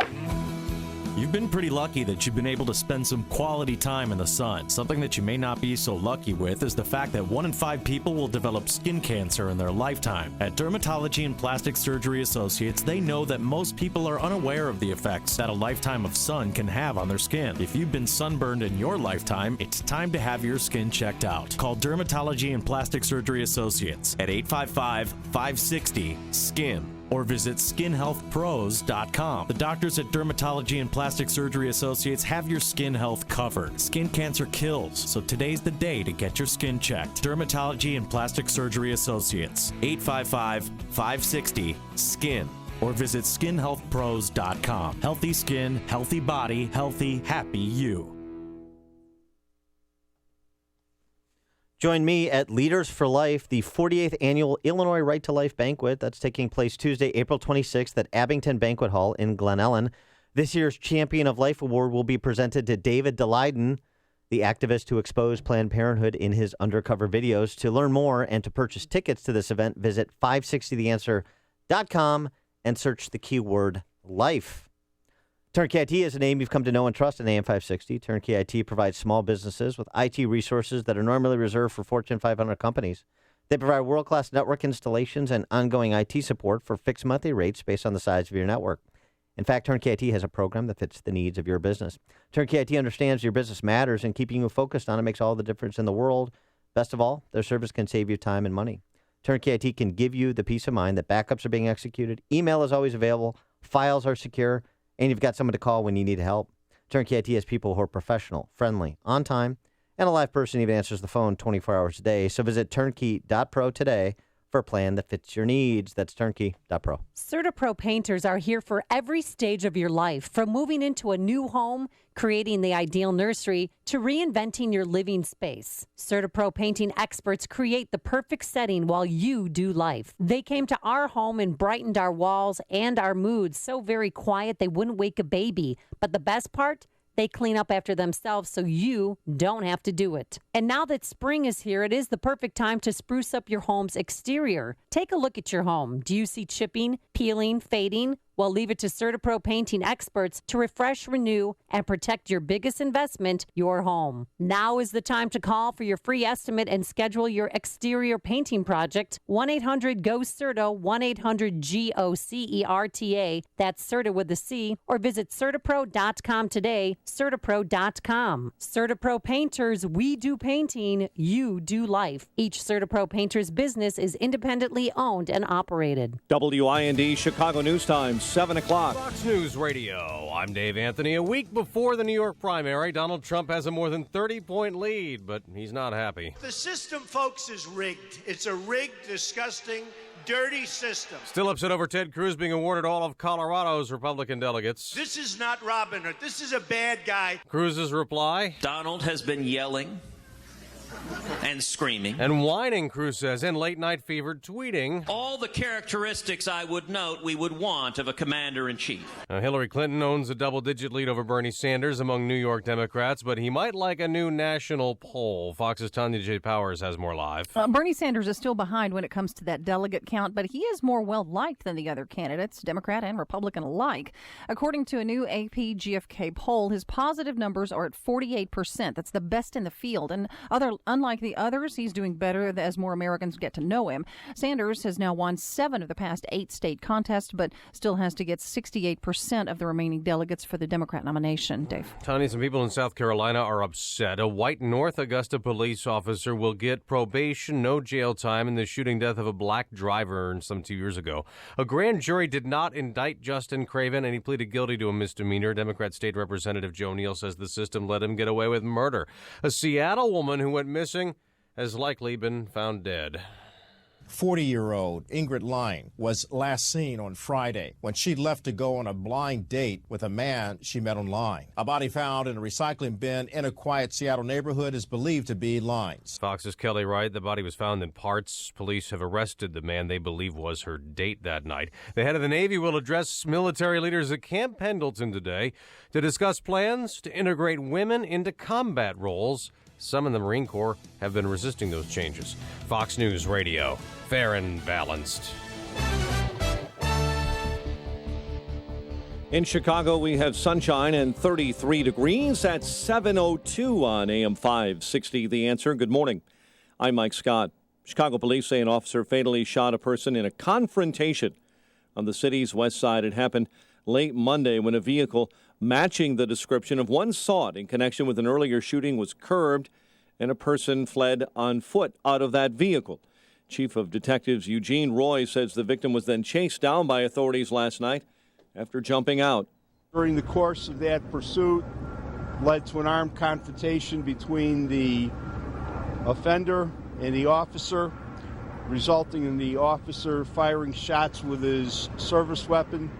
You've been pretty lucky that you've been able to spend some quality time in the sun. Something that you may not be so lucky with is the fact that 1 in 5 people will develop skin cancer in their lifetime. At Dermatology and Plastic Surgery Associates, they know that most people are unaware of the effects that a lifetime of sun can have on their skin. If you've been sunburned in your lifetime, it's time to have your skin checked out. Call Dermatology and Plastic Surgery Associates at 855-560-SKIN. or visit skinhealthpros.com. The doctors at Dermatology and Plastic Surgery Associates have your skin health covered. Skin cancer kills, so today's the day to get your skin checked. Dermatology and Plastic Surgery Associates, 855-560-SKIN. or visit skinhealthpros.com. Healthy skin, healthy body, healthy, happy you. Join me at Leaders for Life, the 48th Annual Illinois Right to Life Banquet. That's taking place Tuesday, April 26th at Abington Banquet Hall in Glen Ellen. This year's Champion of Life Award will be presented to David Daleiden, the activist who exposed Planned Parenthood in his undercover videos. To learn more and to purchase tickets to this event, visit 560theanswer.com and search the keyword life. Turnkey IT is a name you've come to know and trust in AM 560. Turnkey IT provides small businesses with IT resources that are normally reserved for Fortune 500 companies. They provide world-class network installations and ongoing IT support for fixed monthly rates based on the size of your network. In fact, Turnkey IT has a program that fits the needs of your business. Turnkey IT understands your business matters, and keeping you focused on it makes all the difference in the world. Best of all, their service can save you time and money. Turnkey IT can give you the peace of mind that backups are being executed, email is always available, files are secure, and you've got someone to call when you need help. Turnkey IT has people who are professional, friendly, on time, and a live person even answers the phone 24 hours a day. So visit turnkey.pro today for a plan that fits your needs. That's turnkey.pro. CertaPro painters are here for every stage of your life, from moving into a new home, creating the ideal nursery, to reinventing your living space. CertaPro painting experts create the perfect setting while you do life. They came to our home and brightened our walls and our moods so very quiet they wouldn't wake a baby. But the best part? They clean up after themselves so you don't have to do it. And now that spring is here, it is the perfect time to spruce up your home's exterior. Take a look at your home. Do you see chipping, peeling, fading? Well, leave it to CertaPro painting experts to refresh, renew, and protect your biggest investment, your home. Now is the time to call for your free estimate and schedule your exterior painting project. 1-800-GO-CERTA, 1-800-GOCERTA. That's CERTA with a C. Or visit CertaPro.com today, CertaPro.com. CertaPro Painters, we do painting, you do life. Each CertaPro Painters business is independently owned and operated. WIND Chicago News Times. 7 o'clock. Fox News Radio. I'm Dave Anthony. A week before the New York primary, Donald Trump has a more than 30-point lead, but he's not happy. The system, folks, is rigged. It's a rigged, disgusting, dirty system. Still upset over Ted Cruz being awarded all of Colorado's Republican delegates. This is not Robin Hood. This is a bad guy. Cruz's reply? Donald has been yelling and screaming. And whining, Cruz says, in late-night fever tweeting. All the characteristics I would note we would want of a commander-in-chief. Hillary Clinton owns a double-digit lead over Bernie Sanders among New York Democrats, but he might like a new national poll. Fox's Tanya J. Powers has more live. Bernie Sanders is still behind when it comes to that delegate count, but he is more well-liked than the other candidates, Democrat and Republican alike. According to a new AP GFK poll, his positive numbers are at 48%. That's the best in the field. And unlike the others, he's doing better as more Americans get to know him. Sanders has now won 7 of the past 8 state contests, but still has to get 68% of the remaining delegates for the Democrat nomination. Dave. Tony, some people in South Carolina are upset. A white North Augusta police officer will get probation, no jail time, in the shooting death of a black driver some 2 years ago. A grand jury did not indict Justin Craven, and he pleaded guilty to a misdemeanor. Democrat State Representative Joe Neal says the system let him get away with murder. A Seattle woman who went missing has likely been found dead. 40-year-old Ingrid Line was last seen on Friday when she left to go on a blind date with a man she met online. A body found in a recycling bin in a quiet Seattle neighborhood is believed to be Line's. Fox's Kelly Wright. The body was found in parts. Police have arrested the man they believe was her date that night. The head of the Navy will address military leaders at Camp Pendleton today to discuss plans to integrate women into combat roles. Some in the Marine Corps have been resisting those changes. Fox News Radio, fair and balanced. In Chicago, we have sunshine and 33 degrees at 7:02 on AM 560. The Answer. Good morning. I'm Mike Scott. Chicago police say an officer fatally shot a person in a confrontation on the city's west side. It happened late Monday when a vehicle matching the description of one sought in connection with an earlier shooting was curbed and a person fled on foot out of that vehicle. Chief of Detectives Eugene Roy says the victim was then chased down by authorities last night after jumping out. During the course of that pursuit led to an armed confrontation between the offender and the officer, resulting in the officer firing shots with his service weapon,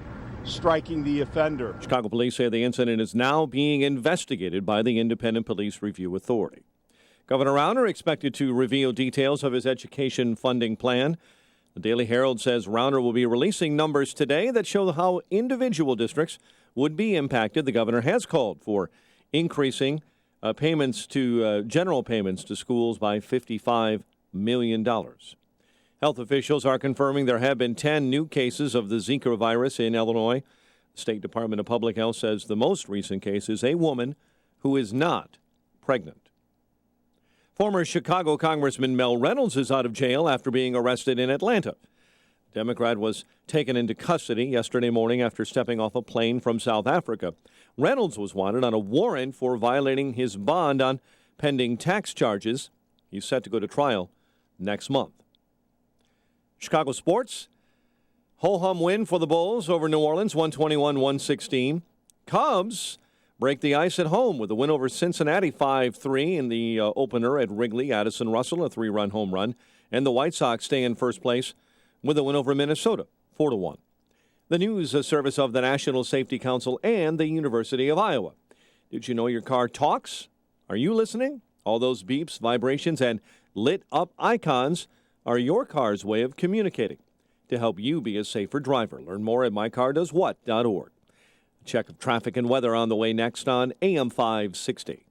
striking the offender. Chicago police say the incident is now being investigated by the Independent Police Review Authority. Governor Rauner expected to reveal details of his education funding plan. The Daily Herald says Rauner will be releasing numbers today that show how individual districts would be impacted. The governor has called for increasing payments to general payments to schools by $55 million. Health officials are confirming there have been 10 new cases of the Zika virus in Illinois. The State Department of Public Health says the most recent case is a woman who is not pregnant. Former Chicago Congressman Mel Reynolds is out of jail after being arrested in Atlanta. The Democrat was taken into custody yesterday morning after stepping off a plane from South Africa. Reynolds was wanted on a warrant for violating his bond on pending tax charges. He's set to go to trial next month. Chicago sports. Ho-hum win for the Bulls over New Orleans, 121-116. Cubs break the ice at home with a win over Cincinnati 5-3 in the opener at Wrigley. Addison Russell, a 3-run home run. And the White Sox stay in first place with a win over Minnesota, 4-1. The news service of the National Safety Council and the University of Iowa. Did you know your car talks? Are you listening? All those beeps, vibrations, and lit-up icons are your car's way of communicating to help you be a safer driver. Learn more at mycardoeswhat.org. A check of traffic and weather on the way next on AM 560.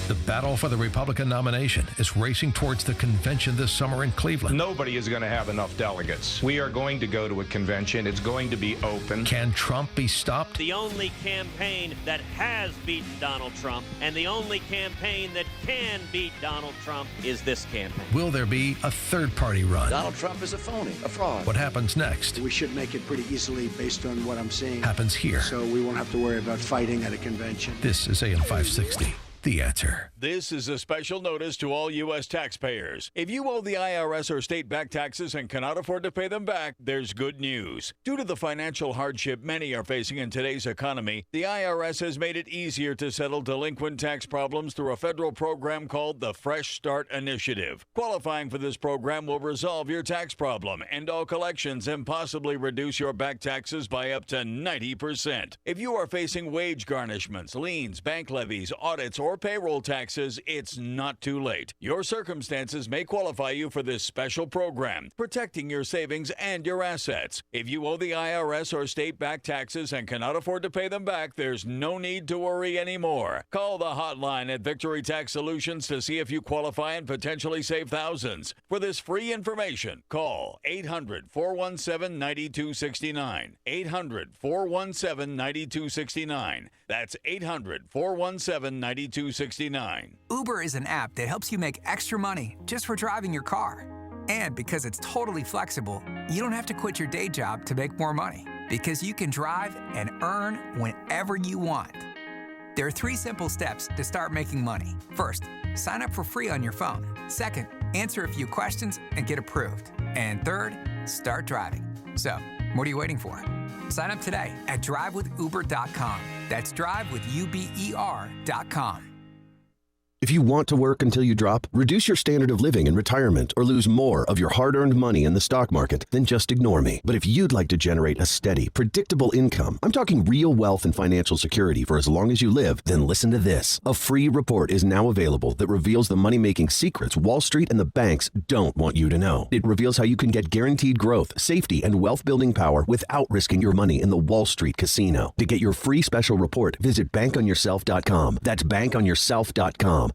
The battle for the Republican nomination is racing towards the convention this summer in Cleveland. Nobody is going to have enough delegates. We are going to go to a convention. It's going to be open. Can Trump be stopped? The only campaign that has beaten Donald Trump and the only campaign that can beat Donald Trump is this campaign. Will there be a third-party run? Donald Trump is a phony, a fraud. What happens next? We should make it pretty easily based on what I'm seeing. Happens here. So we won't have to worry about fighting at a convention. This is AM 560. The Answer. This is a special notice to all U.S. taxpayers. If you owe the IRS or state back taxes and cannot afford to pay them back, there's good news. Due to the financial hardship many are facing in today's economy, the IRS has made it easier to settle delinquent tax problems through a federal program called the Fresh Start Initiative. Qualifying for this program will resolve your tax problem, end all collections, and possibly reduce your back taxes by up to 90%. If you are facing wage garnishments, liens, bank levies, audits, or payroll taxes, it's not too late. Your circumstances may qualify you for this special program, protecting your savings and your assets. If you owe the IRS or state back taxes and cannot afford to pay them back, there's no need to worry anymore. Call the hotline at Victory Tax Solutions to see if you qualify and potentially save thousands. For this free information, call 800-417-9269. 800-417-9269. That's 800-417-9269. Uber is an app that helps you make extra money just for driving your car. And because it's totally flexible, you don't have to quit your day job to make more money, because you can drive and earn whenever you want. There are 3 simple steps to start making money. First, sign up for free on your phone. Second, answer a few questions and get approved. And third, start driving. So, what are you waiting for? Sign up today at drivewithuber.com. That's drivewithuber.com. If you want to work until you drop, reduce your standard of living in retirement, or lose more of your hard-earned money in the stock market, then just ignore me. But if you'd like to generate a steady, predictable income, I'm talking real wealth and financial security for as long as you live, then listen to this. A free report is now available that reveals the money-making secrets Wall Street and the banks don't want you to know. It reveals how you can get guaranteed growth, safety, and wealth-building power without risking your money in the Wall Street casino. To get your free special report, visit bankonyourself.com. That's bankonyourself.com.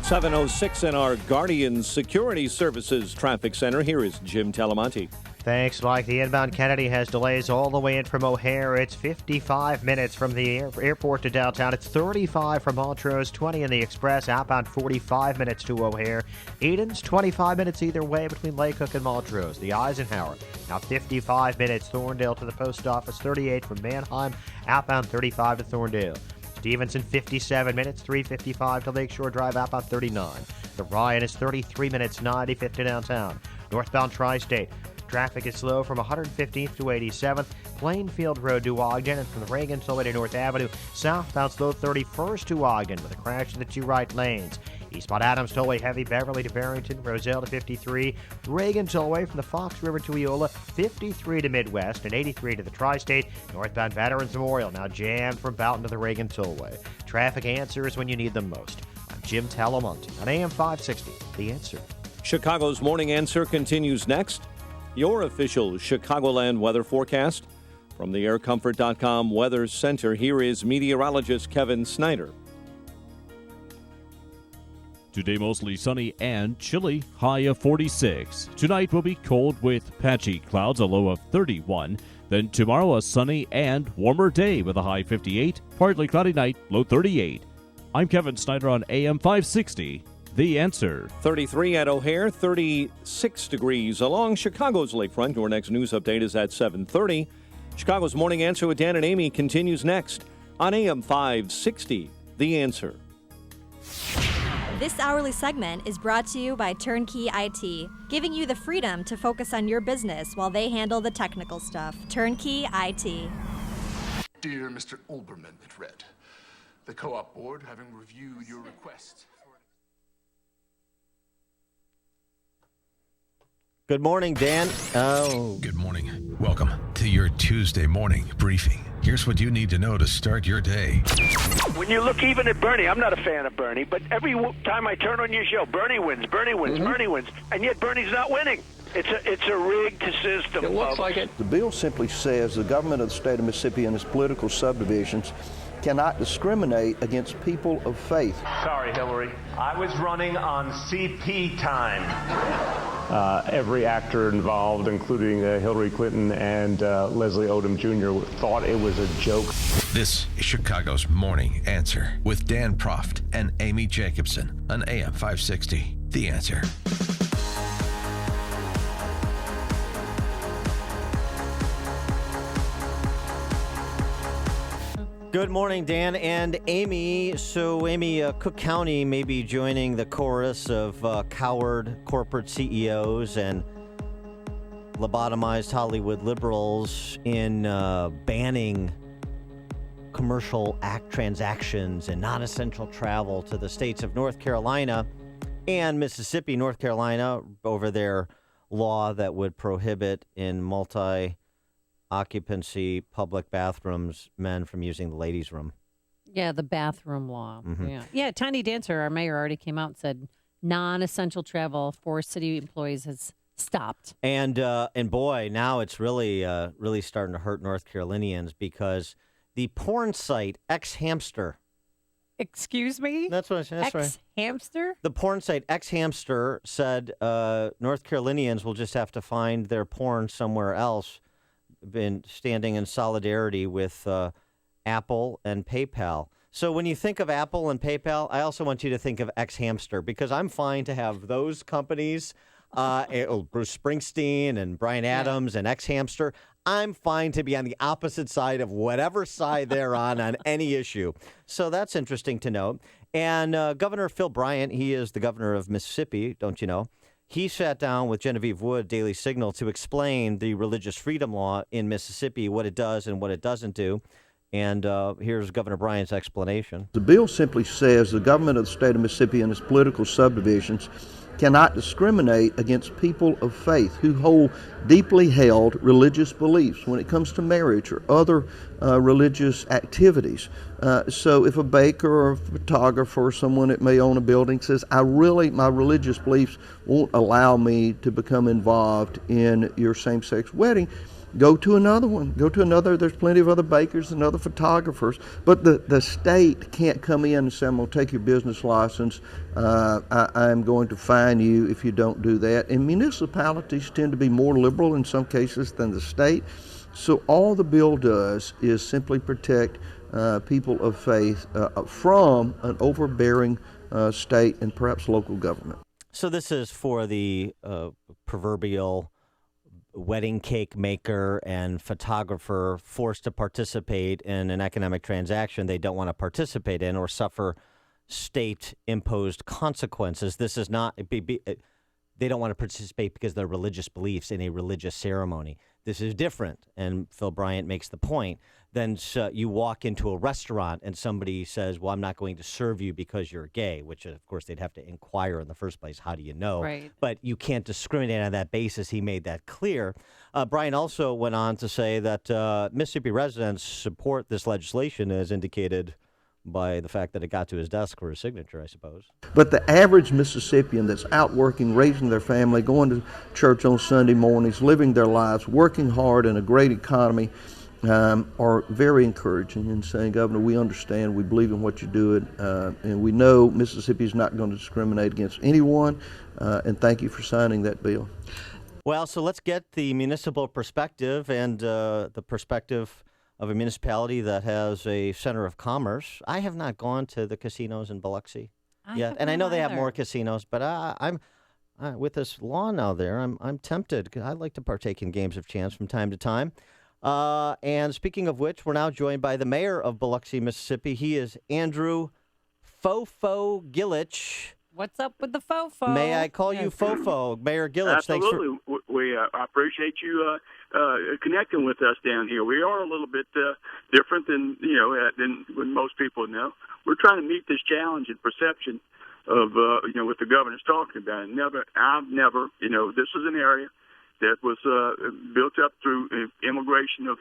7:06 in our Guardian Security Services Traffic Center. Here is Jim Talamonte. Thanks, Mike. The inbound Kennedy has delays all the way in from O'Hare. It's 55 minutes from the airport to downtown. It's 35 from Montrose, 20 in the Express. Outbound 45 minutes to O'Hare. Eden's 25 minutes either way between Lake Hook and Montrose. The Eisenhower now 55 minutes. Thorndale to the post office, 38 from Mannheim. Outbound 35 to Thorndale. Stevenson, 57 minutes, 3:55 to Lakeshore Drive, outbound 39. The Ryan is 33 minutes, 95 to downtown. Northbound Tri-State. Traffic is slow from 115th to 87th. Plainfield Road to Ogden, and from the Reagan Tollway to North Avenue. Southbound slow 31st to Ogden with a crash in the 2 right lanes. Eastbound Adams Tollway heavy, Beverly to Barrington, Roselle to 53. Reagan Tollway from the Fox River to Eola, 53 to Midwest, and 83 to the Tri-State. Northbound Veterans Memorial now jammed from Boughton to the Reagan Tollway. Traffic answers when you need them most. I'm Jim Talamonte on AM 560, The Answer. Chicago's Morning Answer continues next. Your official Chicagoland weather forecast. From the aircomfort.com Weather Center, here is meteorologist Kevin Snyder. Today mostly sunny and chilly, high of 46. Tonight will be cold with patchy clouds, a low of 31. Then tomorrow a sunny and warmer day with a high 58. Partly cloudy night, low 38. I'm Kevin Snyder on AM 560, The Answer. 33 at O'Hare, 36 degrees along Chicago's lakefront. Your next news update is at 7:30. Chicago's Morning Answer with Dan and Amy continues next on AM 560, The Answer. This hourly segment is brought to you by Turnkey IT, giving you the freedom to focus on your business while they handle the technical stuff. Turnkey IT. Dear Mr. Olbermann, it read, the co-op board, having reviewed your request. Good morning, Dan. Good morning. Welcome to your Tuesday morning briefing. Here's what you need to know to start your day. When you look even at Bernie, I'm not a fan of Bernie, but every time I turn on your show, Bernie wins, Bernie wins, Bernie wins, and yet Bernie's not winning. It's a rigged system. It looks like The bill simply says the government of the state of Mississippi and its political subdivisions cannot discriminate against people of faith. Sorry, Hillary. I was running on CP time. Every actor involved, including Hillary Clinton and Leslie Odom Jr., thought it was a joke. This is Chicago's Morning Answer with Dan Proft and Amy Jacobson on AM 560, The Answer. Good morning, Dan and Amy. So, Amy, Cook County may be joining the chorus of coward corporate CEOs and lobotomized Hollywood liberals in banning commercial transactions and non-essential travel to the states of North Carolina and Mississippi. North Carolina over their law that would prohibit in multi-occupancy public bathrooms men from using the ladies' room. Yeah, the bathroom law. Mhm. Yeah. Tiny Dancer, our mayor, already came out and said non-essential travel for city employees has stopped. And boy, now it's really starting to hurt North Carolinians because the porn site X-Hamster. Excuse me? That's what I said. That's right. X-Hamster? The porn site X-Hamster said North Carolinians will just have to find their porn somewhere else, been standing in solidarity with Apple and PayPal. So when you think of Apple and PayPal, I also want you to think of X-Hamster because I'm fine to have those companies, Bruce Springsteen and Bryan Adams and X-Hamster. I'm fine to be on the opposite side of whatever side they're on any issue. So that's interesting to note. And Governor Phil Bryant, he is the governor of Mississippi, don't you know? He sat down with Genevieve Wood, Daily Signal, to explain the religious freedom law in Mississippi, what it does and what it doesn't do. And here's Governor Bryant's explanation. The bill simply says the government of the state of Mississippi and its political subdivisions cannot discriminate against people of faith who hold deeply held religious beliefs when it comes to marriage or other religious activities. So if a baker or a photographer or someone that may own a building says, my religious beliefs won't allow me to become involved in your same-sex wedding, go to another one. Go to another. There's plenty of other bakers and other photographers. But the state can't come in and say, I'm going to take your business license. I'm going to fine you if you don't do that. And municipalities tend to be more liberal in some cases than the state. So all the bill does is simply protect people of faith from an overbearing state and perhaps local government. So this is for the proverbial wedding cake maker and photographer forced to participate in an economic transaction they don't want to participate in or suffer state-imposed consequences. This is not, they don't want to participate because of their religious beliefs in a religious ceremony. This is different, and Phil Bryant makes the point. Then you walk into a restaurant and somebody says, well, I'm not going to serve you because you're gay, which, of course, they'd have to inquire in the first place. How do you know? Right. But you can't discriminate on that basis. He made that clear. Bryant also went on to say that Mississippi residents support this legislation as indicated by the fact that it got to his desk for his signature, I suppose. But the average Mississippian that's out working, raising their family, going to church on Sunday mornings, living their lives, working hard in a great economy, are very encouraging and saying, Governor, we understand, we believe in what you're doing, and we know Mississippi is not going to discriminate against anyone, and thank you for signing that bill. Well, so let's get the municipal perspective and the perspective of a municipality that has a center of commerce. I have not gone to the casinos in Biloxi yet, and I know they have more casinos, but I'm with this law now there, I'm tempted. I'd like to partake in games of chance from time to time. And speaking of which, we're now joined by the mayor of Biloxi, Mississippi. He is Andrew Fofo Gillich. What's up with the Fofo? May I call you Fofo, Mayor Gillich? Absolutely. I appreciate you connecting with us down here. We are a little bit different than when most people know. We're trying to meet this challenge and perception of what the governor's talking about. I've never, this is an area that was built up through immigration of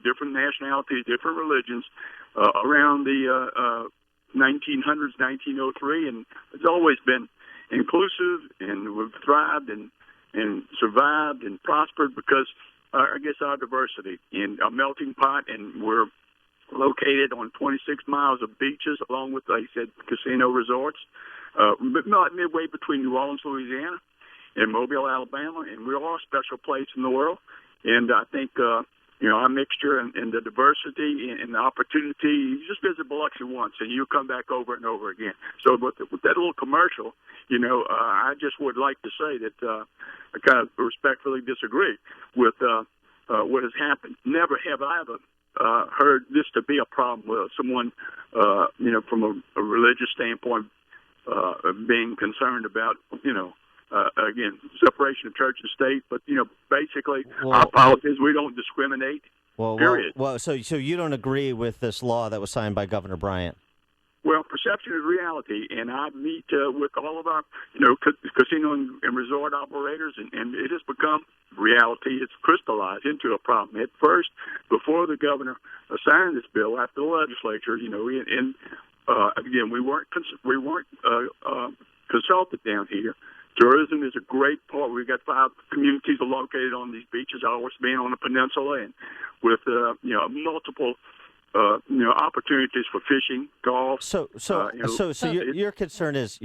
different nationalities, different religions around the 1900s, 1903, and it's always been inclusive, and we've thrived and survived and prospered because I guess our diversity in a melting pot, and we're located on 26 miles of beaches along with, like I said, casino resorts, midway between New Orleans, Louisiana, and Mobile, Alabama, and we are a special place in the world. And I think, our mixture and the diversity and the opportunity, you just visit Biloxi once and you come back over and over again. So with that little commercial, I just would like to say that I kind of respectfully disagree with what has happened. Never have I ever heard this to be a problem with someone, from a religious standpoint, being concerned about, again, separation of church and state. But, basically, our policy is we don't discriminate, period. So you don't agree with this law that was signed by Governor Bryant? Well, perception is reality, and I meet with all of our, casino and resort operators, and it has become reality. It's crystallized into a problem. At first, before the governor signed this bill, after the legislature, again, we weren't consulted down here. Tourism is a great part. We've got 5 communities located on these beaches, ours being on the peninsula, and with multiple opportunities for fishing, golf. So your concern is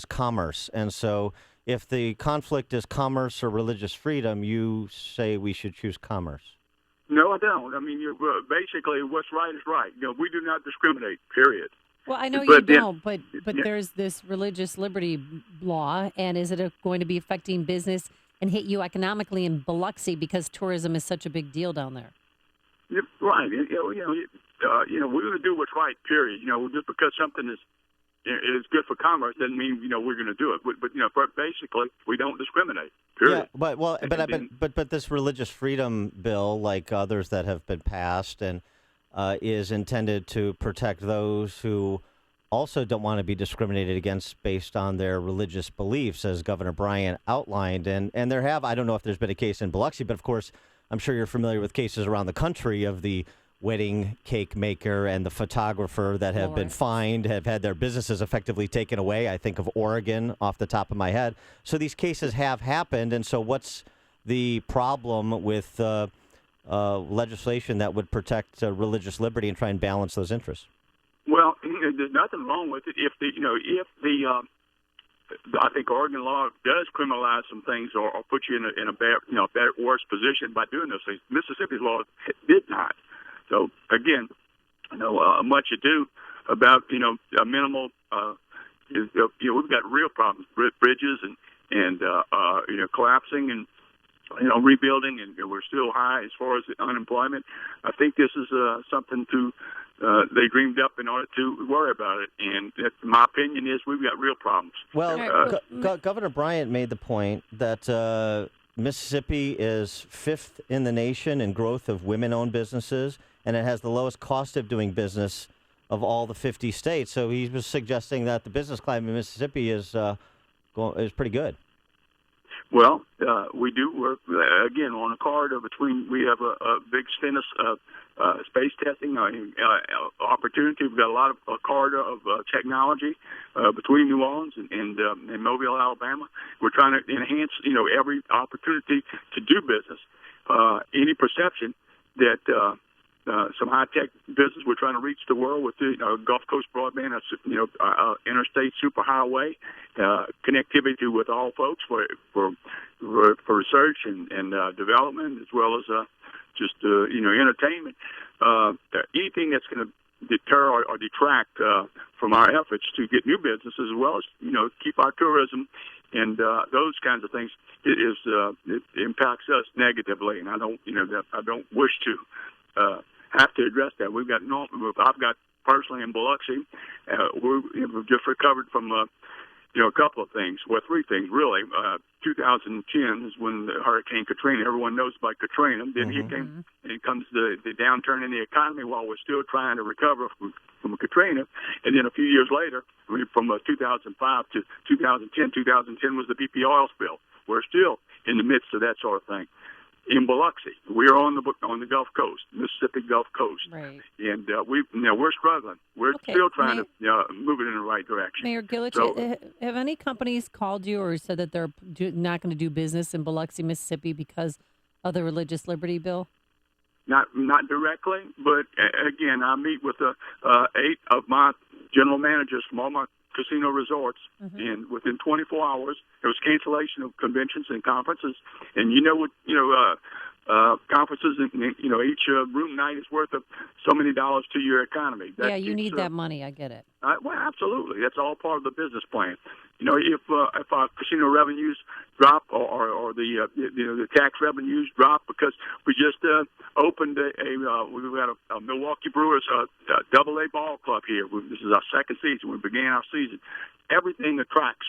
commerce, and so if the conflict is commerce or religious freedom, you say we should choose commerce. No, I don't. I mean, basically, what's right is right. We do not discriminate. Period. Well, I know you don't, but there's this religious liberty law, and is it going to be affecting business and hit you economically in Biloxi because tourism is such a big deal down there? You're right. We're going to do what's right. Period. Just because something is good for commerce doesn't mean we're going to do it. But basically, we don't discriminate. Period. Yeah, but this religious freedom bill, like others that have been passed, and is intended to protect those who also don't want to be discriminated against based on their religious beliefs, as Governor Bryant outlined. And there I don't know if there's been a case in Biloxi, but of course, I'm sure you're familiar with cases around the country of the wedding cake maker and the photographer that have been fined, have had their businesses effectively taken away. I think of Oregon off the top of my head. So these cases have happened. And so what's the problem with legislation that would protect religious liberty and try and balance those interests? Well, there's nothing wrong with it if I think Oregon law does criminalize some things or put you in a bad, worse position by doing those things. Mississippi's law did not. So again, much ado about a minimal. We've got real problems, bridges and collapsing and rebuilding, and we're still high as far as unemployment. I think this is something they dreamed up in order to worry about it. And my opinion is we've got real problems. Well, Governor Bryant made the point that Mississippi is 5th in the nation in growth of women-owned businesses, and it has the lowest cost of doing business of all the 50 states. So he was suggesting that the business climate in Mississippi is pretty good. Well, we do work, again, on a corridor between, we have a big Stennis space testing opportunity. We've got a lot of corridor of technology between New Orleans and Mobile, Alabama. We're trying to enhance, every opportunity to do business. Any perception that some high-tech business, we're trying to reach the world with the Gulf Coast broadband, interstate superhighway, connectivity with all folks for research and development, as well as just entertainment. Anything that's going to deter or detract from our efforts to get new business, as well as keep our tourism and those kinds of things, it impacts us negatively, and I don't wish to have to address that. I've got personally in Biloxi, we've just recovered from a couple of things. Well, 3 things really. 2010 is when the Hurricane Katrina. Everyone knows about Katrina. Then it comes the downturn in the economy while we're still trying to recover from Katrina. And then a few years later, from 2005 to 2010, 2010 was the BP oil spill. We're still in the midst of that sort of thing. In Biloxi, we're on the Gulf Coast, Mississippi Gulf Coast, right. And we're struggling. We're still trying to move it in the right direction. Mayor Gillich, have any companies called you or said that they're not going to do business in Biloxi, Mississippi, because of the religious liberty bill? Not directly, but again, I meet with 8 of my general managers from all my casino resorts, and within 24 hours, there was cancellation of conventions and conferences. And conferences, each room night is worth of so many dollars to your economy. You need that money. I get it. Well, absolutely. That's all part of the business plan. if our casino revenues drop or the tax revenues drop because we just opened we had a Milwaukee Brewers AA ball club here. This is our second season. We began our season. Everything attracts,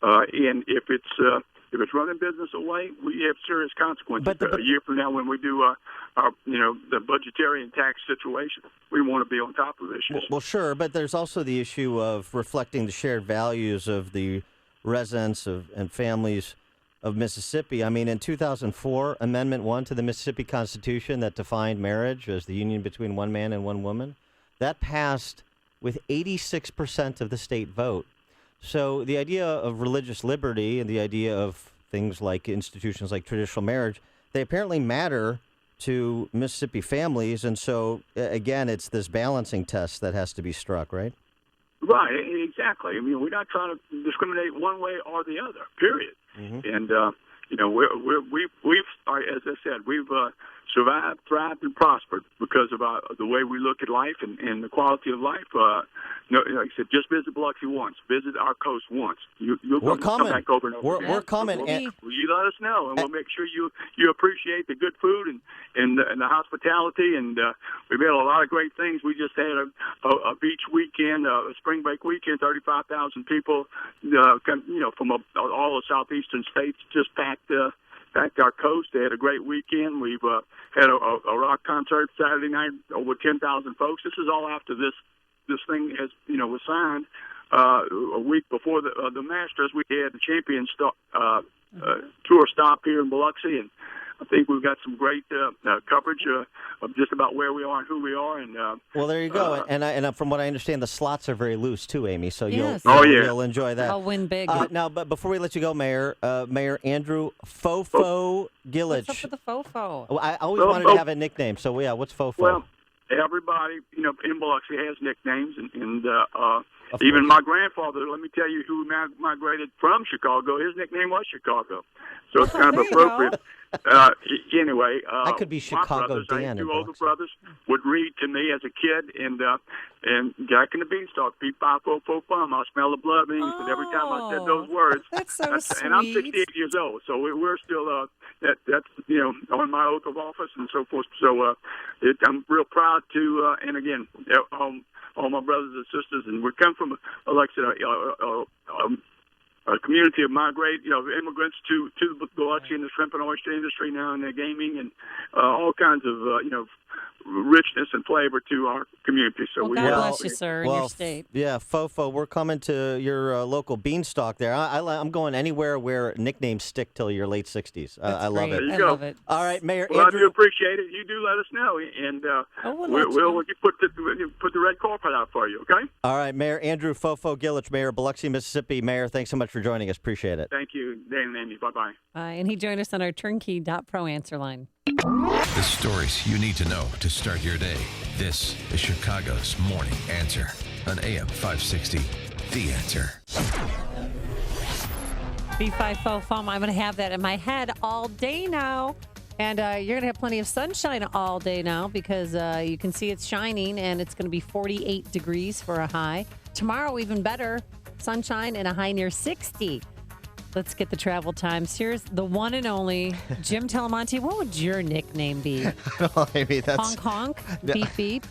and if it's running business away, we have serious consequences. A year from now, when we do the budgetary and tax situation, we want to be on top of issues. Well, sure, but there's also the issue of reflecting the shared values of the residents and families of Mississippi. I mean, in 2004, Amendment 1 to the Mississippi Constitution that defined marriage as the union between one man and one woman, that passed with 86% of the state vote. So the idea of religious liberty and the idea of things like institutions like traditional marriage, they apparently matter to Mississippi families. And so, again, it's this balancing test that has to be struck, right? Right, exactly. I mean, we're not trying to discriminate one way or the other, period. Mm-hmm. And, we've, as I said, we've survived, thrived, and prospered because of the way we look at life and the quality of life. Like I said, just visit Biloxi once. Visit our coast once. You'll come back over and over again. We're coming. You let us know, and we'll make sure you appreciate the good food and the hospitality. And we've had a lot of great things. We just had a beach weekend, a spring break weekend. 35,000 people, from all the southeastern states just packed our coast. They had a great weekend. We've had a rock concert Saturday night, over 10,000 folks. This is all after this thing was signed. A week before the Masters, we had the Champions Tour stop here in Biloxi, and I think we've got some great coverage of just about where we are and who we are. And well, there you go. And from what I understand, the slots are very loose too, Amy. So yes. you'll enjoy that. I'll win big. Now, but before we let you go, Mayor Andrew Fofo Gillich. What's up with the Fofo? Well, I always wanted to have a nickname. So yeah, what's Fofo? Well, everybody in Biloxi has nicknames, and even my grandfather. Let me tell you, who migrated from Chicago, his nickname was Chicago. So it's kind of appropriate. Anyway, I could be Chicago Dan. Two older brothers would read to me as a kid, and Jack and the Beanstalk, beep, bop, fo, fo, fum. I smell the blood beans, and every time I said those words, that's so sweet. And I'm 68 years old, so we're still that's on my oath of office and so forth. So I'm real proud to, and again, all my brothers and sisters, and we come from, like I said, a community of immigrants to Biloxi in the shrimp and oyster industry now, and the gaming and all kinds of richness and flavor to our community. So God bless you, sir, in your state. Yeah, Fofo, we're coming to your local Beanstalk there. I'm going anywhere where nicknames stick till your late 60s. I love it. There you go. Love it. All right, Mayor Well, Andrew. I do appreciate it. You do let us know, and we'll put the red carpet out for you, okay? All right, Mayor Andrew Fofo Gillich, Mayor of Biloxi, Mississippi. Mayor, thanks so much for joining us. Appreciate it. Thank you, Dan and Amy. Bye-bye. And he joined us on our turnkey.pro answer line. The stories you need to know to start your day. This is Chicago's Morning Answer on AM 560. The Answer. B5 foam. I'm going to have that in my head all day now. And you're going to have plenty of sunshine all day now because you can see it's shining, and it's going to be 48 degrees for a high. Tomorrow, even better, sunshine and a high near 60. Let's get the travel times. Here's the one and only Jim Talamonte. What would your nickname be? Amy, that's... Honk, honk, beep, beep,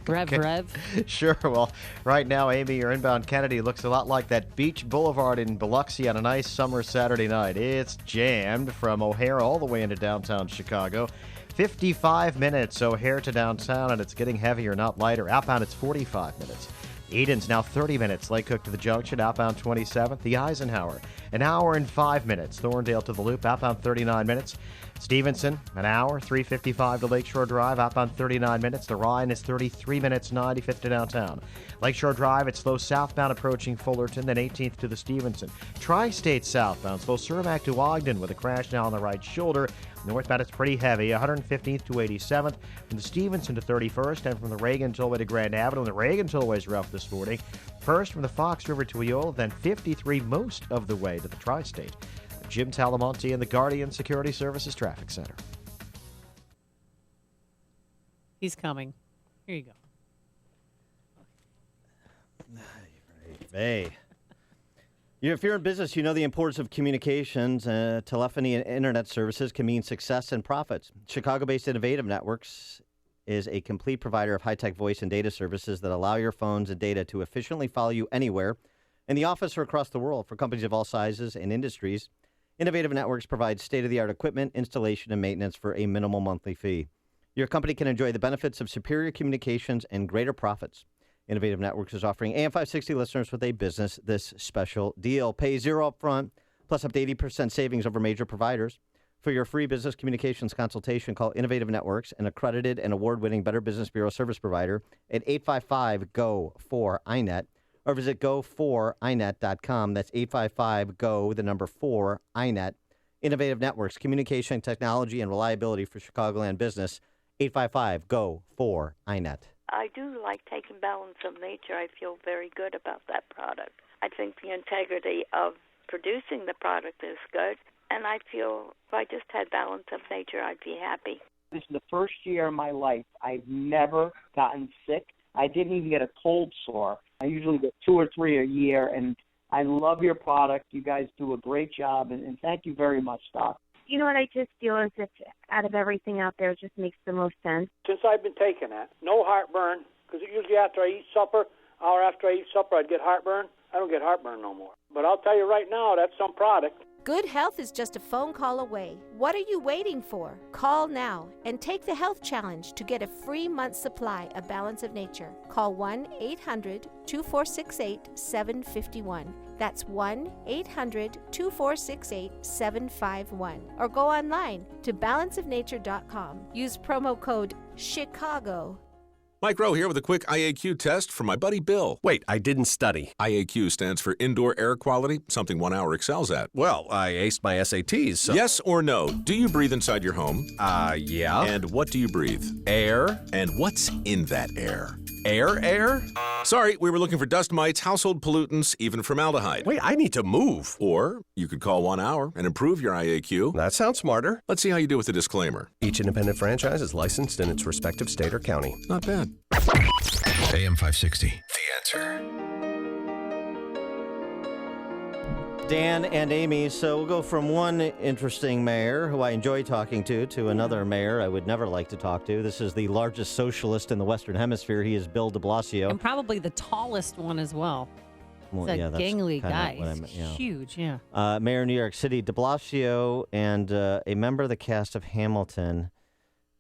rev, rev. Sure. Well, right now, Amy, your inbound Kennedy looks a lot like that Beach Boulevard in Biloxi on a nice summer Saturday night. It's jammed from O'Hare all the way into downtown Chicago. 55 minutes O'Hare to downtown, and it's getting heavier, not lighter. Outbound, it's 45 minutes. Eden's now 30 minutes. Lake Cook to the Junction, outbound 27th. The Eisenhower, an hour and 5 minutes. Thorndale to the Loop, outbound 39 minutes. Stevenson, an hour, 3:55 to Lakeshore Drive, outbound 39 minutes. The Rhine is 33 minutes, 95th to downtown. Lakeshore Drive, it's slow southbound approaching Fullerton, then 18th to the Stevenson. Tri-State southbound, slow Cermak to Ogden with a crash now on the right shoulder. Northbound, it's pretty heavy, 115th to 87th, from the Stevenson to 31st, and from the Reagan Tollway to Grand Avenue. The Reagan Tollway is rough this morning. First from the Fox River to Eola, then 53 most of the way to the Tri-State. Jim Talamonte in the Guardian Security Services Traffic Center. He's coming. Here you go. Hey. If you're in business, you know the importance of communications. Telephony and internet services can mean success and profits. Chicago-based Innovative Networks is a complete provider of high-tech voice and data services that allow your phones and data to efficiently follow you anywhere, in the office or across the world. For companies of all sizes and industries, Innovative Networks provides state-of-the-art equipment, installation, and maintenance for a minimal monthly fee. Your company can enjoy the benefits of superior communications and greater profits. Innovative Networks is offering AM 560 listeners with a business this special deal. Pay zero up front, plus up to 80% savings over major providers. For your free business communications consultation, call Innovative Networks, an accredited and award-winning Better Business Bureau service provider, at 855-GO-4-INET, or visit go4inet.com. That's 855-GO, the number 4-INET. Innovative Networks, communication, technology, and reliability for Chicagoland business, 855-GO-4-INET. I do like taking Balance of Nature. I feel very good about that product. I think the integrity of producing the product is good, and I feel if I just had Balance of Nature, I'd be happy. This is the first year of my life I've never gotten sick. I didn't even get a cold sore. I usually get 2 or 3 a year, and I love your product. You guys do a great job, and thank you very much, Doc. You know what, I just feel as if out of everything out there, it just makes the most sense. Since I've been taking that, no heartburn, because usually after I eat supper, hour after I eat supper, I'd get heartburn. I don't get heartburn no more. But I'll tell you right now, that's some product. Good health is just a phone call away. What are you waiting for? Call now and take the health challenge to get a free month's supply of Balance of Nature. Call 1-800-2468-751. That's 1-800-2468-751. Or go online to balanceofnature.com. Use promo code CHICAGO. Mike Rowe here with a quick IAQ test from my buddy Bill. Wait, I didn't study. IAQ stands for Indoor Air Quality, something 1 hour excels at. Well, I aced my SATs, so... Yes or no? Do you breathe inside your home? Yeah. And what do you breathe? Air. And what's in that air? Air? Sorry, we were looking for dust mites, household pollutants, even formaldehyde. Wait, I need to move. Or you could call 1 hour and improve your IAQ. That sounds smarter. Let's see how you do with the disclaimer. Each independent franchise is licensed in its respective state or county. Not bad. AM 560, The Answer. Dan and Amy, so we'll go from one interesting mayor who I enjoy talking to another mayor I would never like to talk to. This is the largest socialist in the Western Hemisphere. He is Bill de Blasio. And probably the tallest one as well. Well, He's yeah, a that's gangly kinda guy. what I He's meant, yeah. huge, yeah. Mayor of New York City, de Blasio, and a member of the cast of Hamilton.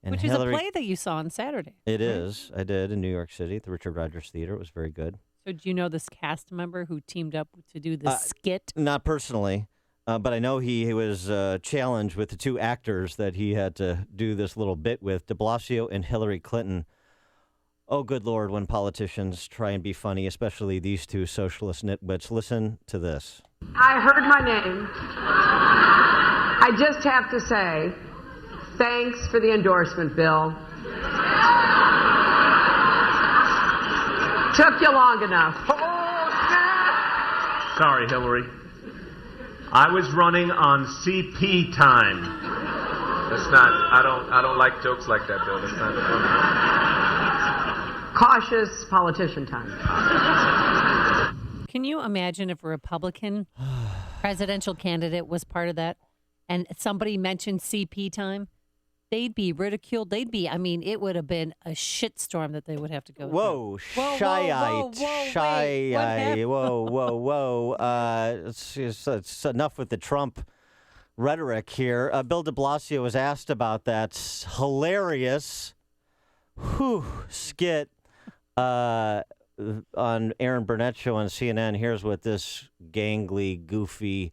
And Which Hillary, is a play that you saw on Saturday. It is. I did in New York City at the Richard Rodgers Theater. It was very good. So do you know this cast member who teamed up to do the skit? Not personally, but I know he was challenged with the two actors that he had to do this little bit with, de Blasio and Hillary Clinton. Oh, good Lord, when politicians try and be funny, especially these two socialist nitwits. Listen to this. I heard my name. I just have to say, thanks for the endorsement, Bill. Took you long enough. Sorry, Hillary. I was running on CP time. That's not. I don't like jokes like that, Bill. That's not funny. Cautious politician time. Can you imagine if a Republican presidential candidate was part of that and somebody mentioned CP time? They'd be ridiculed. It would have been a shitstorm that they would have to go Whoa, through. shy-eyed. Whoa. It's enough with the Trump rhetoric here. Bill de Blasio was asked about that hilarious skit on Aaron Burnett's show on CNN. Here's what this gangly, goofy,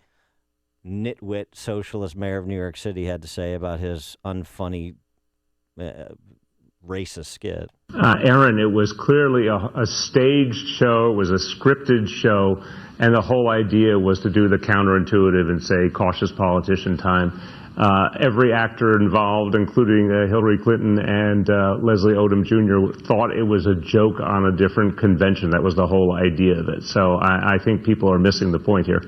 nitwit socialist mayor of New York City had to say about his unfunny racist skit. Aaron, it was clearly a staged show. It was a scripted show. And the whole idea was to do the counterintuitive and say cautious politician time. Every actor involved, including Hillary Clinton and Leslie Odom Jr., thought it was a joke on a different convention. That was the whole idea of it. So I think people are missing the point here.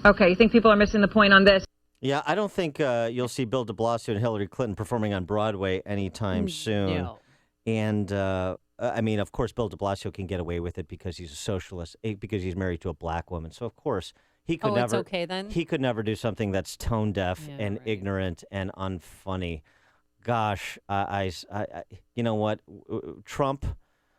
Okay, you think people are missing the point on this? Yeah, I don't think you'll see Bill de Blasio and Hillary Clinton performing on Broadway anytime soon. No. And, of course, Bill de Blasio can get away with it because he's a socialist, because he's married to a black woman. So, of course, He could never. It's okay then? He could never do something that's tone deaf and ignorant and unfunny. Gosh, you know what? Trump,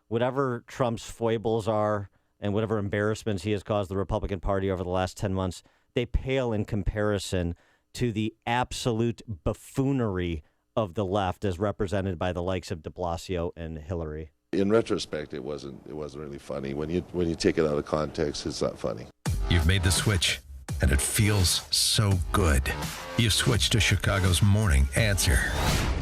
whatever Trump's foibles are and whatever embarrassments he has caused the Republican Party over the last 10 months, they pale in comparison to the absolute buffoonery of the left as represented by the likes of de Blasio and Hillary. In retrospect, it wasn't really funny. When you take it out of context, it's not funny. You've made the switch, and it feels so good. You've switched to Chicago's Morning Answer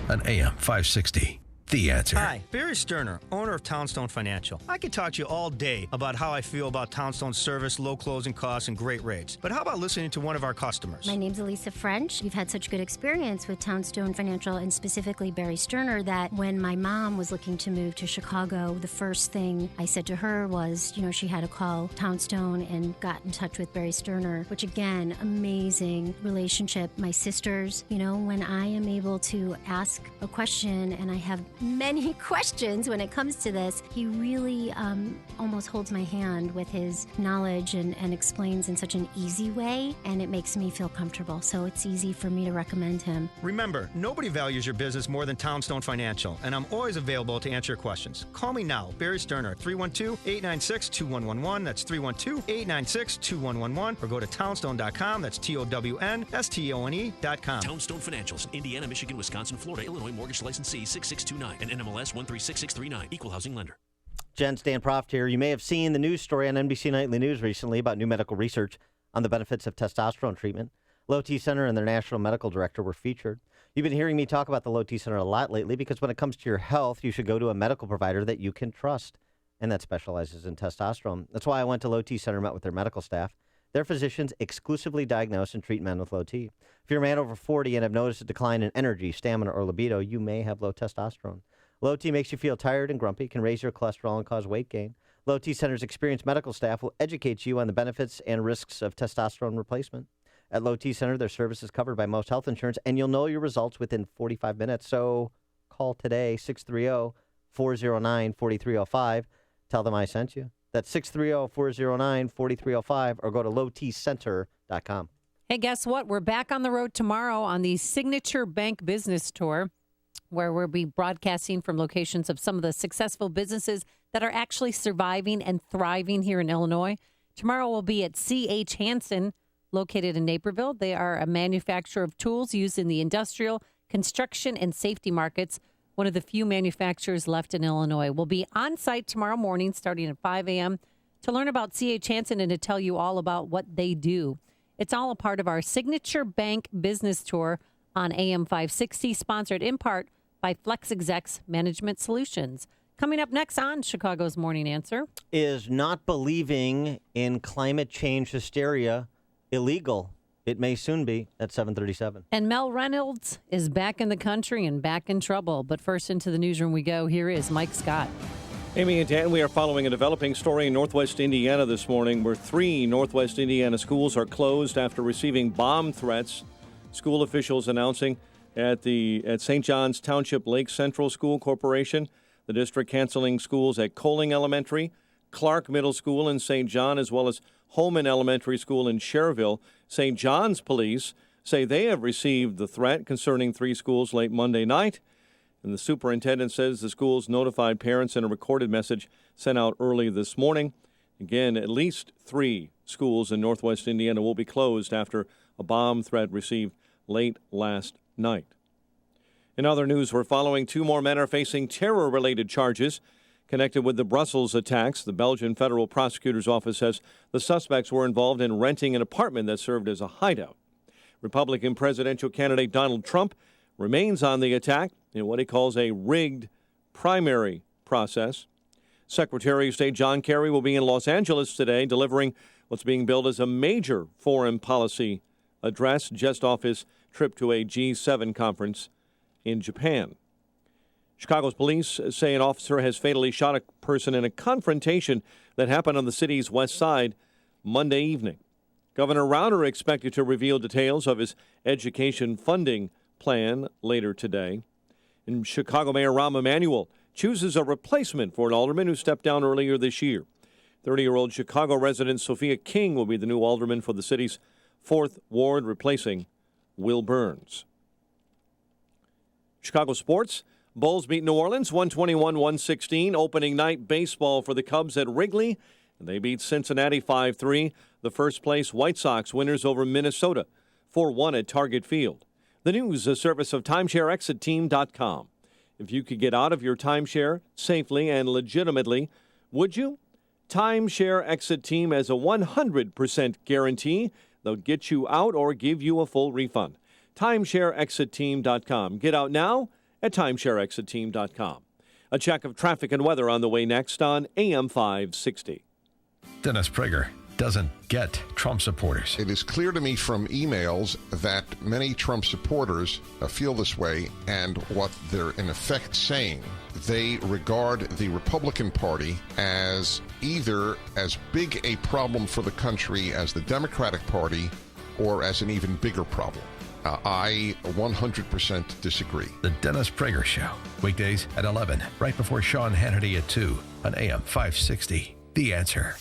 on AM 560. The Answer. Hi, Barry Sterner, owner of Townstone Financial. I could talk to you all day about how I feel about Townstone's service, low closing costs, and great rates. But how about listening to one of our customers? My name's Elisa French. We've had such good experience with Townstone Financial and specifically Barry Sterner that when my mom was looking to move to Chicago, the first thing I said to her was, she had to call Townstone and got in touch with Barry Sterner, which again, amazing relationship. My sisters, when I am able to ask a question and I have many questions when it comes to this, he really almost holds my hand with his knowledge and explains in such an easy way, and it makes me feel comfortable. So it's easy for me to recommend him. Remember, nobody values your business more than Townstone Financial, and I'm always available to answer your questions. Call me now, Barry Sterner, 312-896-2111. That's 312-896-2111. Or go to townstone.com. That's TOWNSTONE.com. Townstone Financials, Indiana, Michigan, Wisconsin, Florida, Illinois, mortgage licensee 6629 and NMLS 136639, equal housing lender. Jen, Stan Proft here. You may have seen the news story on NBC Nightly News recently about new medical research on the benefits of testosterone treatment. Low T Center and their national medical director were featured. You've been hearing me talk about the Low T Center a lot lately because when it comes to your health, you should go to a medical provider that you can trust and that specializes in testosterone. That's why I went to Low T Center and met with their medical staff. Their physicians exclusively diagnose and treat men with low T. If you're a man over 40 and have noticed a decline in energy, stamina, or libido, you may have low testosterone. Low T makes you feel tired and grumpy, can raise your cholesterol and cause weight gain. Low T Center's experienced medical staff will educate you on the benefits and risks of testosterone replacement. At Low T Center, their service is covered by most health insurance, and you'll know your results within 45 minutes. So call today, 630-409-4305. Tell them I sent you. That's 630-409-4305, or go to lowtcenter.com. Hey, guess what? We're back on the road tomorrow on the Signature Bank Business Tour, where we'll be broadcasting from locations of some of the successful businesses that are actually surviving and thriving here in Illinois. Tomorrow we'll be at C.H. Hansen, located in Naperville. They are a manufacturer of tools used in the industrial, construction, and safety markets, one of the few manufacturers left in Illinois. We'll be on site tomorrow morning starting at 5 a.m. to learn about C.H. Hansen and to tell you all about what they do. It's all a part of our Signature Bank Business Tour on AM 560, sponsored in part by Flex Execs Management Solutions. Coming up next on Chicago's Morning Answer. Is not believing in climate change hysteria illegal? It may soon be at 7:37. And Mel Reynolds is back in the country and back in trouble. But first into the newsroom we go. Here is Mike Scott. Amy and Dan, we are following a developing story in Northwest Indiana this morning where 3 Northwest Indiana schools are closed after receiving bomb threats. School officials announcing at St. John's Township Lake Central School Corporation, the district canceling schools at Coling Elementary, Clark Middle School in St. John, as well as Holman Elementary School in Cherville. St. John's police say they have received the threat concerning 3 schools late Monday night. And the superintendent says the schools notified parents in a recorded message sent out early this morning. Again, at least 3 schools in Northwest Indiana will be closed after a bomb threat received late last night. In other news, we're following 2 more men are facing terror-related charges connected with the Brussels attacks. The Belgian Federal Prosecutor's Office says the suspects were involved in renting an apartment that served as a hideout. Republican presidential candidate Donald Trump remains on the attack in what he calls a rigged primary process. Secretary of State John Kerry will be in Los Angeles today delivering what's being billed as a major foreign policy address just off his trip to a G7 conference in Japan. Chicago's police say an officer has fatally shot a person in a confrontation that happened on the city's west side Monday evening. Governor Rauner expected to reveal details of his education funding plan later today. And Chicago Mayor Rahm Emanuel chooses a replacement for an alderman who stepped down earlier this year. 30-year-old Chicago resident Sophia King will be the new alderman for the city's 4th Ward, replacing Will Burns. Chicago sports. Bulls beat New Orleans 121-116. Opening night baseball for the Cubs at Wrigley. And they beat Cincinnati 5-3. The first-place White Sox winners over Minnesota 4-1 at Target Field. The news, a service of TimeshareExitTeam.com. If you could get out of your timeshare safely and legitimately, would you? Timeshare Exit Team has a 100% guarantee. They'll get you out or give you a full refund. TimeshareExitTeam.com. Get out now at TimeshareExitTeam.com. A check of traffic and weather on the way next on AM 560. Dennis Prager doesn't get Trump supporters. It is clear to me from emails that many Trump supporters feel this way, and what they're in effect saying, they regard the Republican Party as either as big a problem for the country as the Democratic Party or as an even bigger problem. I 100% disagree. The Dennis Prager Show, weekdays at 11, right before Sean Hannity at 2 on AM 560. The Answer.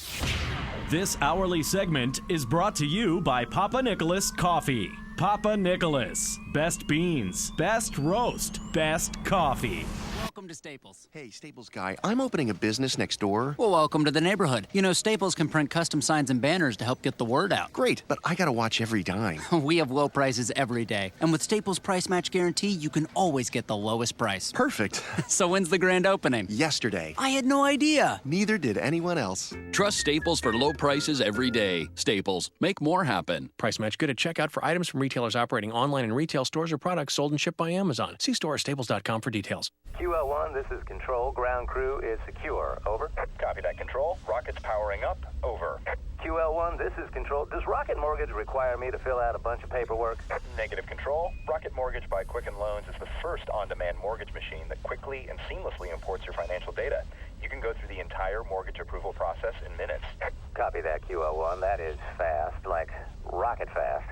This hourly segment is brought to you by Papa Nicholas Coffee. Papa Nicholas. Best beans, best roast, best coffee. Welcome to Staples. Hey, Staples guy, I'm opening a business next door. Well, welcome to the neighborhood. You know, Staples can print custom signs and banners to help get the word out. Great, but I gotta watch every dime. We have low prices every day. And with Staples Price Match Guarantee, you can always get the lowest price. Perfect. So when's the grand opening? Yesterday. I had no idea. Neither did anyone else. Trust Staples for low prices every day. Staples. Make more happen. Price match good at checkout for items from retailers operating online in retail stores or products sold and shipped by Amazon. See store or staples.com for details. QL1, this is Control. Ground crew is secure. Over. Copy that, Control. Rockets powering up. Over. QL1, this is Control. Does Rocket Mortgage require me to fill out a bunch of paperwork? Negative, Control. Rocket Mortgage by Quicken Loans is the first on-demand mortgage machine that quickly and seamlessly imports your financial data. You can go through the entire mortgage approval process in minutes. Copy that, QL1. That is fast, like rocket fast.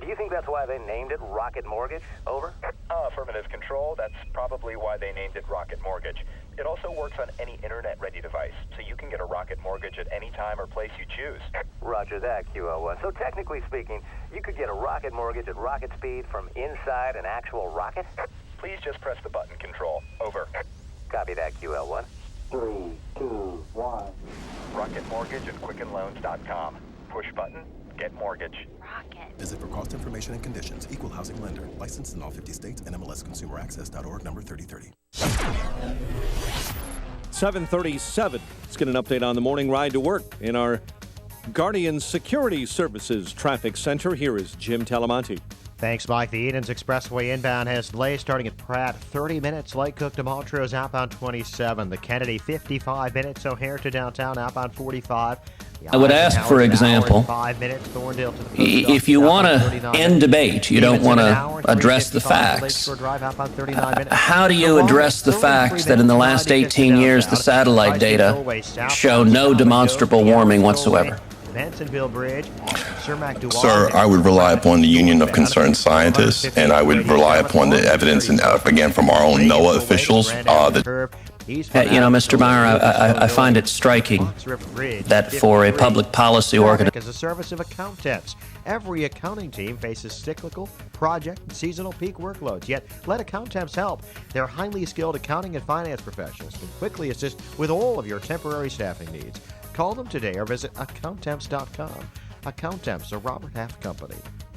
Do you think that's why they named it Rocket Mortgage? Over. Affirmative, Control. That's probably why they named it Rocket Mortgage. It also works on any internet-ready device, so you can get a Rocket Mortgage at any time or place you choose. Roger that, QL1. So technically speaking, you could get a Rocket Mortgage at rocket speed from inside an actual rocket? Please just press the button, Control. Over. Copy that, QL1. 3, 2, 1. Rocket Mortgage at QuickenLoans.com. Push button, get mortgage. Visit for cost information and conditions. Equal housing lender. Licensed in all 50 states and MLSConsumerAccess.org number 3030. 7:37. Let's get an update on the morning ride to work in our Guardian Security Services Traffic Center. Here is Jim Talamonte. Thanks, Mike. The Edens Expressway inbound has delays starting at Pratt, 30 minutes. Lake Cook to Montrose outbound 27. The Kennedy 55 minutes. O'Hare to downtown outbound 45. I would ask, for example, if you want to end debate, you don't want to address the facts. How do you address the facts that in the last 18 years the satellite data show no demonstrable warming whatsoever? Sir, I would rely upon the Union of Concerned Scientists, and I would rely upon the evidence, and again, from our own NOAA officials. Mr. Byron, I find it striking that for a public policy organization, as a service of account temps, every accounting team faces cyclical, project, and seasonal peak workloads. Yet, let account temps help. They're highly skilled accounting and finance professionals can quickly assist with all of your temporary staffing needs. Call them today or visit accounttemps.com. Account Temps, a Robert Half company.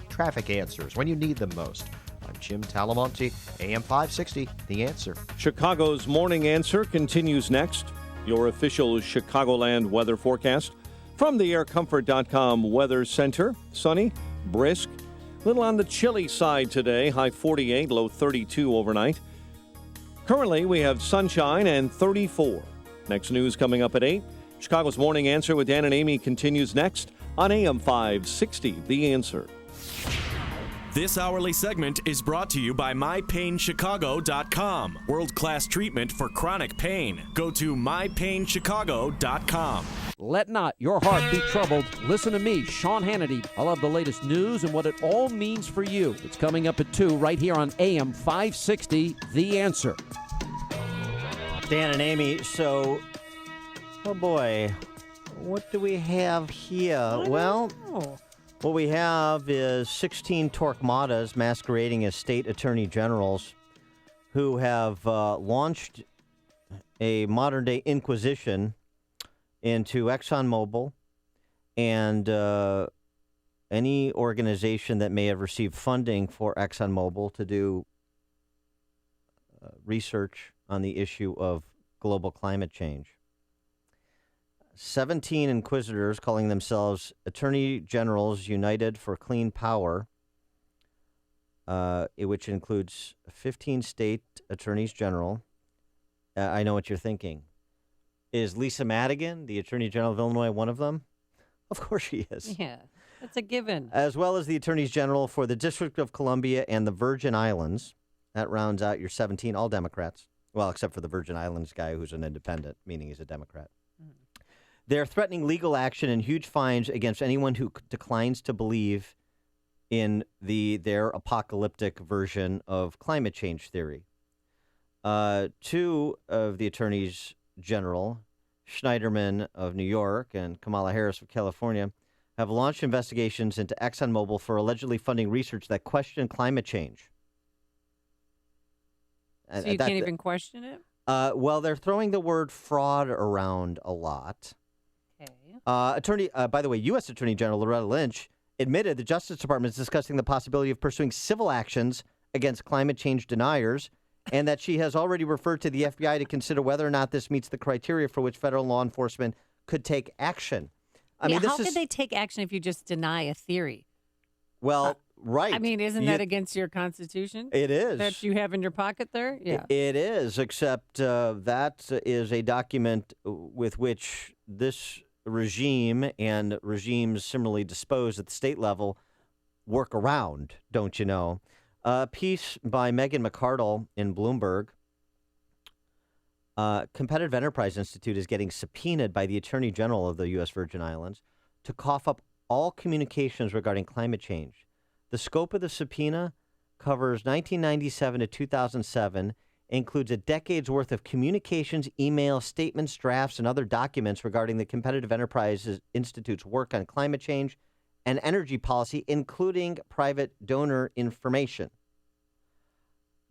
Traffic answers when you need them most. I'm Jim Talamonte, AM 560, The Answer. Chicago's Morning Answer continues next. Your official Chicagoland weather forecast from the aircomfort.com Weather Center. Sunny, brisk, little on the chilly side today. High 48, low 32 overnight. Currently, we have sunshine and 34. Next news coming up at 8. Chicago's Morning Answer with Dan and Amy continues next on AM 560, The Answer. This hourly segment is brought to you by MyPainChicago.com. World-class treatment for chronic pain. Go to MyPainChicago.com. Let not your heart be troubled. Listen to me, Sean Hannity. I'll have the latest news and what it all means for you. It's coming up at 2 right here on AM 560, The Answer. Dan and Amy, so, oh boy, what do we have here? Well, what we have is 16 Torquemadas masquerading as state attorney generals who have launched a modern-day inquisition into ExxonMobil and any organization that may have received funding for ExxonMobil to do research on the issue of global climate change. 17 inquisitors calling themselves Attorney Generals United for Clean Power, which includes 15 state attorneys general. I know what you're thinking. Is Lisa Madigan, the Attorney General of Illinois, one of them? Of course she is. Yeah, that's a given. As well as the Attorneys General for the District of Columbia and the Virgin Islands. That rounds out your 17, all Democrats. Well, except for the Virgin Islands guy who's an independent, meaning he's a Democrat. They're threatening legal action and huge fines against anyone who declines to believe in their apocalyptic version of climate change theory. Two of the attorneys general, Schneiderman of New York and Kamala Harris of California, have launched investigations into ExxonMobil for allegedly funding research that questioned climate change. So you can't even question it? Well, they're throwing the word fraud around a lot. Okay. By the way, U.S. Attorney General Loretta Lynch admitted the Justice Department is discussing the possibility of pursuing civil actions against climate change deniers, and that she has already referred to the FBI to consider whether or not this meets the criteria for which federal law enforcement could take action. I mean, how could they take action if you just deny a theory? Well, right. I mean, isn't that against your Constitution? It is. That you have in your pocket there? Yeah. It is, except that is a document with which this regime and regimes similarly disposed at the state level work around, don't you know? A piece by Megan McArdle in Bloomberg. Competitive Enterprise Institute is getting subpoenaed by the Attorney General of the U.S. Virgin Islands to cough up all communications regarding climate change. The scope of the subpoena covers 1997 to 2007, includes a decade's worth of communications, emails, statements, drafts, and other documents regarding the Competitive Enterprise Institute's work on climate change and energy policy, including private donor information.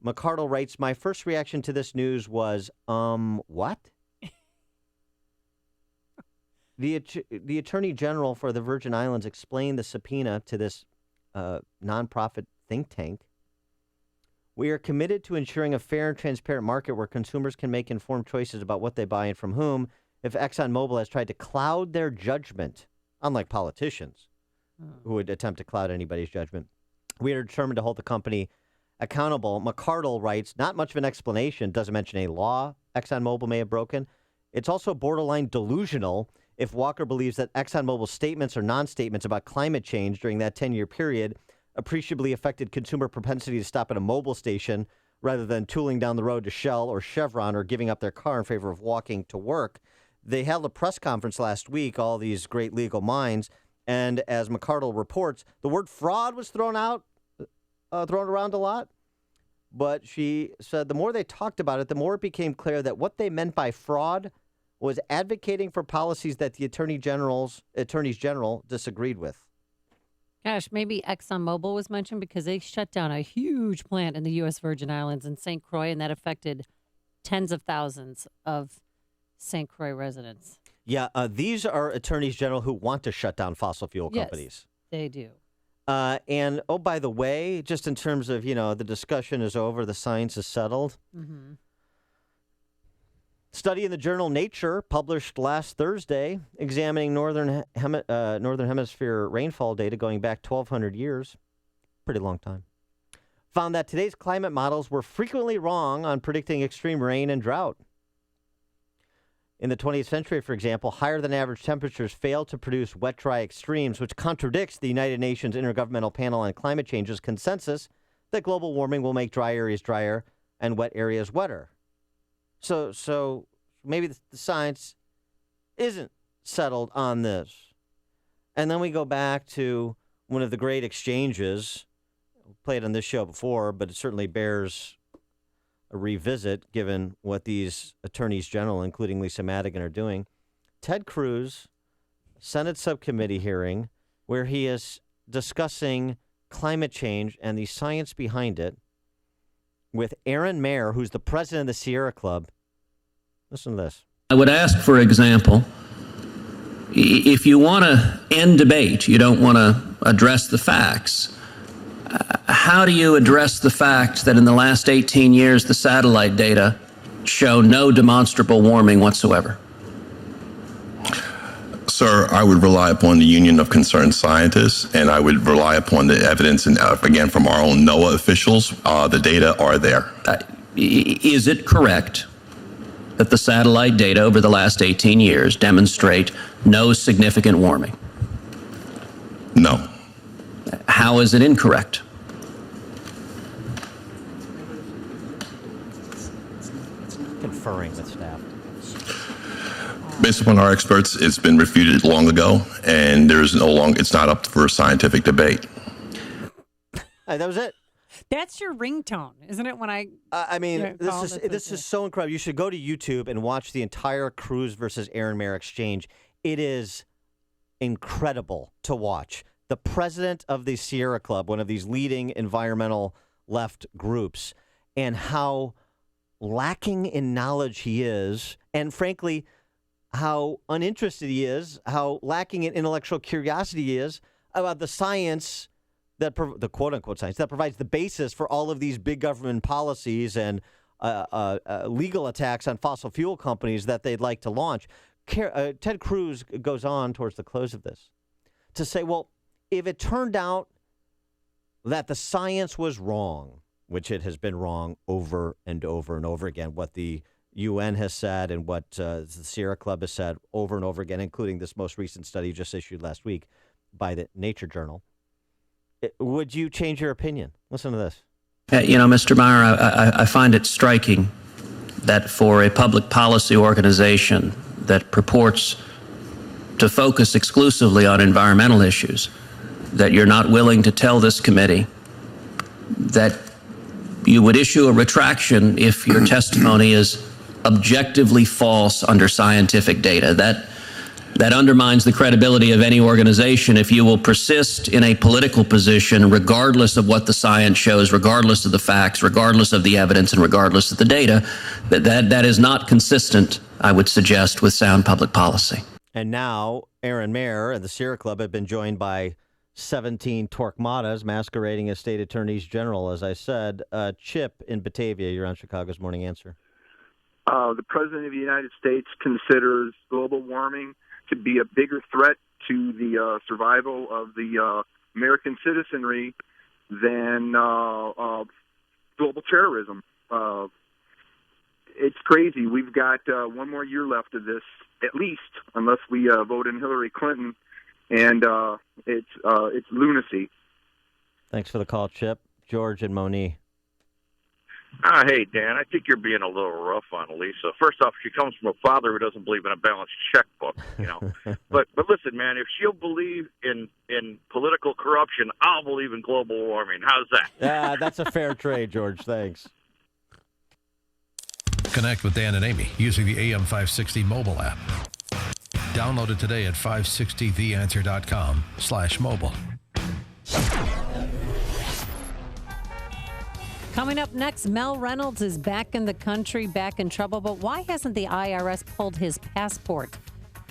McArdle writes, my first reaction to this news was, what? The Attorney General for the Virgin Islands explained the subpoena to this nonprofit think tank. We are committed to ensuring a fair and transparent market where consumers can make informed choices about what they buy and from whom. If ExxonMobil has tried to cloud their judgment, unlike politicians who would attempt to cloud anybody's judgment, we are determined to hold the company accountable. McArdle writes, not much of an explanation, doesn't mention a law ExxonMobil may have broken. It's also borderline delusional if Walker believes that ExxonMobil's statements or non-statements about climate change during that 10-year period appreciably affected consumer propensity to stop at a mobile station rather than tooling down the road to Shell or Chevron or giving up their car in favor of walking to work. They held a press conference last week, all these great legal minds, and as McArdle reports, the word fraud was thrown around a lot. But she said the more they talked about it, the more it became clear that what they meant by fraud was advocating for policies that the attorneys general disagreed with. Gosh, maybe ExxonMobil was mentioned because they shut down a huge plant in the U.S. Virgin Islands in St. Croix, and that affected tens of thousands of St. Croix residents. Yeah, these are attorneys general who want to shut down fossil fuel companies. Yes, they do. And, oh, by the way, just in terms of, the discussion is over, the science is settled. Mm-hmm. Study in the journal Nature, published last Thursday, examining Northern Hemisphere rainfall data going back 1,200 years, pretty long time, found that today's climate models were frequently wrong on predicting extreme rain and drought. In the 20th century, for example, higher than average temperatures failed to produce wet, dry extremes, which contradicts the United Nations Intergovernmental Panel on Climate Change's consensus that global warming will make dry areas drier and wet areas wetter. So maybe the science isn't settled on this. And then we go back to one of the great exchanges, played on this show before, but it certainly bears a revisit given what these attorneys general, including Lisa Madigan, are doing. Ted Cruz Senate subcommittee hearing where he is discussing climate change and the science behind it with Aaron Mayer, who's the president of the Sierra Club. Listen to this. I would ask, for example, if you want to end debate, you don't want to address the facts, how do you address the fact that in the last 18 years, the satellite data show no demonstrable warming whatsoever? Sir, I would rely upon the Union of Concerned Scientists, and I would rely upon the evidence, and again, from our own NOAA officials. The data are there. Is it correct that the satellite data over the last 18 years demonstrate no significant warming? No. How is it incorrect? Conferring with staff. Based upon our experts, it's been refuted long ago, and it's not up for scientific debate. That was it. That's your ringtone, isn't it? When this is so incredible. You should go to YouTube and watch the entire Cruz versus Aaron Mayer exchange. It is incredible to watch. The president of the Sierra Club, one of these leading environmental left groups, and how lacking in knowledge he is, and frankly, how uninterested he is, how lacking in intellectual curiosity he is about the science, the quote-unquote science, that provides the basis for all of these big government policies and legal attacks on fossil fuel companies that they'd like to launch. Ted Cruz goes on towards the close of this to say, well, if it turned out that the science was wrong, which it has been wrong over and over and over again, what the UN has said and what the Sierra Club has said over and over again, including this most recent study just issued last week by the Nature Journal, would you change your opinion? Listen to this. Mr. Byron, I find it striking that for a public policy organization that purports to focus exclusively on environmental issues, that you're not willing to tell this committee that you would issue a retraction if your testimony is objectively false under scientific data. That undermines the credibility of any organization if you will persist in a political position regardless of what the science shows, regardless of the facts, regardless of the evidence, and regardless of the data. That is not consistent, I would suggest, with sound public policy. And now Aaron Mayer and the Sierra Club have been joined by 17 Torquemadas masquerading as state attorneys general, as I said. Chip in Batavia, you're on Chicago's Morning Answer. The President of the United States considers global warming to be a bigger threat to the survival of the American citizenry than global terrorism. It's crazy. We've got one more year left of this, at least, unless we vote in Hillary Clinton, and it's lunacy. Thanks for the call, Chip. George and Moni. Hey, Dan, I think you're being a little rough on Lisa. First off, she comes from a father who doesn't believe in a balanced checkbook, But listen, man, if she'll believe in political corruption, I'll believe in global warming. How's that? Yeah, that's a fair trade, George. Thanks. Connect with Dan and Amy using the AM 560 mobile app. Download it today at 560theanswer.com/mobile. Coming up next, Mel Reynolds is back in the country, back in trouble. But why hasn't the IRS pulled his passport?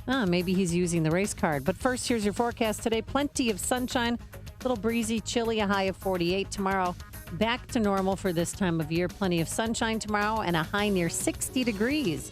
Maybe he's using the race card. But first, here's your forecast today. Plenty of sunshine, a little breezy, chilly, a high of 48 tomorrow. Back to normal for this time of year. Plenty of sunshine tomorrow and a high near 60 degrees.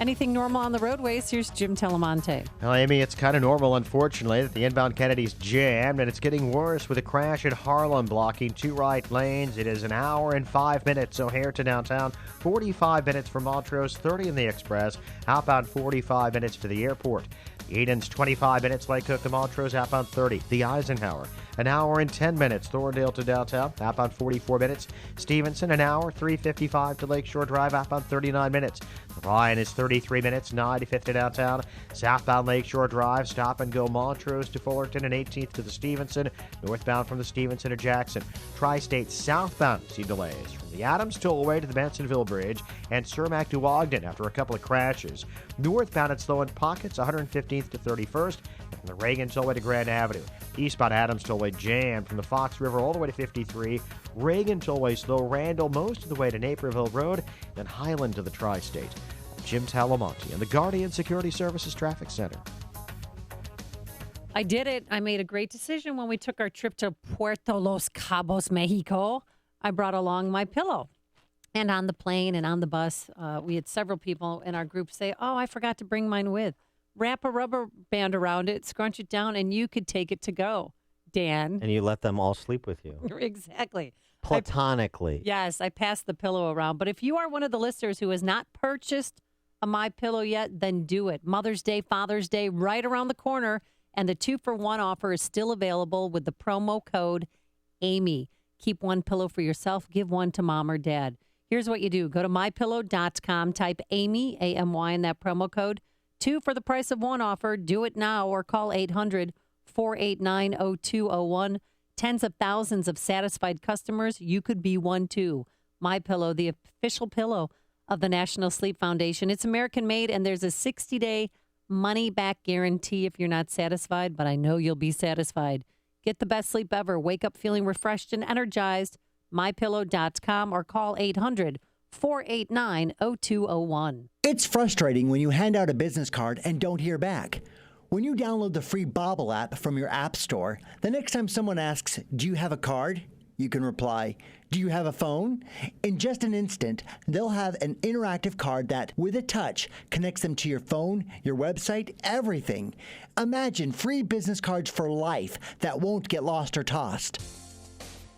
Anything normal on the roadways? Here's Jim Telemonte. Well, Amy, it's kind of normal, unfortunately, that the inbound Kennedy's jammed, and it's getting worse with a crash at Harlem blocking 2 right lanes. It is an hour and 5 minutes O'Hare to downtown, 45 minutes from Montrose, 30 in the Express, outbound 45 minutes to the airport. Eden's 25 minutes, Lake Cook to Montrose, outbound 30. The Eisenhower, an hour and 10 minutes. Thorndale to downtown, outbound 44 minutes. Stevenson, an hour, 3:55 to Lakeshore Drive, outbound 39 minutes. Ryan is 33 minutes, 95th to downtown. Southbound Lakeshore Drive, stop and go Montrose to Fullerton and 18th to the Stevenson. Northbound from the Stevenson to Jackson. Tri-State southbound see delays from the Adams Tollway to the Bensonville Bridge and Cermak to Ogden after a couple of crashes. Northbound it's slow in pockets, 115th to 31st, and from the Reagan Tollway to Grand Avenue. Eastbound Adams Tollway jammed from the Fox River all the way to 53. Reagan Tollway slow, Randall most of the way to Naperville Road, then Highland to the Tri-State. Jim Talamonte and the Guardian Security Services Traffic Center. I did it. I made a great decision when we took our trip to Puerto Los Cabos, Mexico. I brought along my pillow. And on the plane and on the bus, we had several people in our group say, oh, I forgot to bring mine with. Wrap a rubber band around it, scrunch it down, and you could take it to go, Dan. And you let them all sleep with you. Exactly. Platonically. Yes, I passed the pillow around. But if you are one of the listeners who has not purchased a MyPillow yet, then do it. Mother's Day, Father's Day, right around the corner. And the 2-for-1 offer is still available with the promo code Amy. Keep one pillow for yourself. Give one to mom or dad. Here's what you do. Go to mypillow.com. Type Amy, A-M-Y, in that promo code. 2 for the price of 1 offer. Do it now or call 800-489-0201. Tens of thousands of satisfied customers. You could be one too. MyPillow, the official pillow of the National Sleep Foundation. It's American-made, and there's a 60-day money-back guarantee if you're not satisfied, but I know you'll be satisfied. Get the best sleep ever. Wake up feeling refreshed and energized. MyPillow.com or call 800-489-0201. It's frustrating when you hand out a business card and don't hear back. When you download the free Bobble app from your app store, the next time someone asks, do you have a card? You can reply, do you have a phone? In just an instant, they'll have an interactive card that, with a touch, connects them to your phone, your website, everything. Imagine free business cards for life that won't get lost or tossed.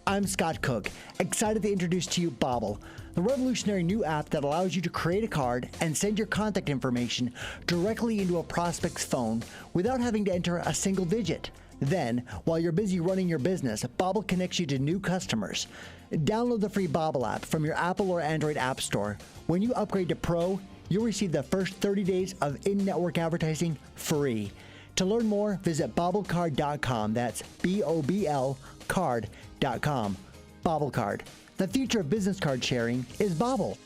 I'm Scott Cook, excited to introduce to you Bobble, the revolutionary new app that allows you to create a card and send your contact information directly into a prospect's phone without having to enter a single digit. Then, while you're busy running your business, Bobble connects you to new customers. Download the free Bobble app from your Apple or Android app store. When you upgrade to Pro, you'll receive the first 30 days of in-network advertising free. To learn more, visit bobblecard.com. That's B-O-B-L card.com. Bobble Card. The future of business card sharing is Bobble.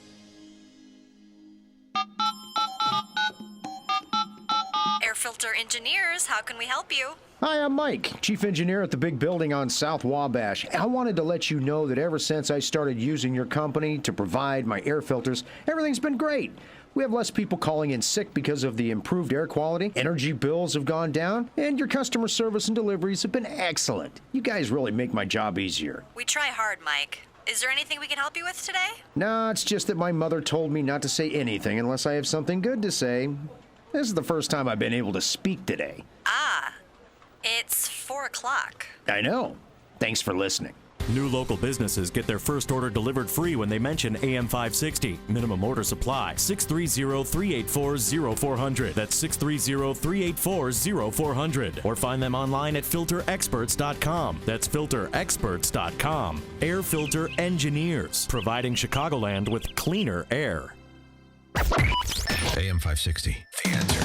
Air Filter Engineers, how can we help you? Hi, I'm Mike, chief engineer at the big building on South Wabash. I wanted to let you know that ever since I started using your company to provide my air filters, everything's been great. We have less people calling in sick because of the improved air quality, energy bills have gone down, and your customer service and deliveries have been excellent. You guys really make my job easier. We try hard, Mike. Is there anything we can help you with today? No, it's just that my mother told me not to say anything unless I have something good to say. This is the first time I've been able to speak today. Ah, it's 4 o'clock. I know. Thanks for listening. New local businesses get their first order delivered free when they mention AM 560. Minimum order supply, 630-384-0400. That's 630-384-0400. Or find them online at filterexperts.com. That's filterexperts.com. Air Filter Engineers, providing Chicagoland with cleaner air. AM 560, The Answer.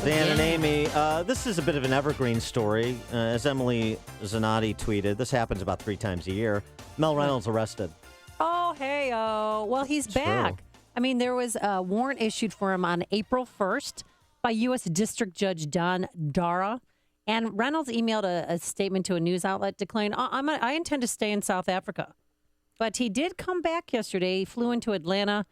Dan and Amy, this is a bit of an evergreen story. As Emily Zanotti tweeted, this happens about 3 times a year. Mel Reynolds arrested. Oh, hey-oh. Well, he's back. True. I mean, there was a warrant issued for him on April 1st by U.S. District Judge Don Dara. And Reynolds emailed a statement to a news outlet declaring, I intend to stay in South Africa. But he did come back yesterday. He flew into Atlanta,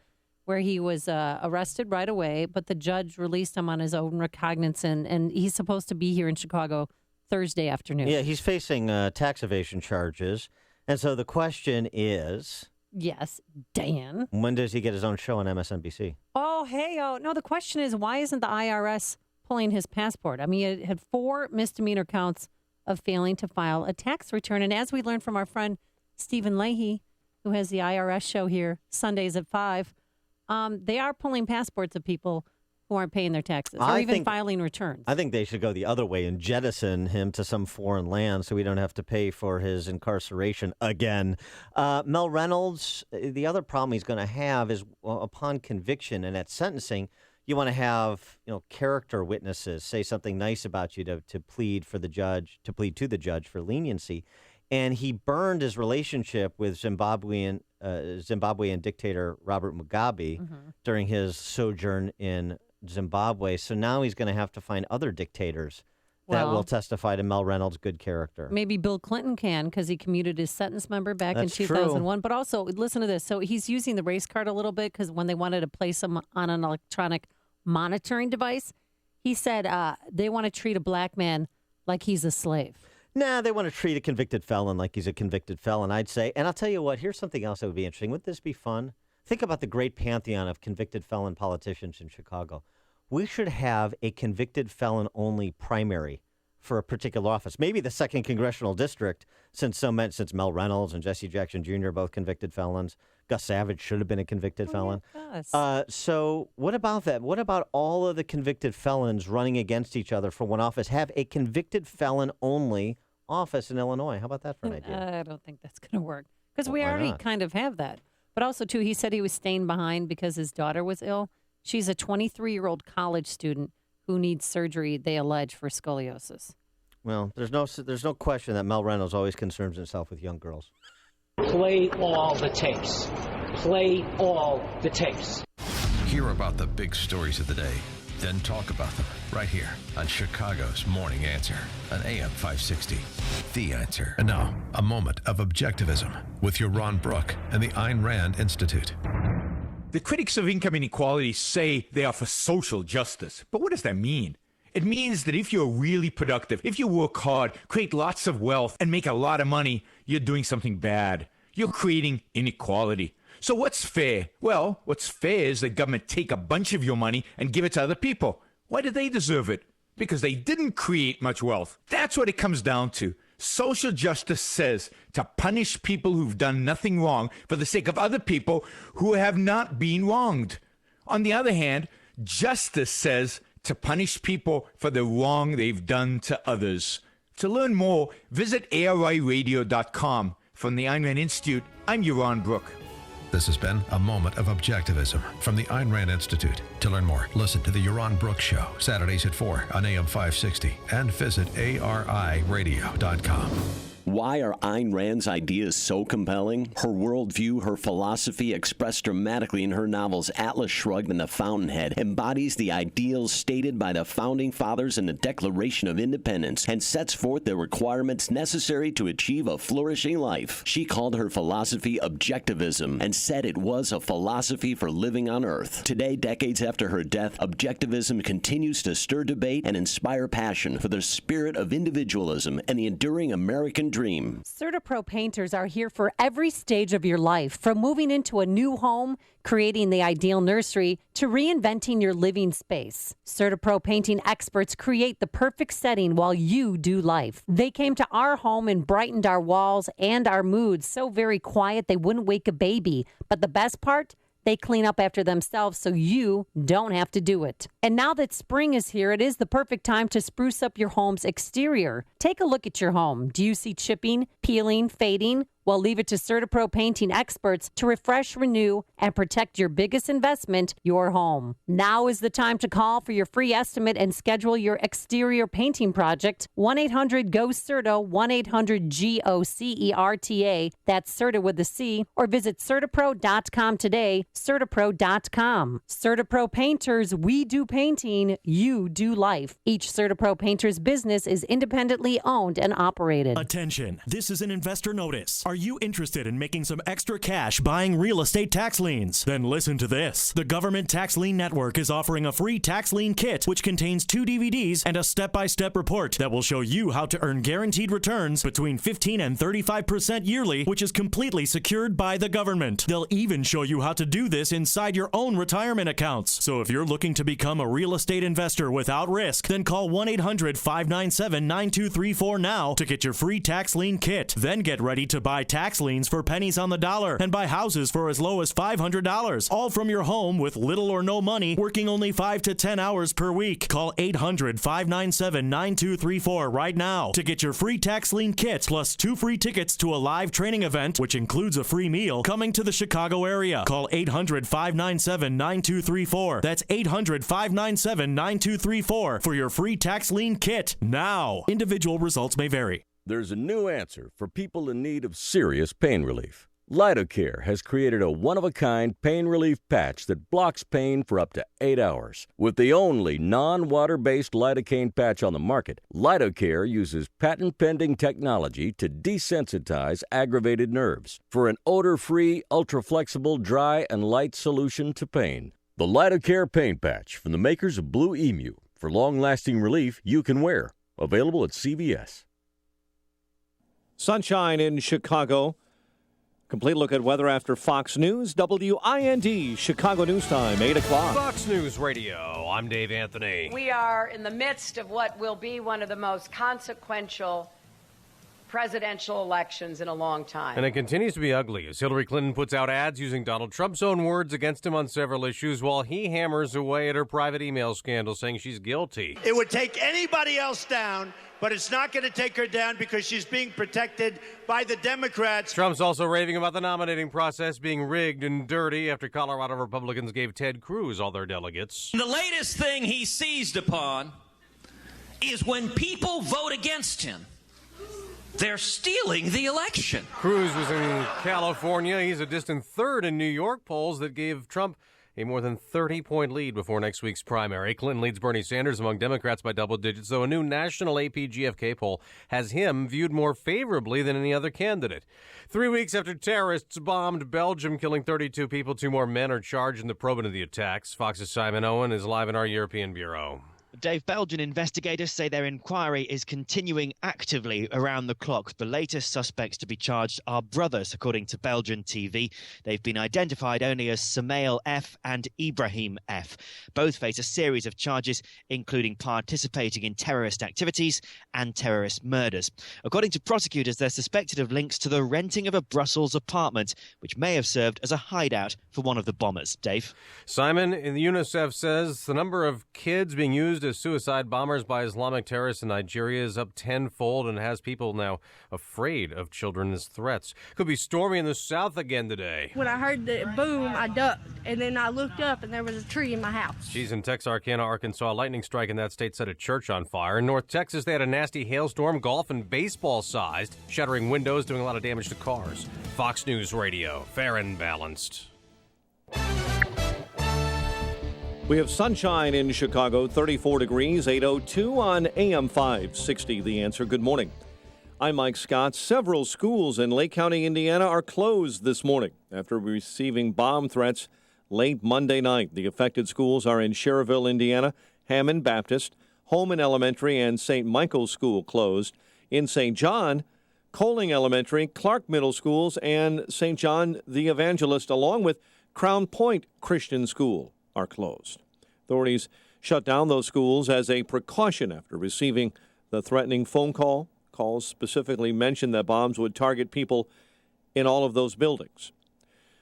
where he was arrested right away, but the judge released him on his own recognizance, and he's supposed to be here in Chicago Thursday afternoon. Yeah, he's facing tax evasion charges. And so the question is... Yes, Dan. When does he get his own show on MSNBC? Oh, hey-oh. No, the question is, why isn't the IRS pulling his passport? I mean, it had 4 misdemeanor counts of failing to file a tax return. And as we learned from our friend Stephen Leahy, who has the IRS show here Sundays at 5, they are pulling passports of people who aren't paying their taxes or even filing returns. I think they should go the other way and jettison him to some foreign land so we don't have to pay for his incarceration again. Mel Reynolds, the other problem he's going to have is upon conviction and at sentencing, you want to have character witnesses say something nice about you to plead to the judge for leniency. And he burned his relationship with Zimbabwean dictator Robert Mugabe during his sojourn in Zimbabwe. So now he's going to have to find other dictators that will testify to Mel Reynolds' good character. Maybe Bill Clinton can because he commuted his sentence, remember, back in 2001. True. But also, listen to this. So he's using the race card a little bit because when they wanted to place him on an electronic monitoring device, he said they want to treat a black man like he's a slave. Nah, they want to treat a convicted felon like he's a convicted felon, I'd say. And I'll tell you what, here's something else that would be interesting. Wouldn't this be fun? Think about the great pantheon of convicted felon politicians in Chicago. We should have a convicted felon-only primary for a particular office. Maybe the 2nd Congressional District, since Mel Reynolds and Jesse Jackson Jr. are both convicted felons. Gus Savage should have been a convicted felon. So what about that? What about all of the convicted felons running against each other for one office? Have a convicted felon-only office in Illinois. How about that for an idea? I don't think that's going to work because we already kind of have that. But also, too, he said he was staying behind because his daughter was ill. She's a 23-year-old college student who needs surgery, they allege, for scoliosis. Well, there's no question that Mel Reynolds always concerns himself with young girls. Play all the tapes. Play all the tapes. Hear about the big stories of the day, then talk about them right here on Chicago's Morning Answer on AM 560. The Answer. And now, a moment of objectivism with your Ron Brook and the Ayn Rand Institute. The critics of income inequality say they are for social justice. But what does that mean? It means that if you're really productive, if you work hard, create lots of wealth, and make a lot of money, you're doing something bad. You're creating inequality. So what's fair? Well, what's fair is that government take a bunch of your money and give it to other people. Why do they deserve it? Because they didn't create much wealth. That's what it comes down to. Social justice says to punish people who've done nothing wrong for the sake of other people who have not been wronged. On the other hand, justice says to punish people for the wrong they've done to others. To learn more, visit ARIradio.com. From the Ayn Rand Institute, I'm Ron Brook. This has been a moment of objectivism from the Ayn Rand Institute. To learn more, listen to the Yaron Brooks Show, Saturdays at 4 on AM 560, and visit ARIradio.com. Why are Ayn Rand's ideas so compelling? Her worldview, her philosophy, expressed dramatically in her novels Atlas Shrugged and The Fountainhead, embodies the ideals stated by the Founding Fathers in the Declaration of Independence and sets forth the requirements necessary to achieve a flourishing life. She called her philosophy objectivism and said it was a philosophy for living on Earth. Today, decades after her death, objectivism continues to stir debate and inspire passion for the spirit of individualism and the enduring American dream. CertaPro painters are here for every stage of your life, from moving into a new home, creating the ideal nursery, to reinventing your living space. CertaPro painting experts create the perfect setting while you do life. They came to our home and brightened our walls and our moods so very quiet they wouldn't wake a baby. But the best part? They clean up after themselves so you don't have to do it. And now that spring is here, it is the perfect time to spruce up your home's exterior. Take a look at your home. Do you see chipping, peeling, fading? Well, leave it to CertaPro painting experts to refresh, renew, and protect your biggest investment, your home. Now is the time to call for your free estimate and schedule your exterior painting project. 1-800-GO-CERTA, 1-800-GOCERTA. That's CERTA with a C. Or visit CertaPro.com today, CertaPro.com. CertaPro Painters, we do painting, you do life. Each CertaPro Painters business is independently owned and operated. Attention, this is an investor notice. Are you interested in making some extra cash buying real estate tax liens? Then listen to this. The Government Tax Lien Network is offering a free tax lien kit, which contains 2 DVDs and a step-by-step report that will show you how to earn guaranteed returns between 15 and 35% yearly, which is completely secured by the government. They'll even show you how to do this inside your own retirement accounts. So if you're looking to become a real estate investor without risk, then call 1-800-597-9234 now to get your free tax lien kit. Then get ready to buy tax liens for pennies on the dollar and buy houses for as low as $500. All from your home with little or no money, working only 5 to 10 hours per week. Call 800-597-9234 right now to get your free tax lien kit plus 2 free tickets to a live training event, which includes a free meal, coming to the Chicago area. Call 800-597-9234. That's 800-597-9234 for your free tax lien kit now. Individual results may vary. There's a new answer for people in need of serious pain relief. Lidocare has created a one-of-a-kind pain relief patch that blocks pain for up to 8 hours. With the only non-water-based lidocaine patch on the market, Lidocare uses patent-pending technology to desensitize aggravated nerves for an odor-free, ultra-flexible, dry, and light solution to pain. The Lidocare pain patch from the makers of Blue Emu for long-lasting relief you can wear. Available at CVS. Sunshine in Chicago. Complete look at weather after Fox News. WIND, Chicago News Time, 8 o'clock. Fox News Radio. I'm Dave Anthony. We are in the midst of what will be one of the most consequential presidential elections in a long time. And it continues to be ugly as Hillary Clinton puts out ads using Donald Trump's own words against him on several issues while he hammers away at her private email scandal saying she's guilty. It would take anybody else down, but it's not going to take her down because she's being protected by the Democrats. Trump's also raving about the nominating process being rigged and dirty after Colorado Republicans gave Ted Cruz all their delegates. The latest thing he seized upon is when people vote against him, they're stealing the election. Cruz was in California. He's a distant third in New York polls that gave Trump a more than 30-point lead before next week's primary. Clinton leads Bernie Sanders among Democrats by double digits, though a new national AP GFK poll has him viewed more favorably than any other candidate. 3 weeks after terrorists bombed Belgium, killing 32 people, 2 more men are charged in the probing of the attacks. Fox's Simon Owen is live in our European bureau. Dave, Belgian investigators say their inquiry is continuing actively around the clock. The latest suspects to be charged are brothers, according to Belgian TV. They've been identified only as Samail F. and Ibrahim F. Both face a series of charges, including participating in terrorist activities and terrorist murders. According to prosecutors, they're suspected of links to the renting of a Brussels apartment, which may have served as a hideout for one of the bombers. Dave? Simon, the UNICEF says the number of kids being used as suicide bombers by Islamic terrorists in Nigeria is up tenfold and has people now afraid of children as threats. Could be stormy in the south again today. When I heard the boom, I ducked, and then I looked up, and there was a tree in my house. She's in Texarkana, Arkansas. A lightning strike in that state set a church on fire. In North Texas, they had a nasty hailstorm, golf and baseball sized, shattering windows, doing a lot of damage to cars. Fox News Radio, fair and balanced. We have sunshine in Chicago, 34 degrees, 8:02 on AM 560. The Answer. Good morning. I'm Mike Scott. Several schools in Lake County, Indiana are closed this morning after receiving bomb threats late Monday night. The affected schools are in Cherville, Indiana, Hammond Baptist, Holman Elementary, and St. Michael's School closed. In St. John, Coling Elementary, Clark Middle Schools, and St. John the Evangelist, along with Crown Point Christian School, are closed. Authorities shut down those schools as a precaution after receiving the threatening phone call. Calls specifically mentioned that bombs would target people in all of those buildings.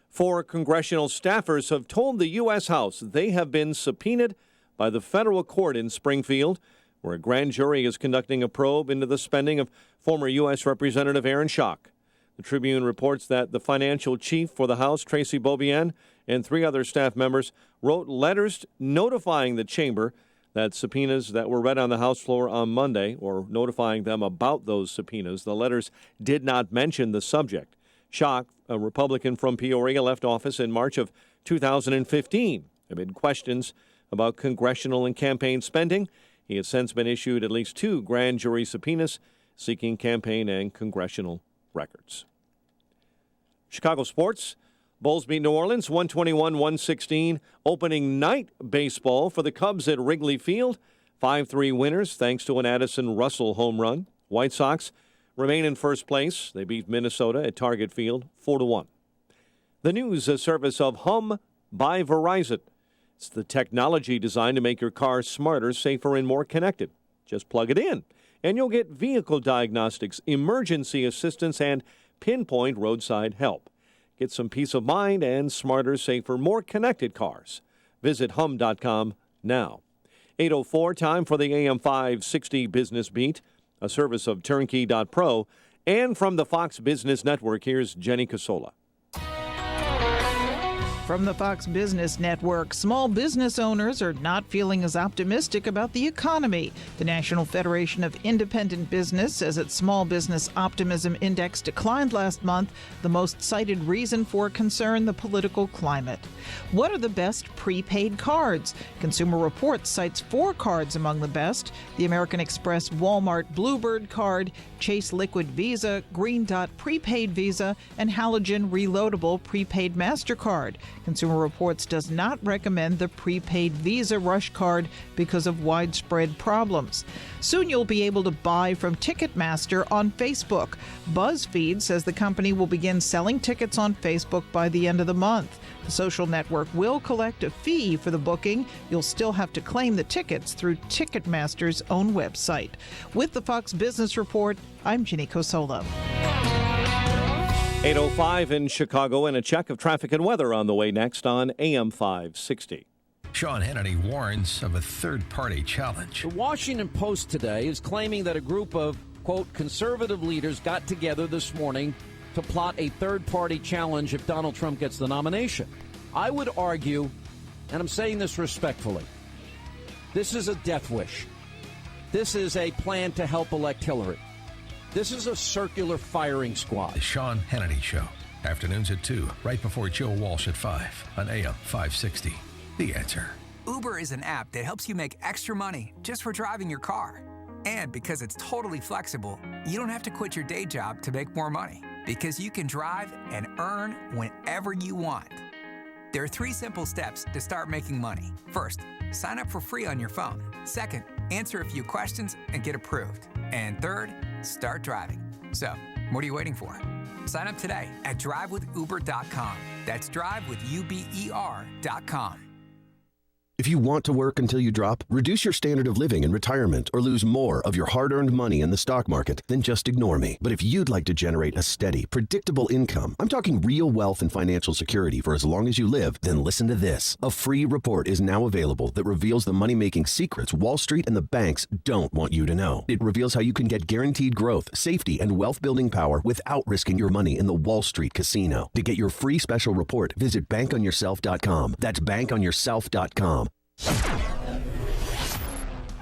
4 congressional staffers have told the U.S. House they have been subpoenaed by the federal court in Springfield, where a grand jury is conducting a probe into the spending of former U.S. Representative Aaron Schock. The Tribune reports that the financial chief for the House, Tracy Beaubien, and 3 other staff members wrote letters notifying the chamber that subpoenas that were read on the House floor on Monday, or notifying them about those subpoenas. The letters did not mention the subject. Schock, a Republican from Peoria, left office in March of 2015 amid questions about congressional and campaign spending. He has since been issued at least 2 grand jury subpoenas seeking campaign and congressional records. Chicago sports. Bulls beat New Orleans 121-116. Opening night baseball for the Cubs at Wrigley Field. 5-3 winners thanks to an Addison Russell home run. White Sox remain in first place. They beat Minnesota at Target Field 4-1. The news, a service of Hum by Verizon. It's the technology designed to make your car smarter, safer, and more connected. Just plug it in, and you'll get vehicle diagnostics, emergency assistance, and pinpoint roadside help. Get some peace of mind and smarter, safer, more connected cars. Visit hum.com now. 8:04, time for the AM 560 Business Beat, a service of turnkey.pro. And from the Fox Business Network, here's Jenny Casola. From the Fox Business Network, small business owners are not feeling as optimistic about the economy. The National Federation of Independent Business says its Small Business Optimism Index declined last month, the most cited reason for concern, the political climate. What are the best prepaid cards? Consumer Reports cites 4 cards among the best: the American Express Walmart Bluebird card, Chase Liquid Visa, Green Dot Prepaid Visa, and Halogen Reloadable Prepaid MasterCard. Consumer Reports does not recommend the prepaid Visa Rush card because of widespread problems. Soon you'll be able to buy from Ticketmaster on Facebook. BuzzFeed says the company will begin selling tickets on Facebook by the end of the month. The social network will collect a fee for the booking. You'll still have to claim the tickets through Ticketmaster's own website. With the Fox Business Report, I'm Ginny Cosola. 8:05 in Chicago, and a check of traffic and weather on the way next on AM 560. Sean Hannity warns of a third-party challenge. The Washington Post today is claiming that a group of, quote, conservative leaders got together this morning to plot a third-party challenge if Donald Trump gets the nomination. I would argue, and I'm saying this respectfully, this is a death wish. This is a plan to help elect Hillary. This is a circular firing squad. The Sean Hannity Show. Afternoons at 2, right before Joe Walsh at 5 on AM 560. The Answer. Uber is an app that helps you make extra money just for driving your car. And because it's totally flexible, you don't have to quit your day job to make more money, because you can drive and earn whenever you want. There are 3 simple steps to start making money. First, sign up for free on your phone. Second, answer a few questions and get approved. And third, start driving. So, what are you waiting for? Sign up today at drivewithuber.com. That's drivewithuber.com. If you want to work until you drop, reduce your standard of living in retirement, or lose more of your hard-earned money in the stock market, then just ignore me. But if you'd like to generate a steady, predictable income, I'm talking real wealth and financial security for as long as you live, then listen to this. A free report is now available that reveals the money-making secrets Wall Street and the banks don't want you to know. It reveals how you can get guaranteed growth, safety, and wealth-building power without risking your money in the Wall Street casino. To get your free special report, visit bankonyourself.com. That's bankonyourself.com.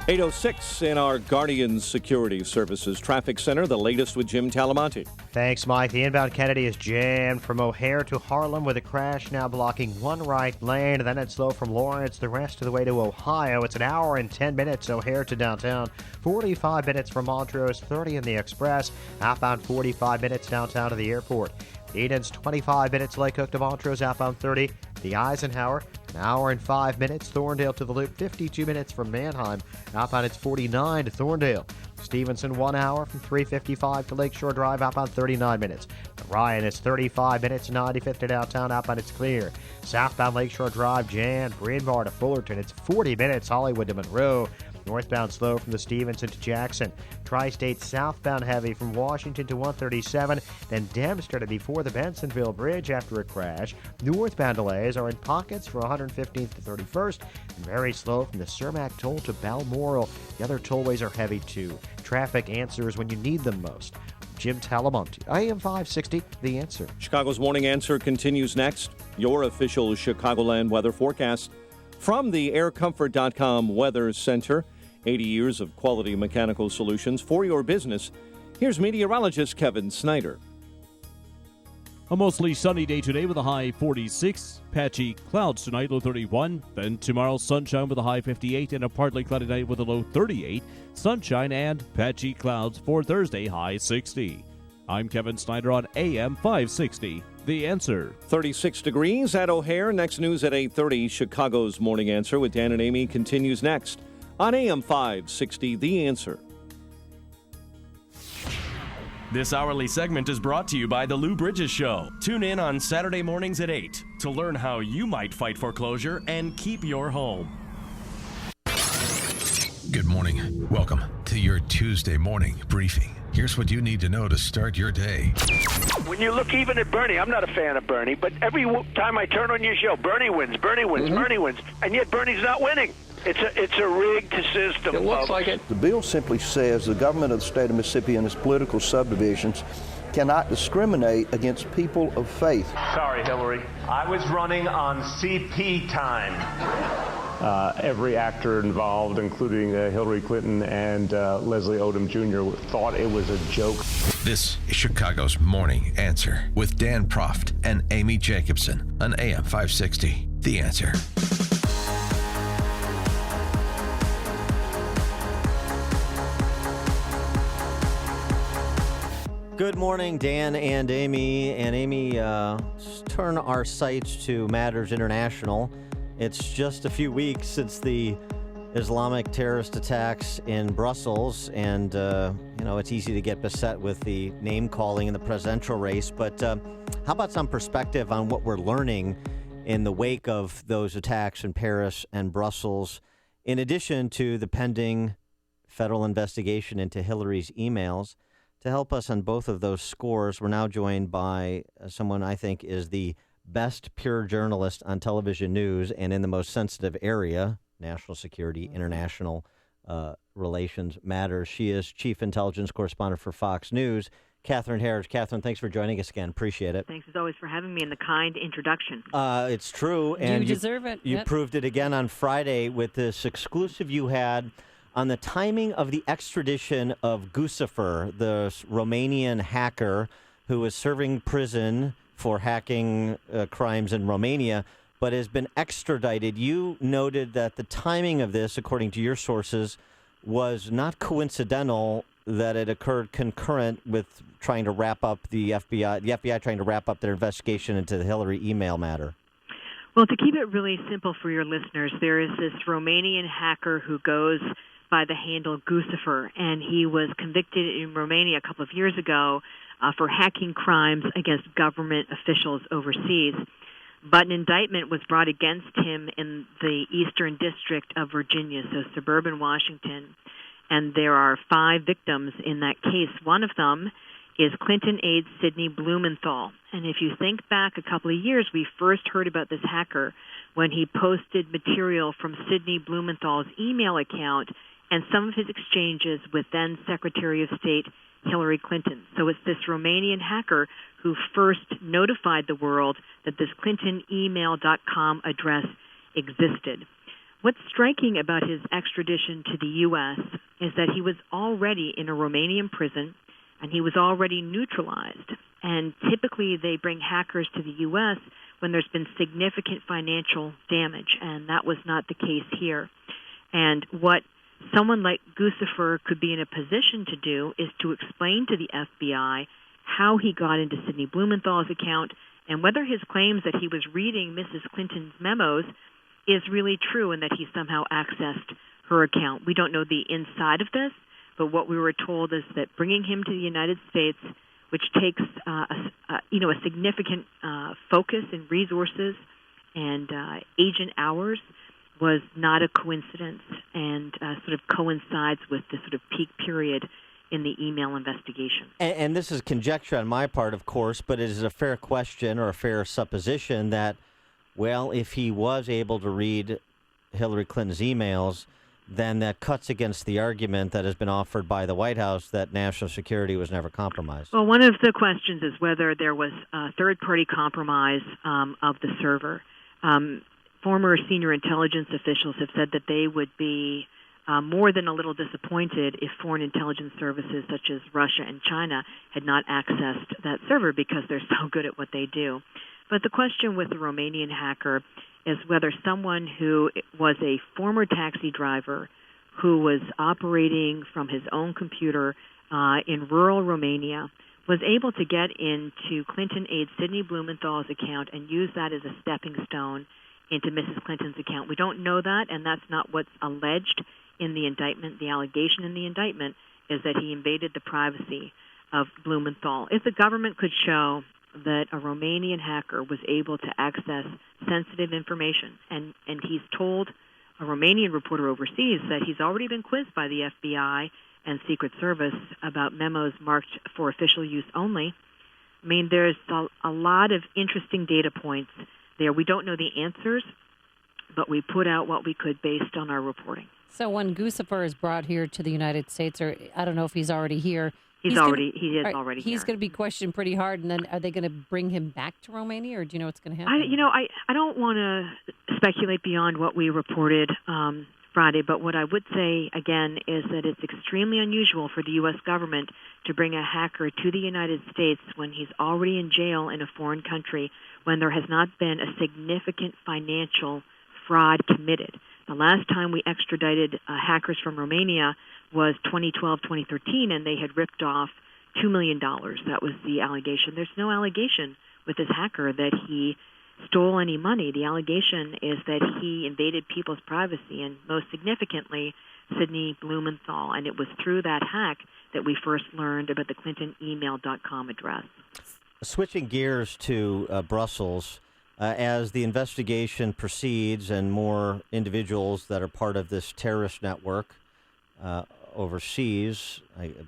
8:06 in our Guardian Security Services Traffic Center, the latest with Jim Talamonte. Thanks, Mike. The inbound Kennedy is jammed from O'Hare to Harlem with a crash now blocking one right lane. Then it's slow from Lawrence the rest of the way to Ohio. It's an hour and 10 minutes O'Hare to downtown. 45 minutes from Montrose, 30 in the Express. Outbound 45 minutes downtown to the airport. Eden's 25 minutes Lake Hook to Montrose, outbound 30. The Eisenhower, an hour and 5 minutes. Thorndale to the Loop, 52 minutes from Manheim. Outbound it's 49 to Thorndale. Stevenson, 1 hour from 355 to Lakeshore Drive, outbound 39 minutes. Ryan is 35 minutes, 95th to downtown, outbound it's clear. Southbound Lakeshore Drive, Jan, Bryn Mawr to Fullerton, it's 40 minutes, Hollywood to Monroe. Northbound slow from the Stevenson to Jackson. Tri-State southbound heavy from Washington to 137. Then Dempster to before the Bensonville Bridge after a crash. Northbound delays are in pockets from 115th to 31st. And very slow from the Cermak toll to Balmoral. The other tollways are heavy too. Traffic answers when you need them most. Jim Talamonte, AM 560, The Answer. Chicago's Morning Answer continues next. Your official Chicagoland weather forecast from the aircomfort.com Weather Center. 80 years of quality mechanical solutions for your business. Here's meteorologist Kevin Snyder. A mostly sunny day today with a high 46. Patchy clouds tonight, low 31. Then tomorrow, sunshine with a high 58 and a partly cloudy night with a low 38. Sunshine and patchy clouds for Thursday, high 60. I'm Kevin Snyder on AM 560. The Answer. 36 degrees at O'Hare. Next news at 8:30. Chicago's Morning Answer with Dan and Amy continues next on AM 560. The Answer. This hourly segment is brought to you by The Lou Bridges Show. Tune in on Saturday mornings at 8 to learn how you might fight foreclosure and keep your home. Good morning. Welcome to your Tuesday morning briefing Here's what you need to know to start your day. When you look even at Bernie, I'm not a fan of Bernie, but every time I turn on your show, Bernie wins, Bernie wins, Bernie wins, and yet Bernie's not winning. It's a rigged system. It looks like it. The bill simply says the government of the state of Mississippi and its political subdivisions cannot discriminate against people of faith. Sorry, Hillary. I was running on CP time. Every actor involved, including Hillary Clinton and Leslie Odom Jr., thought it was a joke. This is Chicago's Morning Answer with Dan Proft and Amy Jacobson on AM 560. The Answer. Good morning, Dan and Amy. And Amy, turn our sights to Matters International. It's just a few weeks since the Islamic terrorist attacks in Brussels, and, it's easy to get beset with the name-calling in the presidential race. But how about some perspective on what we're learning in the wake of those attacks in Paris and Brussels, in addition to the pending federal investigation into Hillary's emails? To help us on both of those scores, we're now joined by someone I think is the best pure journalist on television news and in the most sensitive area, national security, international relations matters. She is chief intelligence correspondent for Fox News, Catherine Herridge. Catherine, thanks for joining us again. Appreciate it. Thanks as always for having me and the kind introduction. It's true. And you deserve it. You proved it again on Friday with this exclusive you had on the timing of the extradition of Guccifer, the Romanian hacker who was serving prison for hacking crimes in Romania, but has been extradited. You noted that the timing of this, according to your sources, was not coincidental, that it occurred concurrent with trying to wrap up the FBI trying to wrap up their investigation into the Hillary email matter. Well, to keep it really simple for your listeners, there is this Romanian hacker who goes by the handle Guccifer, and he was convicted in Romania a couple of years ago for hacking crimes against government officials overseas. But an indictment was brought against him in the Eastern District of Virginia, so suburban Washington, and there are 5 victims in that case. One of them is Clinton aide Sidney Blumenthal. And if you think back a couple of years, we first heard about this hacker when he posted material from Sidney Blumenthal's email account and some of his exchanges with then Secretary of State Hillary Clinton. So it's this Romanian hacker who first notified the world that this ClintonEmail.com address existed. What's striking about his extradition to the U.S. is that he was already in a Romanian prison and he was already neutralized. And typically they bring hackers to the U.S. when there's been significant financial damage, and that was not the case here. And what someone like Guccifer could be in a position to do is to explain to the FBI how he got into Sidney Blumenthal's account and whether his claims that he was reading Mrs. Clinton's memos is really true and that he somehow accessed her account. We don't know the inside of this, but what we were told is that bringing him to the United States, which takes a significant focus and resources and agent hours, was not a coincidence and sort of coincides with the sort of peak period in the email investigation. And this is conjecture on my part, of course, but it is a fair question or a fair supposition that, well, if he was able to read Hillary Clinton's emails, then that cuts against the argument that has been offered by the White House that national security was never compromised. Well, one of the questions is whether there was a third-party compromise of the server. Former senior intelligence officials have said that they would be more than a little disappointed if foreign intelligence services such as Russia and China had not accessed that server because they're so good at what they do. But the question with the Romanian hacker is whether someone who was a former taxi driver who was operating from his own computer in rural Romania was able to get into Clinton aide Sidney Blumenthal's account and use that as a stepping stone into Mrs. Clinton's account. We don't know that, and that's not what's alleged in the indictment. The allegation in the indictment is that he invaded the privacy of Blumenthal. If the government could show that a Romanian hacker was able to access sensitive information, and he's told a Romanian reporter overseas that he's already been quizzed by the FBI and Secret Service about memos marked for official use only. I mean, there's a lot of interesting data points there. We don't know the answers, but we put out what we could based on our reporting. So when Guccifer is brought here to the United States, or I don't know if he's already here. He is already here. He's going to be questioned pretty hard, and then are they going to bring him back to Romania, or do you know what's going to happen? I don't want to speculate beyond what we reported Friday, but what I would say, again, is that it's extremely unusual for the U.S. government to bring a hacker to the United States when he's already in jail in a foreign country, when there has not been a significant financial fraud committed. The last time we extradited hackers from Romania was 2012, 2013, and they had ripped off $2 million. That was the allegation. There's no allegation with this hacker that he stole any money. The allegation is that he invaded people's privacy, and most significantly, Sidney Blumenthal. And it was through that hack that we first learned about the ClintonEmail.com address. Switching gears to Brussels, as the investigation proceeds and more individuals that are part of this terrorist network overseas,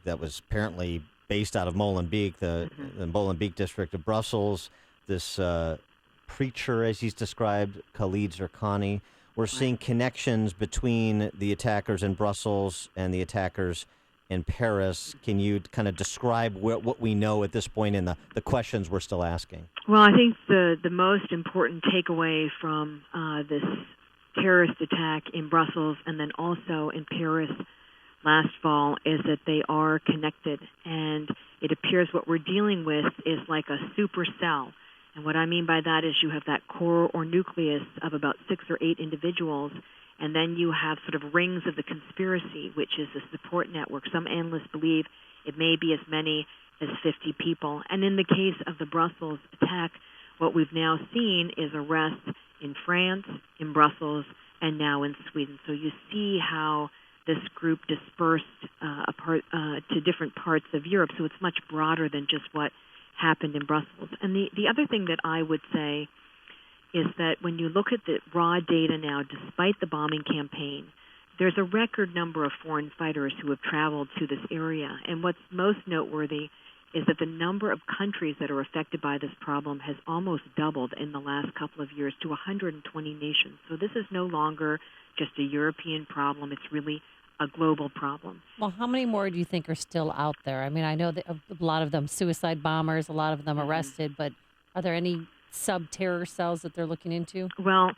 that was apparently based out of Molenbeek, the Molenbeek district of Brussels, this preacher, as he's described, Khalid Zerkani. We're seeing connections between the attackers in Brussels and the attackers in Paris. Can you kind of describe what we know at this point and the questions we're still asking? Well, I think the most important takeaway from this terrorist attack in Brussels and then also in Paris last fall is that they are connected. And it appears what we're dealing with is like a supercell. And what I mean by that is you have that core or nucleus of about 6 or 8 individuals, and then you have sort of rings of the conspiracy, which is a support network. Some analysts believe it may be as many as 50 people. And in the case of the Brussels attack, what we've now seen is arrests in France, in Brussels, and now in Sweden. So you see how this group dispersed to different parts of Europe. So it's much broader than just what happened in Brussels. And the other thing that I would say is that when you look at the raw data now, despite the bombing campaign, there's a record number of foreign fighters who have traveled to this area. And what's most noteworthy is that the number of countries that are affected by this problem has almost doubled in the last couple of years to 120 nations. So this is no longer just a European problem. It's really a global problem. Well, how many more do you think are still out there? I mean, I know that a lot of them suicide bombers, a lot of them arrested, but are there any sub-terror cells that they're looking into? Well,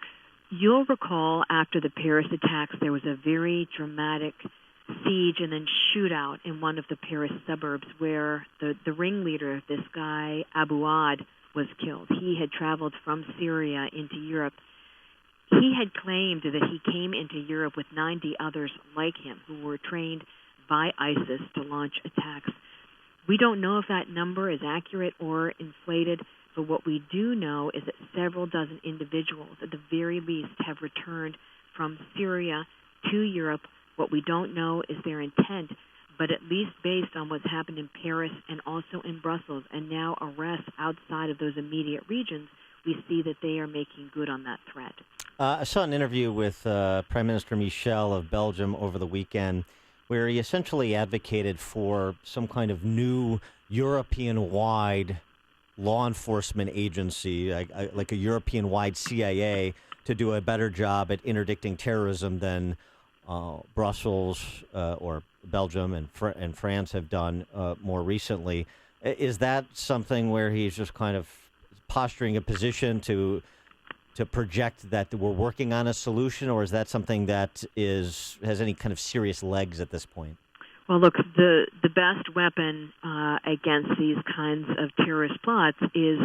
you'll recall after the Paris attacks, there was a very dramatic siege and then shootout in one of the Paris suburbs where the ringleader, this guy Abu Ad, was killed. He had traveled from Syria into Europe. He had claimed that he came into Europe with 90 others like him who were trained by ISIS to launch attacks. We don't know if that number is accurate or inflated, but what we do know is that several dozen individuals, at the very least, have returned from Syria to Europe. What we don't know is their intent, but at least based on what's happened in Paris and also in Brussels, and now arrests outside of those immediate regions, we see that they are making good on that threat. I saw an interview with Prime Minister Michel of Belgium over the weekend where he essentially advocated for some kind of new European-wide law enforcement agency, like a European-wide CIA, to do a better job at interdicting terrorism than Brussels or Belgium and France have done more recently. Is that something where he's just kind of posturing a position to project that we're working on a solution, or is that something that has any kind of serious legs at this point? Well, look, the best weapon against these kinds of terrorist plots is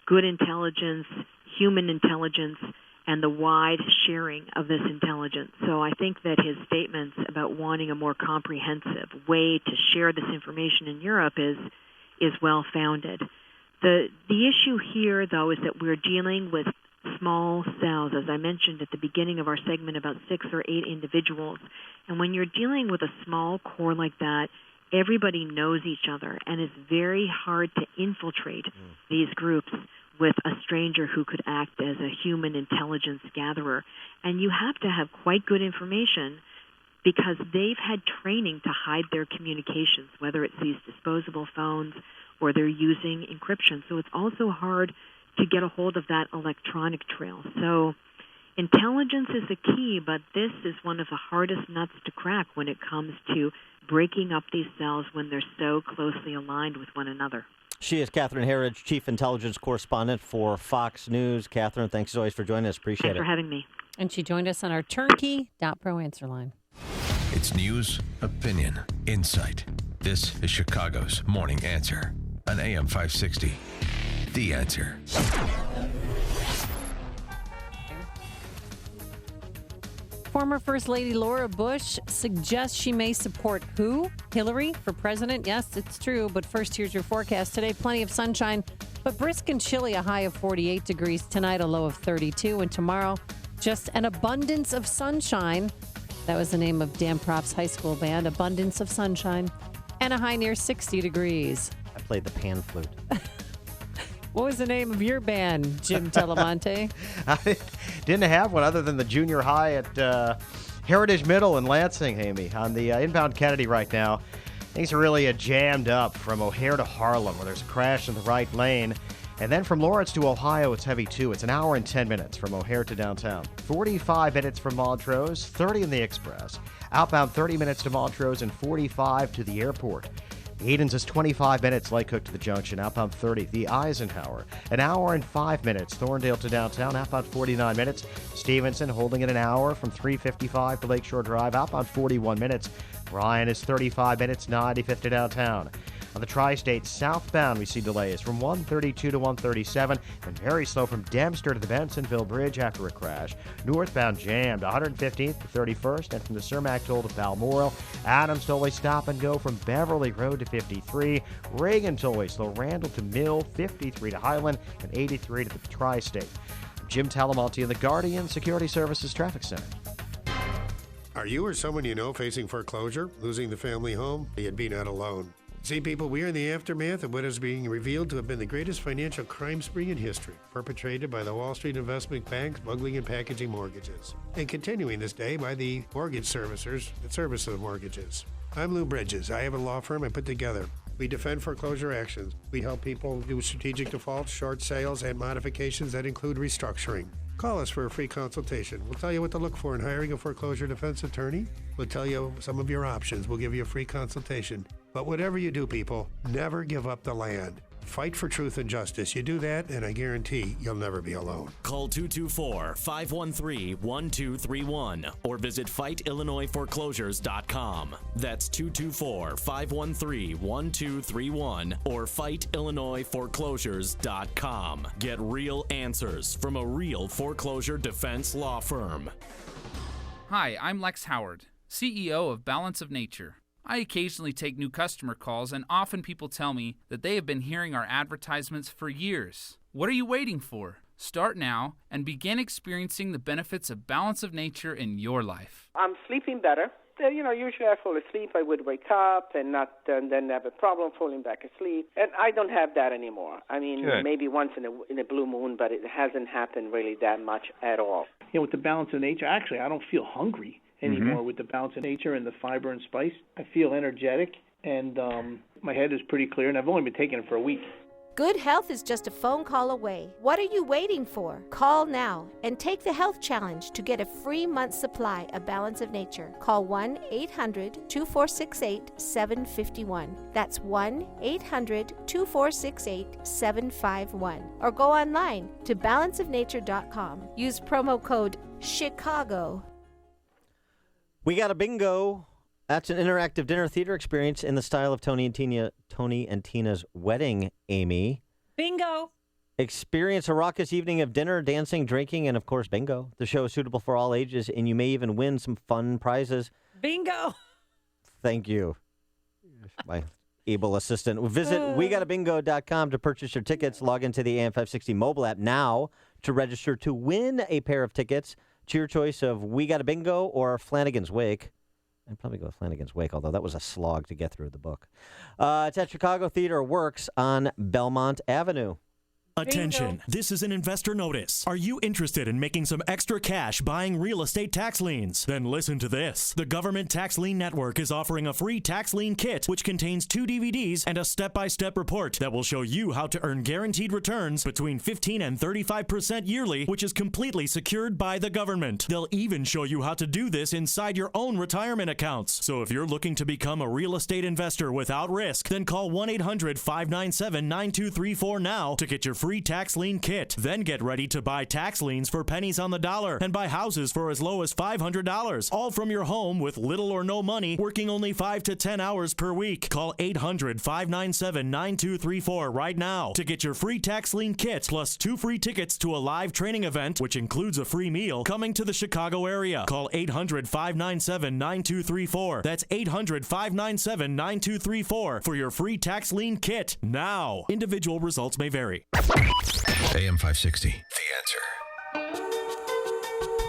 good intelligence, human intelligence, and the wide sharing of this intelligence. So I think that his statements about wanting a more comprehensive way to share this information in Europe is well-founded. The issue here, though, is that we're dealing with small cells, as I mentioned at the beginning of our segment, about 6 or 8 individuals. And when you're dealing with a small core like that, everybody knows each other, and it's very hard to infiltrate these groups with a stranger who could act as a human intelligence gatherer. And you have to have quite good information because they've had training to hide their communications, whether it's these disposable phones or they're using encryption. So it's also hard to get a hold of that electronic trail. So intelligence is the key, but this is one of the hardest nuts to crack when it comes to breaking up these cells when they're so closely aligned with one another. She is Catherine Herridge, Chief Intelligence Correspondent for Fox News. Catherine, thanks as always for joining us. Appreciate it. Thanks for having me. And she joined us on our turnkey.pro answer line. It's news, opinion, insight. This is Chicago's Morning Answer on AM 560. The Answer. Former First Lady Laura Bush suggests she may support who? Hillary for president? Yes, it's true. But first, here's your forecast. Today, plenty of sunshine, but brisk and chilly, a high of 48 degrees. Tonight, a low of 32. And tomorrow, just an abundance of sunshine. That was the name of Dan Propp's high school band, Abundance of Sunshine. And a high near 60 degrees. I played the pan flute. What was the name of your band, Jim Telemonte? I didn't have one other than the junior high at Heritage Middle in Lansing, Amy. On the inbound Kennedy right now, things are really jammed up from O'Hare to Harlem, where there's a crash in the right lane. And then from Lawrence to Ohio, it's heavy too. It's an hour and 10 minutes from O'Hare to downtown. 45 minutes from Montrose, 30 in the Express. Outbound 30 minutes to Montrose and 45 to the airport. Edens is 25 minutes, Lake Hook to the junction, outbound 30. The Eisenhower, an hour and 5 minutes. Thorndale to downtown, outbound 49 minutes. Stevenson holding it an hour from 355 to Lakeshore Drive, outbound 41 minutes. Ryan is 35 minutes, 95th to downtown. On the Tri-State southbound, we see delays from 132 to 137, and very slow from Dempster to the Bensonville Bridge after a crash. Northbound jammed, 115th to 31st, and from the Cermak toll to Balmoral. Adams tollway stop and go from Beverly Road to 53. Reagan tollway slow Randall to Mill, 53 to Highland, and 83 to the Tri-State. Jim Talamonte in the Guardian Security Services Traffic Center. Are you or someone you know facing foreclosure, losing the family home? You'd be not alone. See, people, we are in the aftermath of what is being revealed to have been the greatest financial crime spree in history, perpetrated by the Wall Street investment banks smuggling and packaging mortgages, and continuing this day by the mortgage servicers that service those mortgages. I'm Lou Bridges. I have a law firm I put together. We defend foreclosure actions. We help people do strategic defaults, short sales, and modifications that include restructuring. Call us for a free consultation. We'll tell you what to look for in hiring a foreclosure defense attorney. We'll tell you some of your options. We'll give you a free consultation. But whatever you do, people, never give up the land. Fight for truth and justice. You do that, and I guarantee you'll never be alone. Call 224-513-1231 or visit FightIllinoisForeclosures.com. That's 224-513-1231 or FightIllinoisForeclosures.com. Get real answers from a real foreclosure defense law firm. Hi, I'm Lex Howard, CEO of Balance of Nature. I occasionally take new customer calls, and often people tell me that they have been hearing our advertisements for years. What are you waiting for? Start now and begin experiencing the benefits of Balance of Nature in your life. I'm sleeping better. Usually I fall asleep, I would wake up and then have a problem falling back asleep. And I don't have that anymore. I mean, Good. Maybe once in a blue moon, but it hasn't happened really that much at all. With the Balance of Nature, actually, I don't feel hungry anymore with the Balance of Nature and the fiber and spice. I feel energetic, and my head is pretty clear, and I've only been taking it for a week. Good health is just a phone call away. What are you waiting for? Call now and take the health challenge to get a free month's supply of Balance of Nature. Call 1-800-2468-751. That's 1-800-2468-751. Or go online to balanceofnature.com. Use promo code CHICAGO. We got a bingo. That's an interactive dinner theater experience in the style of Tony and Tina's wedding, Amy. Bingo. Experience a raucous evening of dinner, dancing, drinking, and, of course, bingo. The show is suitable for all ages, and you may even win some fun prizes. Bingo. Thank you, my able assistant. Visit wegotabingo.com to purchase your tickets. Log into the AM560 mobile app now to register to win a pair of tickets to your choice of We Got a Bingo or Flanagan's Wake. I'd probably go with Flanagan's Wake, although that was a slog to get through the book. It's at Chicago Theater Works on Belmont Avenue. Attention, this is an investor notice. Are you interested in making some extra cash buying real estate tax liens? Then listen to this. The Government Tax Lien Network is offering a free tax lien kit which contains 2 DVDs and a step-by-step report that will show you how to earn guaranteed returns between 15 and 35% yearly, which is completely secured by the government. They'll even show you how to do this inside your own retirement accounts. So if you're looking to become a real estate investor without risk, then call 1-800-597-9234 now to get your free tax lien kit. Then get ready to buy tax liens for pennies on the dollar and buy houses for as low as $500, all from your home with little or no money, working only 5 to 10 hours per week. Call 800-597-9234 right now to get your free tax lien kit plus 2 free tickets to a live training event, which includes a free meal, coming to the Chicago area. Call 800-597-9234. That's 800-597-9234 for your free tax lien kit now. Individual results may vary. AM 560, The Answer.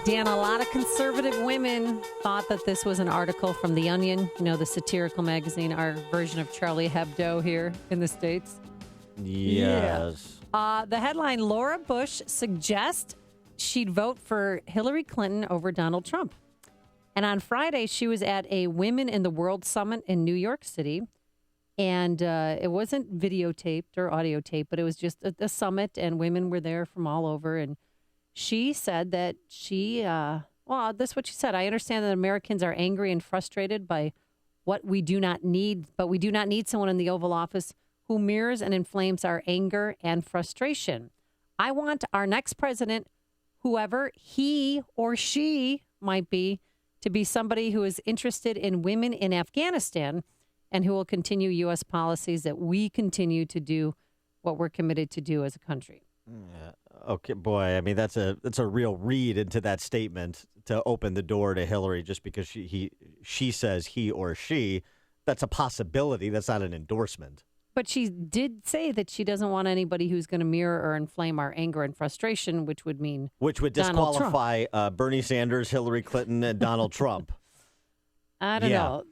Dan, a lot of conservative women thought that this was an article from The Onion, the satirical magazine, our version of Charlie Hebdo here in the States. Yes. Yeah. The headline, Laura Bush suggests she'd vote for Hillary Clinton over Donald Trump. And on Friday, she was at a Women in the World Summit in New York City. And it wasn't videotaped or audio taped, but it was just a summit, and women were there from all over. And she said that this is what she said. I understand that Americans are angry and frustrated by what we do not need, but we do not need someone in the Oval Office who mirrors and inflames our anger and frustration. I want our next president, whoever he or she might be, to be somebody who is interested in women in Afghanistan and who will continue U.S. policies that we continue to do what we're committed to do as a country. Yeah. Okay, boy. I mean, that's a real read into that statement to open the door to Hillary just because she says he or she. That's a possibility. That's not an endorsement. But she did say that she doesn't want anybody who's going to mirror or inflame our anger and frustration, which would disqualify Bernie Sanders, Hillary Clinton, and Donald Trump. I don't know.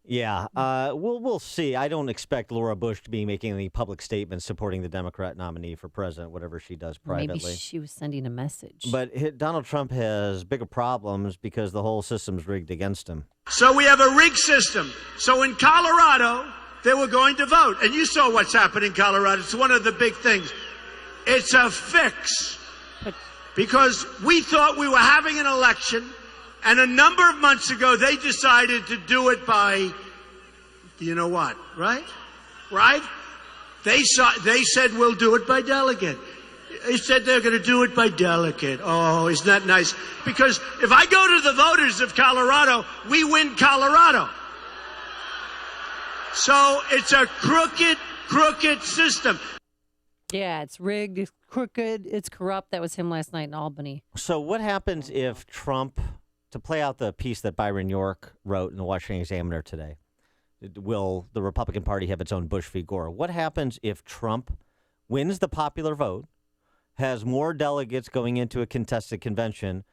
Yeah, we'll see. I don't expect Laura Bush to be making any public statements supporting the Democrat nominee for president, whatever she does privately. Maybe she was sending a message. But Donald Trump has bigger problems because the whole system's rigged against him. So we have a rigged system. So in Colorado, they were going to vote. And you saw what's happened in Colorado. It's one of the big things. It's a fix. Because we thought we were having an election. And a number of months ago, they decided to do it by, you know what, right? Right? They said, we'll do it by delegate. They said they're going to do it by delegate. Oh, isn't that nice? Because if I go to the voters of Colorado, we win Colorado. So it's a crooked system. Yeah, it's rigged, it's crooked, it's corrupt. That was him last night in Albany. So what happens if Trump... To play out the piece that Byron York wrote in the Washington Examiner today, will the Republican Party have its own Bush v. Gore? What happens if Trump wins the popular vote, has more delegates going into a contested convention,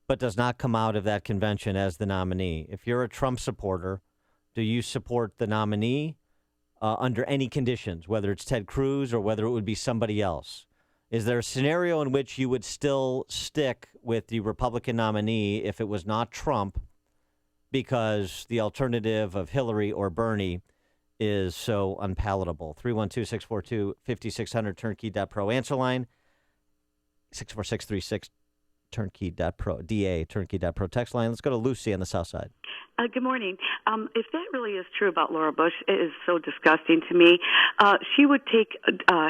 but does not come out of that convention as the nominee? If you're a Trump supporter, do you support the nominee under any conditions, whether it's Ted Cruz or whether it would be somebody else? Is there a scenario in which you would still stick with the Republican nominee if it was not Trump because the alternative of Hillary or Bernie is so unpalatable? 312-642-5600, turnkey.pro. Answer line, 64636, turnkey.pro, DA, turnkey.pro. Text line. Let's go to Lucy on the south side. Good morning. If that really is true about Laura Bush, it is so disgusting to me. She would take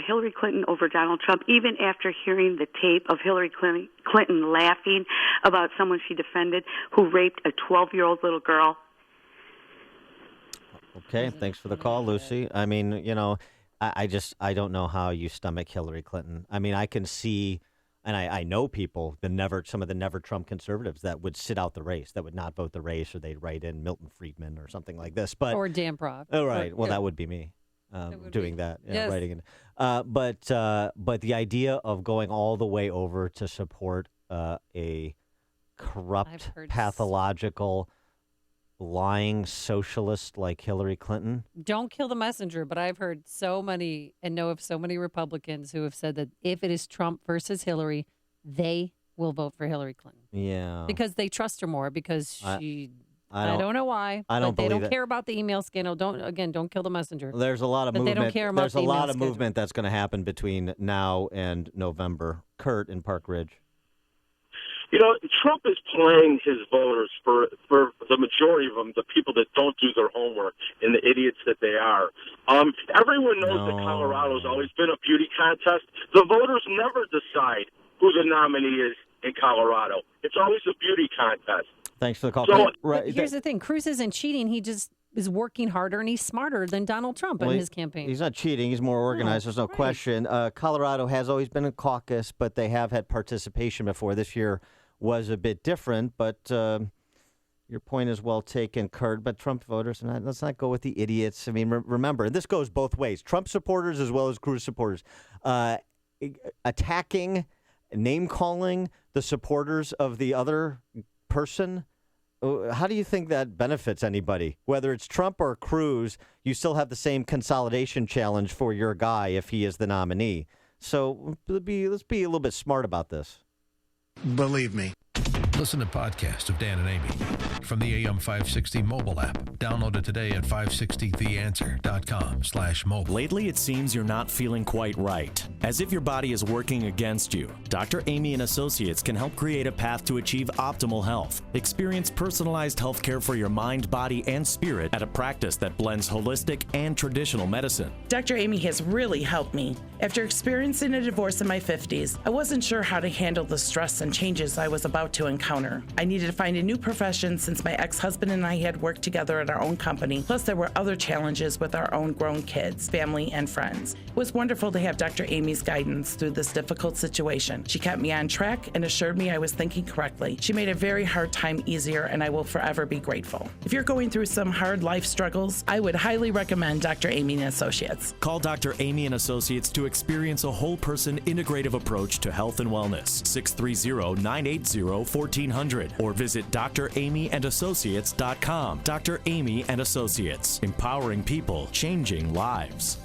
Hillary Clinton over Donald Trump, even after hearing the tape of Hillary Clinton laughing about someone she defended who raped a 12-year-old little girl. Okay, thanks for the call, Lucy. I mean, I don't know how you stomach Hillary Clinton. I mean, I can see... And I know people, some of the never Trump conservatives that would sit out the race, that would not vote the race, or they'd write in Milton Friedman or something like this. Or Dan Proft. Oh, right. Well, that would be me doing that, yes. Writing in. But the idea of going all the way over to support a corrupt, pathological lying socialist like Hillary Clinton? Don't kill the messenger, but I've heard so many and know of so many Republicans who have said that if it is Trump versus Hillary, they will vote for Hillary Clinton. Yeah. Because they trust her more, because I don't know why. I don't but they believe don't it. care about the email scandal. Don't kill the messenger. There's a lot of But movement. they don't care about There's the a email lot of schedule. movement that's going to happen between now and November. Kurt in Park Ridge. You know, Trump is playing his voters for the majority of them, the people that don't do their homework and the idiots that they are. Everyone knows that Colorado's always been a beauty contest. The voters never decide who the nominee is in Colorado. It's always a beauty contest. Thanks for the call. So, But here's the thing. Cruz isn't cheating. He just is working harder, and he's smarter than Donald Trump in his campaign. He's not cheating. He's more organized. There's no question. Colorado has always been a caucus, but they have had participation before. This year was a bit different, but your point is well taken, Kurt. But Trump voters, let's not go with the idiots. I mean, remember, this goes both ways. Trump supporters as well as Cruz supporters. Attacking, name-calling the supporters of the other person, how do you think that benefits anybody? Whether it's Trump or Cruz, you still have the same consolidation challenge for your guy if he is the nominee. So let's be a little bit smart about this. Believe me. Listen to podcasts of Dan and Amy from the AM 560 mobile app. Download it today at 560theanswer.com/mobile. Lately, it seems you're not feeling quite right, as if your body is working against you. Dr. Amy and Associates can help create a path to achieve optimal health. Experience personalized health care for your mind, body, and spirit at a practice that blends holistic and traditional medicine. Dr. Amy has really helped me. After experiencing a divorce in my 50s, I wasn't sure how to handle the stress and changes I was about to encounter. I needed to find a new profession since my ex-husband and I had worked together at our own company, plus there were other challenges with our own grown kids, family, and friends. It was wonderful to have Dr. Amy's guidance through this difficult situation. She kept me on track and assured me I was thinking correctly. She made a very hard time easier, and I will forever be grateful. If you're going through some hard life struggles, I would highly recommend Dr. Amy and Associates. Call Dr. Amy and Associates to experience a whole-person integrative approach to health and wellness. 630-980-1400 or visit dramyandassociates.com. Dr. Amy and Associates, empowering people, changing lives.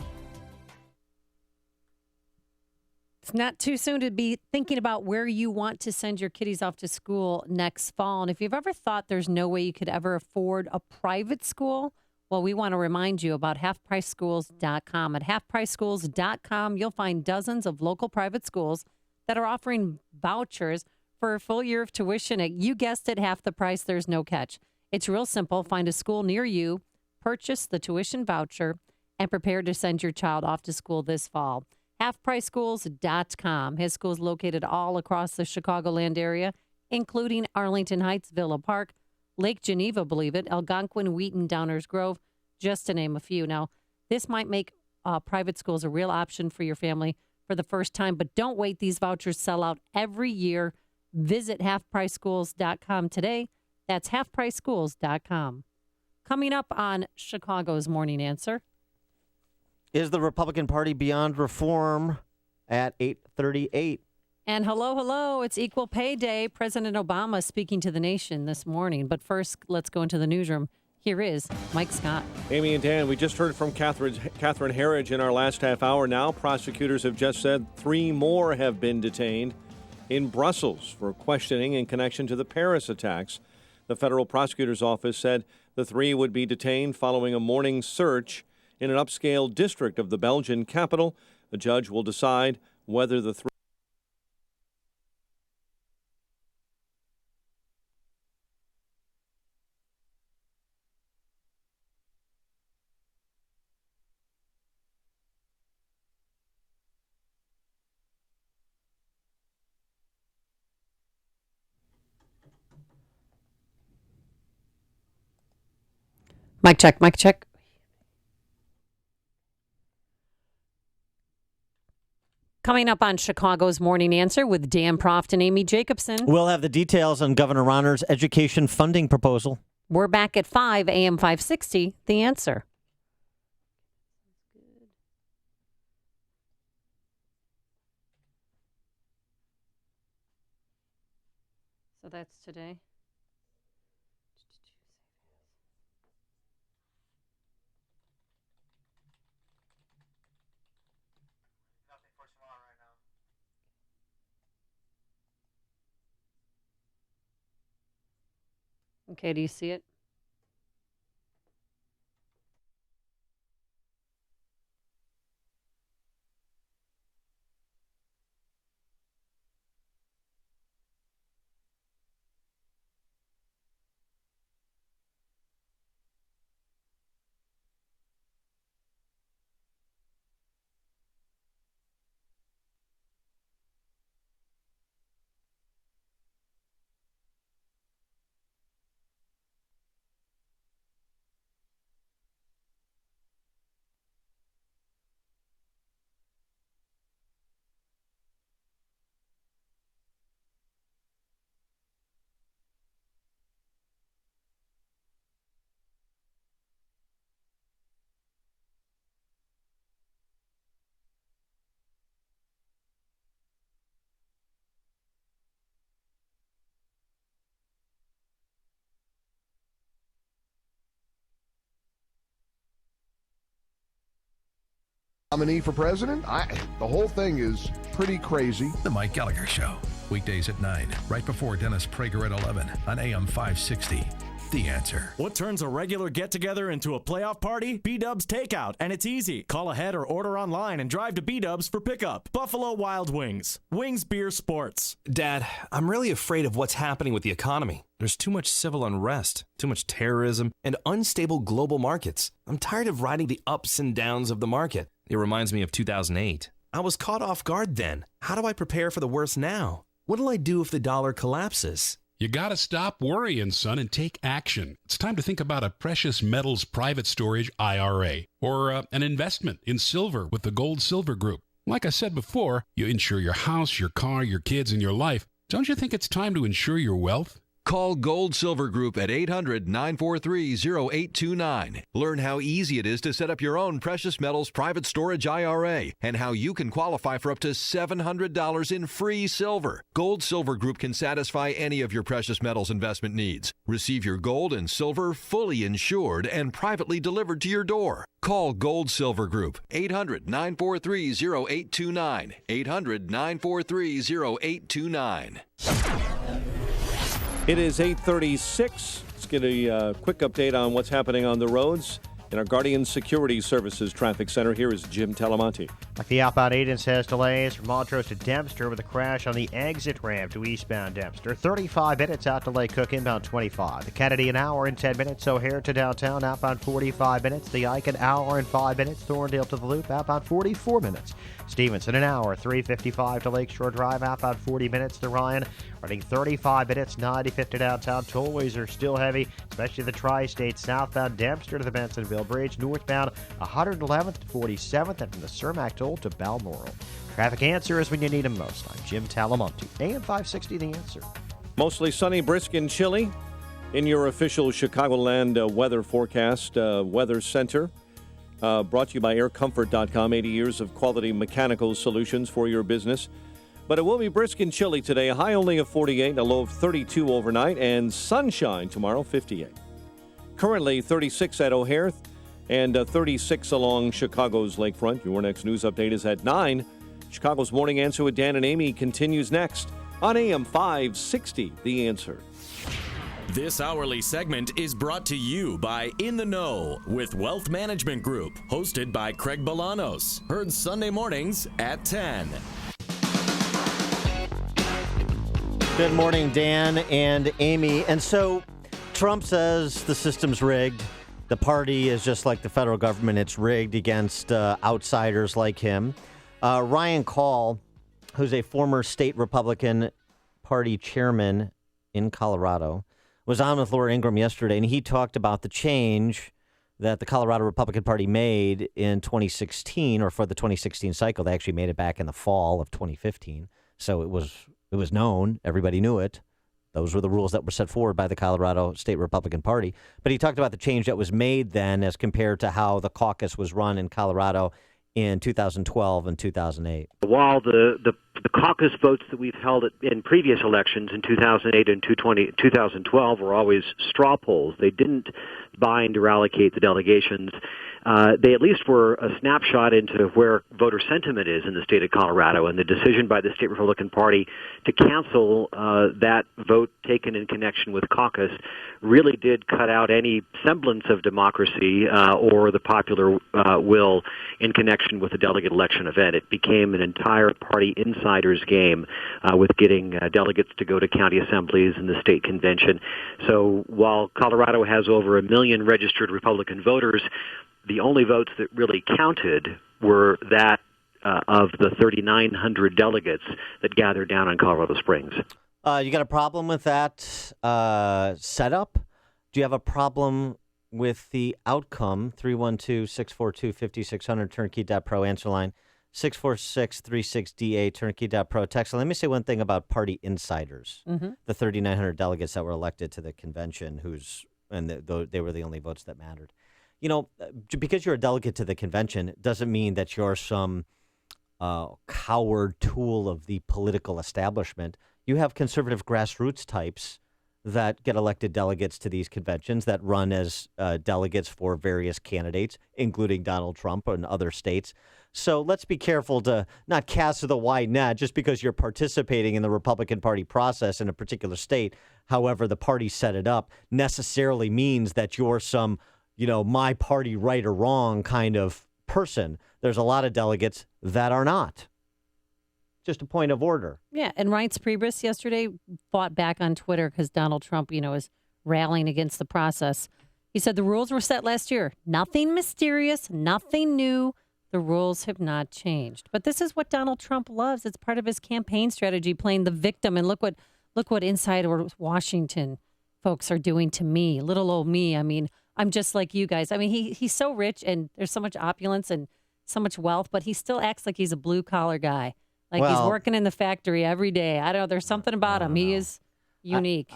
It's not too soon to be thinking about where you want to send your kiddies off to school next fall. And if you've ever thought there's no way you could ever afford a private school, well, we want to remind you about halfpriceschools.com. At halfpriceschools.com, you'll find dozens of local private schools that are offering vouchers for a full year of tuition at, you guessed it, half the price. There's no catch. It's real simple. Find a school near you, purchase the tuition voucher, and prepare to send your child off to school this fall. halfpriceschools.com has schools located all across the Chicagoland area, including Arlington Heights, Villa Park, Lake Geneva, believe it, Algonquin, Wheaton, Downers Grove, just to name a few. Now, this might make private schools a real option for your family for the first time, but don't wait. These vouchers sell out every year. Visit halfpriceschools.com today. That's halfpriceschools.com. Coming up on Chicago's Morning Answer. Is the Republican Party beyond reform at 8:38? And hello, it's Equal Pay Day. President Obama speaking to the nation this morning. But first, let's go into the newsroom. Here is Mike Scott. Amy and Dan, we just heard from Catherine Herridge in our last half hour. Now, prosecutors have just said 3 more have been detained in Brussels for questioning in connection to the Paris attacks. The federal prosecutor's office said the 3 would be detained following a morning search in an upscale district of the Belgian capital. The judge will decide whether the 3. Mic check, mic check. Coming up on Chicago's Morning Answer with Dan Proft and Amy Jacobson. We'll have the details on Governor Rauner's education funding proposal. We're back at 5 AM 560, The Answer. So that's today. Okay, do you see it? Nominee for president? The whole thing is pretty crazy. The Mike Gallagher Show, weekdays at 9, right before Dennis Prager at 11 on AM 560. The Answer. What turns a regular get-together into a playoff party? B-Dubs Takeout, and it's easy. Call ahead or order online and drive to B-Dubs for pickup. Buffalo Wild Wings. Wings Beer Sports. Dad, I'm really afraid of what's happening with the economy. There's too much civil unrest, too much terrorism, and unstable global markets. I'm tired of riding the ups and downs of the market. It reminds me of 2008. I was caught off guard then. How do I prepare for the worst now? What'll I do if the dollar collapses? You gotta stop worrying, son, and take action. It's time to think about a precious metals private storage IRA or an investment in silver with the Gold Silver Group. Like I said before, you insure your house, your car, your kids, and your life. Don't you think it's time to insure your wealth? Call Gold Silver Group at 800-943-0829. Learn how easy it is to set up your own precious metals private storage IRA and how you can qualify for up to $700 in free silver. Gold Silver Group can satisfy any of your precious metals investment needs. Receive your gold and silver fully insured and privately delivered to your door. Call Gold Silver Group, 800-943-0829. 800-943-0829. It is 8:36. Let's get a quick update on what's happening on the roads. In our Guardian Security Services Traffic Center, here is Jim Talamonte. Like the outbound 8 has delays from Montrose to Dempster with a crash on the exit ramp to eastbound Dempster. 35 minutes out to Lake Cook, inbound 25. The Kennedy, an hour and 10 minutes. O'Hare to downtown, outbound 45 minutes. The Ike, an hour and 5 minutes. Thorndale to the Loop, outbound 44 minutes. Stevenson, an hour, 3:55 to Lakeshore Drive, outbound 40 minutes. The Ryan, running 35 minutes, 95 to downtown. Tollways are still heavy, especially the Tri-State southbound Dempster to the Bensonville Bridge, northbound 111th to 47th, and from the Cermak Toll to Balmoral. Traffic Answer is when you need them most. I'm Jim Talamonte, AM 560, The Answer. Mostly sunny, brisk, and chilly in your official Chicagoland weather forecast. Weather Center, brought to you by aircomfort.com. 80 years of quality mechanical solutions for your business. But it will be brisk and chilly today. A high only of 48, a low of 32 overnight, and sunshine tomorrow, 58. Currently 36 at O'Hare and 36 along Chicago's lakefront. Your next news update is at 9. Chicago's Morning Answer with Dan and Amy continues next on AM 560, The Answer. This hourly segment is brought to you by In the Know with Wealth Management Group, hosted by Craig Bolanos. Heard Sunday mornings at 10. Good morning, Dan and Amy. And so Trump says the system's rigged. The party is just like the federal government. It's rigged against outsiders like him. Ryan Call, who's a former state Republican Party chairman in Colorado, was on with Laura Ingraham yesterday, and he talked about the change that the Colorado Republican Party made in 2016, or for the 2016 cycle. They actually made it back in the fall of 2015. So it was known. Everybody knew it. Those were the rules that were set forward by the Colorado State Republican Party. But he talked about the change that was made then as compared to how the caucus was run in Colorado in 2012 and 2008. While the caucus votes that we've held in previous elections in 2008 and 2012 were always straw polls, they didn't bind or allocate the delegations. they at least were a snapshot into where voter sentiment is in the state of Colorado, and the decision by the state Republican Party to cancel that vote taken in connection with caucus really did cut out any semblance of democracy or the popular will in connection with the delegate election event. It became an entire party insider's game with getting delegates to go to county assemblies and the state convention. So while Colorado has over 1 million registered Republican voters, the only votes that really counted were that of the 3,900 delegates that gathered down in Colorado Springs. You got a problem with that setup? Do you have a problem with the outcome? 312-642-5600, turnkey.pro, answer line 64636DA, turnkey.pro, text. Let me say one thing about party insiders. Mm-hmm. The 3,900 delegates that were elected to the convention, they were the only votes that mattered. You know, because you're a delegate to the convention doesn't mean that you're some coward tool of the political establishment. You have conservative grassroots types that get elected delegates to these conventions that run as delegates for various candidates, including Donald Trump and other states. So let's be careful to not cast the wide net just because you're participating in the Republican Party process in a particular state. However, the party set it up necessarily means that you're some, my party right or wrong kind of person. There's a lot of delegates that are not. Just a point of order. Yeah, and Reince Priebus yesterday fought back on Twitter because Donald Trump, is rallying against the process. He said the rules were set last year. Nothing mysterious, nothing new. The rules have not changed. But this is what Donald Trump loves. It's part of his campaign strategy, playing the victim. And look what Insider Washington folks are doing to me, little old me. I mean, I'm just like you guys. I mean, he's so rich and there's so much opulence and so much wealth, but he still acts like he's a blue collar guy. Like he's working in the factory every day. I don't know. There's something about him. He is unique.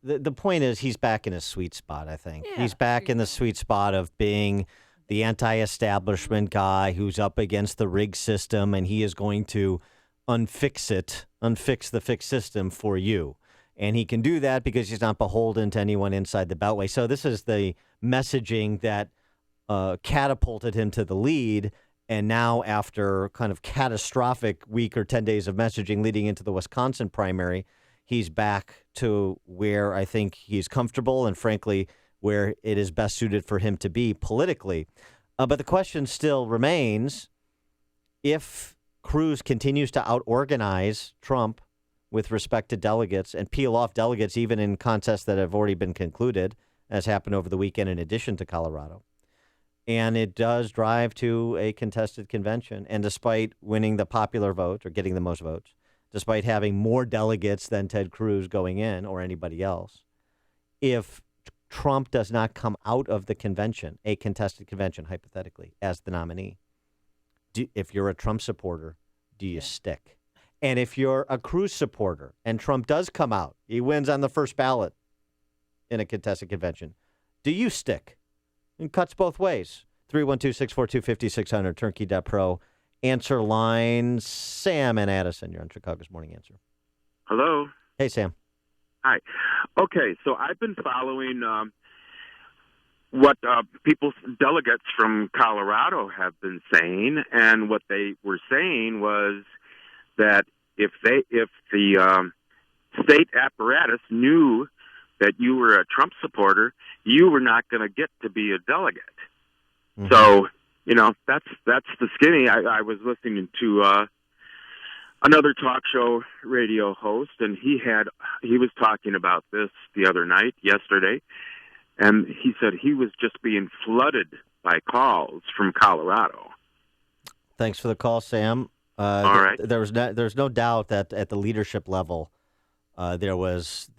The point is he's back in his sweet spot, I think. Yeah, he's back in the sweet spot of being the anti-establishment guy who's up against the rigged system, and he is going to unfix the fixed system for you. And he can do that because he's not beholden to anyone inside the Beltway. So this is the messaging that catapulted him to the lead. And now after kind of catastrophic week or 10 days of messaging leading into the Wisconsin primary, he's back to where I think he's comfortable and, frankly, where it is best suited for him to be politically. But the question still remains, if Cruz continues to out-organize Trump with respect to delegates and peel off delegates even in contests that have already been concluded, as happened over the weekend in addition to Colorado, and it does drive to a contested convention. And despite winning the popular vote or getting the most votes, despite having more delegates than Ted Cruz going in or anybody else, if Trump does not come out of the convention, a contested convention, hypothetically, as the nominee, if you're a Trump supporter, do you stick? And if you're a Cruz supporter and Trump does come out, he wins on the first ballot in a contested convention, do you stick? It cuts both ways. 312-642-5600, turnkey.pro. Answer line, Sam and Addison. You're on Chicago's Morning Answer. Hello. Hey, Sam. Hi. Okay, so I've been following what delegates from Colorado have been saying, and what they were saying was that if the state apparatus knew that you were a Trump supporter, you were not going to get to be a delegate. Mm-hmm. So, that's the skinny. I was listening to another talk show radio host, and he was talking about this the other night, yesterday, and he said he was just being flooded by calls from Colorado. Thanks for the call, Sam. All right. There's no doubt that at the leadership level, that was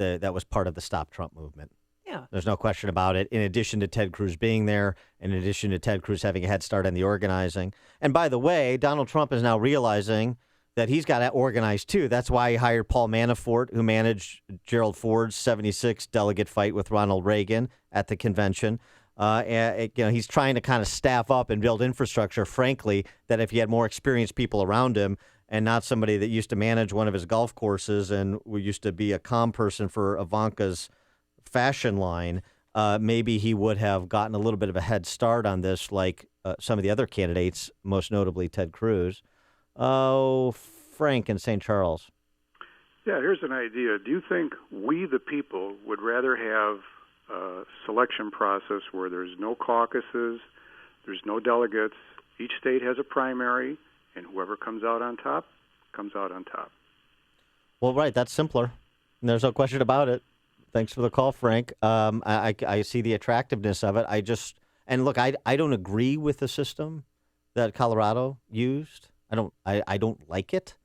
part of the Stop Trump movement. Yeah. There's no question about it. In addition to Ted Cruz being there, in addition to Ted Cruz having a head start on the organizing. And by the way, Donald Trump is now realizing that he's got to organize too. That's why he hired Paul Manafort, who managed Gerald Ford's 76 delegate fight with Ronald Reagan at the convention. He's trying to kind of staff up and build infrastructure, frankly, that if he had more experienced people around him, and not somebody that used to manage one of his golf courses and used to be a comm person for Ivanka's fashion line, maybe he would have gotten a little bit of a head start on this, like some of the other candidates, most notably Ted Cruz. Oh, Frank in St. Charles. Yeah, here's an idea. Do you think we, the people, would rather have a selection process where there's no caucuses, there's no delegates, each state has a primary, and whoever comes out on top, comes out on top? Well, right, that's simpler. There's no question about it. Thanks for the call, Frank. I see the attractiveness of it. And look, I don't agree with the system that Colorado used. I don't like it,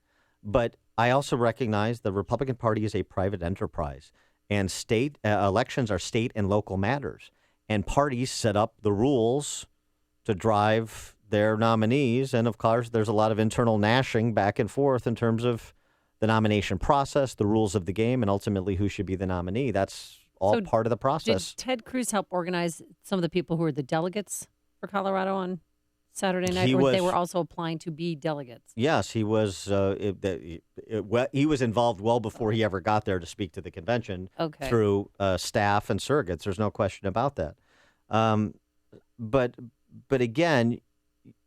but I also recognize the Republican Party is a private enterprise, and state elections are state and local matters, and parties set up the rules to drive their nominees, and of course, there's a lot of internal gnashing back and forth in terms of the nomination process, the rules of the game, and ultimately who should be the nominee. That's all part of the process. Did Ted Cruz help organize some of the people who were the delegates for Colorado on Saturday night, they were also applying to be delegates? Yes, he was. He was involved well before he ever got there to speak to the convention through staff and surrogates. There's no question about that. But again,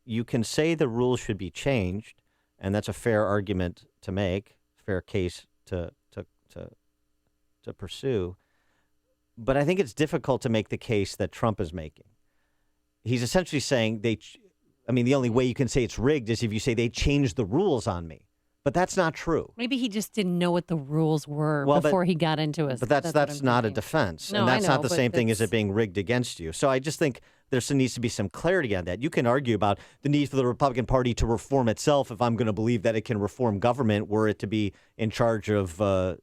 you can say the rules should be changed, and that's a fair argument to make, fair case to pursue. But I think it's difficult to make the case that Trump is making. He's essentially saying the only way you can say it's rigged is if you say they changed the rules on me. But that's not true. Maybe he just didn't know what the rules were before he got into it. But that's not a defense. No, and that's I know, not the same thing as it being rigged against you. So I just think there needs to be some clarity on that. You can argue about the need for the Republican Party to reform itself if I'm going to believe that it can reform government were it to be in charge of the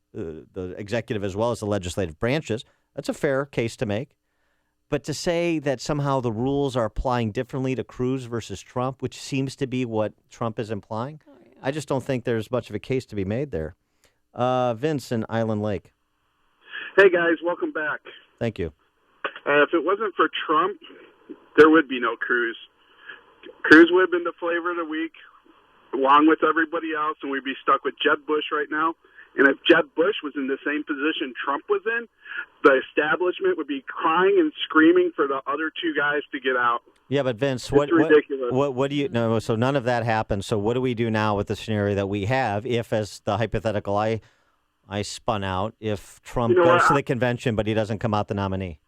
executive as well as the legislative branches. That's a fair case to make. But to say that somehow the rules are applying differently to Cruz versus Trump, which seems to be what Trump is implying, I just don't think there's much of a case to be made there. Vince in Island Lake. Hey, guys. Welcome back. Thank you. If it wasn't for Trump, there would be no Cruz. Cruz would have been the flavor of the week, along with everybody else, and we'd be stuck with Jeb Bush right now. And if Jeb Bush was in the same position Trump was in, the establishment would be crying and screaming for the other two guys to get out. Yeah, but Vince, ridiculous. What do you know? So none of that happened. So what do we do now with the scenario that we have? If, as the hypothetical I spun out, if Trump goes to the convention but he doesn't come out the nominee.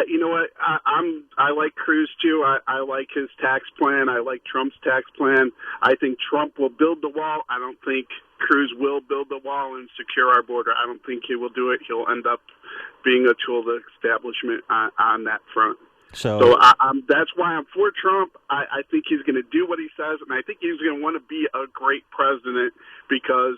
You know what? I like Cruz too. I like his tax plan. I like Trump's tax plan. I think Trump will build the wall. I don't think Cruz will build the wall and secure our border. I don't think he will do it. He'll end up being a tool of the establishment on that front. So that's why I'm for Trump. I think he's going to do what he says, and I think he's going to want to be a great president because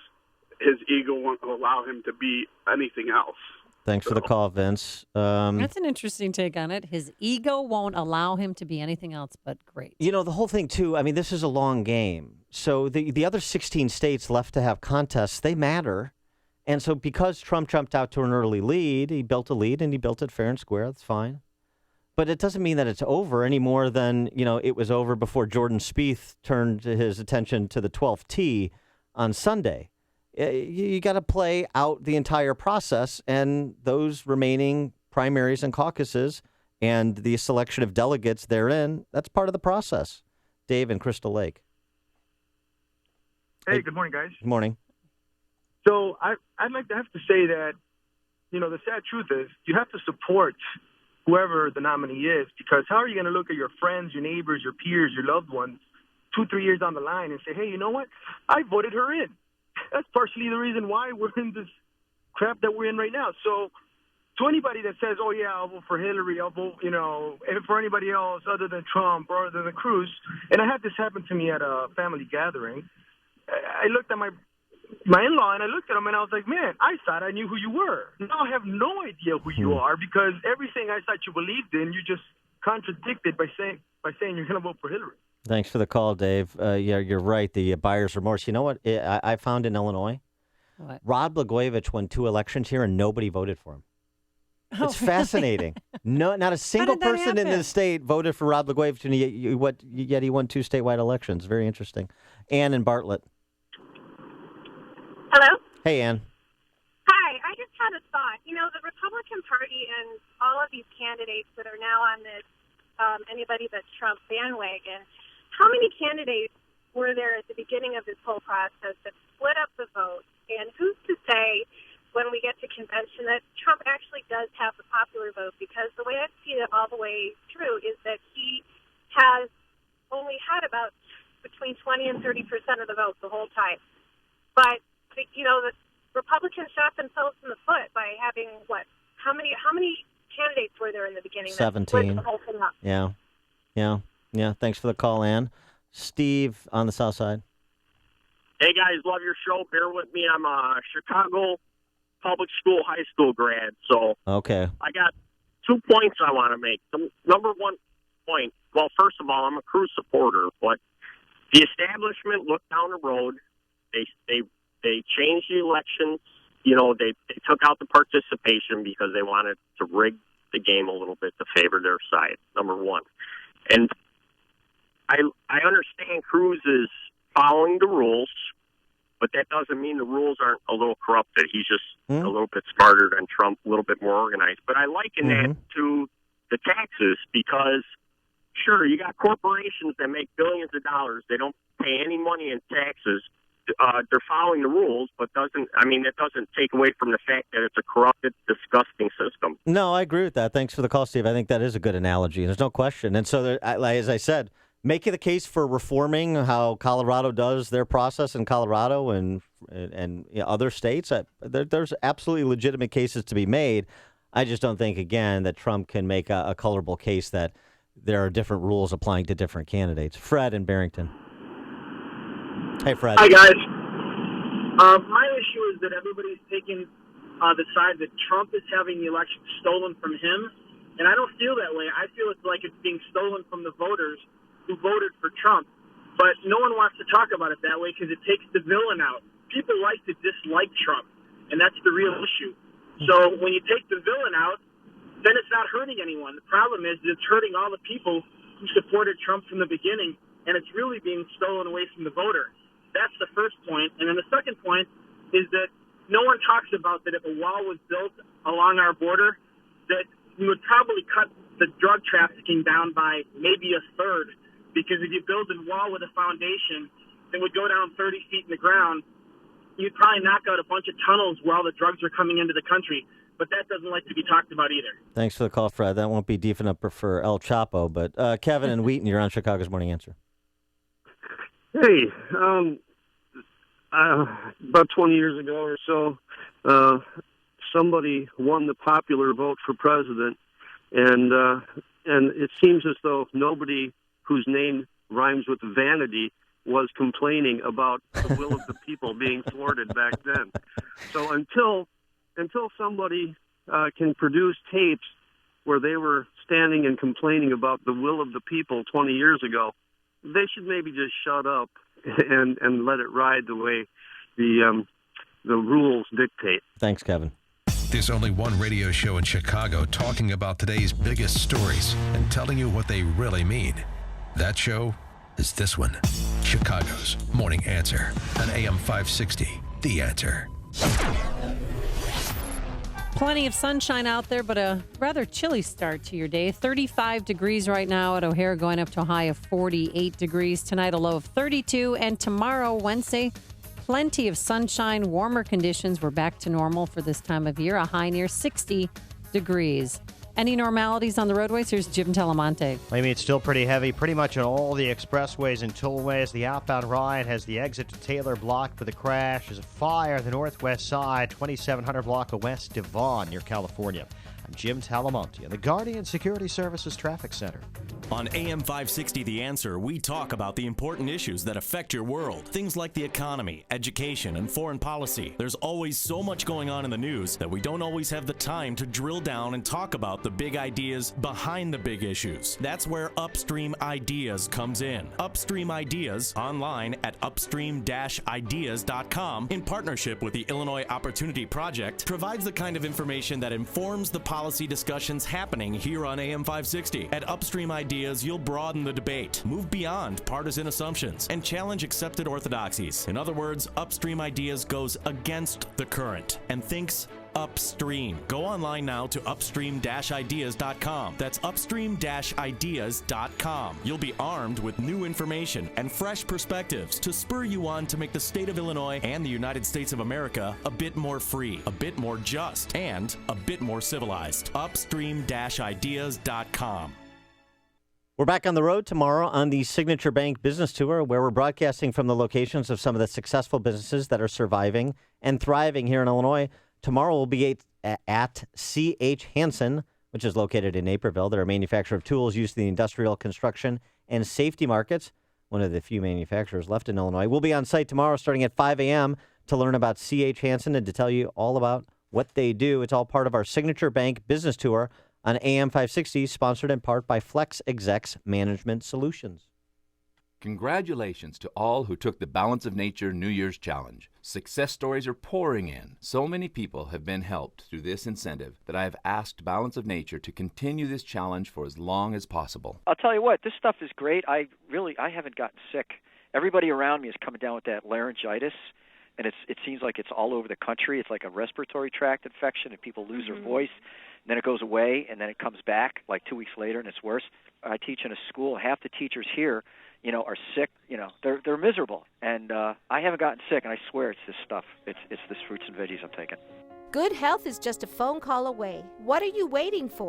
his ego won't allow him to be anything else. Thanks for the call, Vince. That's an interesting take on it. His ego won't allow him to be anything else but great. You know, the whole thing, too, this is a long game. So the other 16 states left to have contests, they matter. And so because Trump jumped out to an early lead, he built a lead, and he built it fair and square. That's fine. But it doesn't mean that it's over any more than, it was over before Jordan Spieth turned his attention to the 12th tee on Sunday. You got to play out the entire process, and those remaining primaries and caucuses and the selection of delegates therein, that's part of the process. Dave in Crystal Lake. Hey, good morning, guys. Good morning. So I'd like to have to say that, the sad truth is you have to support whoever the nominee is, because how are you going to look at your friends, your neighbors, your peers, your loved ones 2-3 years down the line and say, hey, you know what? I voted her in. That's partially the reason why we're in this crap that we're in right now. So to anybody that says, oh, yeah, I'll vote for Hillary, I'll vote, and for anybody else other than Trump or other than Cruz, and I had this happen to me at a family gathering. I looked at my in-law, and I looked at him, and I was like, man, I thought I knew who you were. Now I have no idea who you are, because everything I thought you believed in, you just contradicted by saying you're going to vote for Hillary. Thanks for the call, Dave. Yeah, you're right. The buyer's remorse. You know what I found in Illinois? What? Rod Blagojevich won 2 elections here, and nobody voted for him. It's fascinating. No, not a single person in the state voted for Rod Blagojevich, and yet he won 2 statewide elections. Very interesting. Ann in Bartlett. Hello? Hey, Ann. Hi. I just had a thought. You know, the Republican Party and all of these candidates that are now on this anybody but Trump bandwagon, how many candidates were there at the beginning of this whole process that split up the vote? And who's to say when we get to convention that Trump actually does have the popular vote? Because the way I've seen it all the way through is that he has only had about between 20 and 30% of the vote the whole time. But, you know, the Republicans shot themselves in the foot by having, how many candidates were there in the beginning? 17. That split the whole thing up? Yeah. Thanks for the call, Ann. Steve on the south side. Hey, guys, love your show. Bear with me. I'm a Chicago public school, high school grad, so Okay. I got 2 points I want to make. The number one point, well, first of all, I'm a Cruz supporter, but the establishment looked down the road. They changed the elections. You know, they took out the participation because they wanted to rig the game a little bit to favor their side, number one. And I understand Cruz is following the rules, but that doesn't mean the rules aren't a little corrupted. He's just a little bit smarter than Trump, a little bit more organized. But I liken that to the taxes because, sure, you got corporations that make billions of dollars. They don't pay any money in taxes. They're following the rules, but it doesn't take away from the fact that it's a corrupted, disgusting system. No, I agree with that. Thanks for the call, Steve. I think that is a good analogy. There's no question. And so, as I said, making the case for reforming how Colorado does their process in Colorado and other states, there's absolutely legitimate cases to be made. I just don't think, again, that Trump can make a colorable case that there are different rules applying to different candidates. Fred in Barrington. Hey, Fred. Hi, guys. My issue is that everybody's taking the side that Trump is having the election stolen from him, and I don't feel that way. I feel it's like it's being stolen from the voters who voted for Trump, but no one wants to talk about it that way because it takes the villain out. People like to dislike Trump, and that's the real issue. So when you take the villain out, then it's not hurting anyone. The problem is that it's hurting all the people who supported Trump from the beginning, and it's really being stolen away from the voter. That's the first point. And then the second point is that no one talks about that if a wall was built along our border, that we would probably cut the drug trafficking down by maybe a third. Because if you build a wall with a foundation that would go down 30 feet in the ground, you'd probably knock out a bunch of tunnels where all the drugs are coming into the country. But that doesn't like to be talked about either. Thanks for the call, Fred. That won't be deep enough for El Chapo. But Kevin and Wheaton, you're on Chicago's Morning Answer. Hey, about 20 years ago or so, somebody won the popular vote for president, and it seems as though nobody whose name rhymes with vanity was complaining about the will of the people being thwarted back then. So until somebody can produce tapes where they were standing and complaining about the will of the people 20 years ago, they should maybe just shut up and let it ride the way the rules dictate. Thanks, Kevin. There's only one radio show in Chicago talking about today's biggest stories and telling you what they really mean. That show is this one, Chicago's Morning Answer on AM 560, The Answer. Plenty of sunshine out there, but a rather chilly start to your day. 35 degrees right now at O'Hare, going up to a high of 48 degrees. Tonight, a low of 32. And tomorrow, Wednesday, plenty of sunshine, warmer conditions. We're back to normal for this time of year, a high near 60 degrees. Any normalities on the roadways? Here's Jim Talamonte. I mean, it's still pretty heavy, pretty much on all the expressways and tollways. The outbound ride has the exit to Taylor blocked with a crash. There's a fire on the northwest side, 2700 block of West Devon near California. I'm Jim Talamonte in the Guardian Security Services Traffic Center. On AM 560 The Answer, we talk about the important issues that affect your world. Things like the economy, education, and foreign policy. There's always so much going on in the news that we don't always have the time to drill down and talk about the big ideas behind the big issues. That's where Upstream Ideas comes in. Upstream Ideas, online at upstream-ideas.com, in partnership with the Illinois Opportunity Project, provides the kind of information that informs the policy discussions happening here on AM 560. At Upstream Ideas, you'll broaden the debate, move beyond partisan assumptions, and challenge accepted orthodoxies. In other words, Upstream Ideas goes against the current and thinks Upstream. Go online now to upstream-ideas.com. That's upstream-ideas.com. You'll be armed with new information and fresh perspectives to spur you on to make the state of Illinois and the United States of America a bit more free, a bit more just, and a bit more civilized. Upstream-ideas.com. We're back on the road tomorrow on the Signature Bank Business Tour, where we're broadcasting from the locations of some of the successful businesses that are surviving and thriving here in Illinois. Tomorrow we'll be at C.H. Hansen, which is located in Naperville. They're a manufacturer of tools used in the industrial, construction, and safety markets, one of the few manufacturers left in Illinois. We'll be on site tomorrow starting at 5 a.m. to learn about C.H. Hansen and to tell you all about what they do. It's all part of our Signature Bank Business Tour on AM 560, sponsored in part by Flex Execs Management Solutions. Congratulations to all who took the Balance of Nature New Year's Challenge. Success stories are pouring in. So many people have been helped through this incentive that I have asked Balance of Nature to continue this challenge for as long as possible. I'll tell you what, this stuff is great. I haven't gotten sick. Everybody around me is coming down with that laryngitis, and it seems like it's all over the country. It's like a respiratory tract infection, and people lose their voice. And then it goes away, and then it comes back like 2 weeks later, and it's worse. I teach in a school. Half the teachers here, are sick. They're miserable. And I haven't gotten sick, and I swear it's this stuff. It's this fruits and veggies I'm taking. Good health is just a phone call away. What are you waiting for?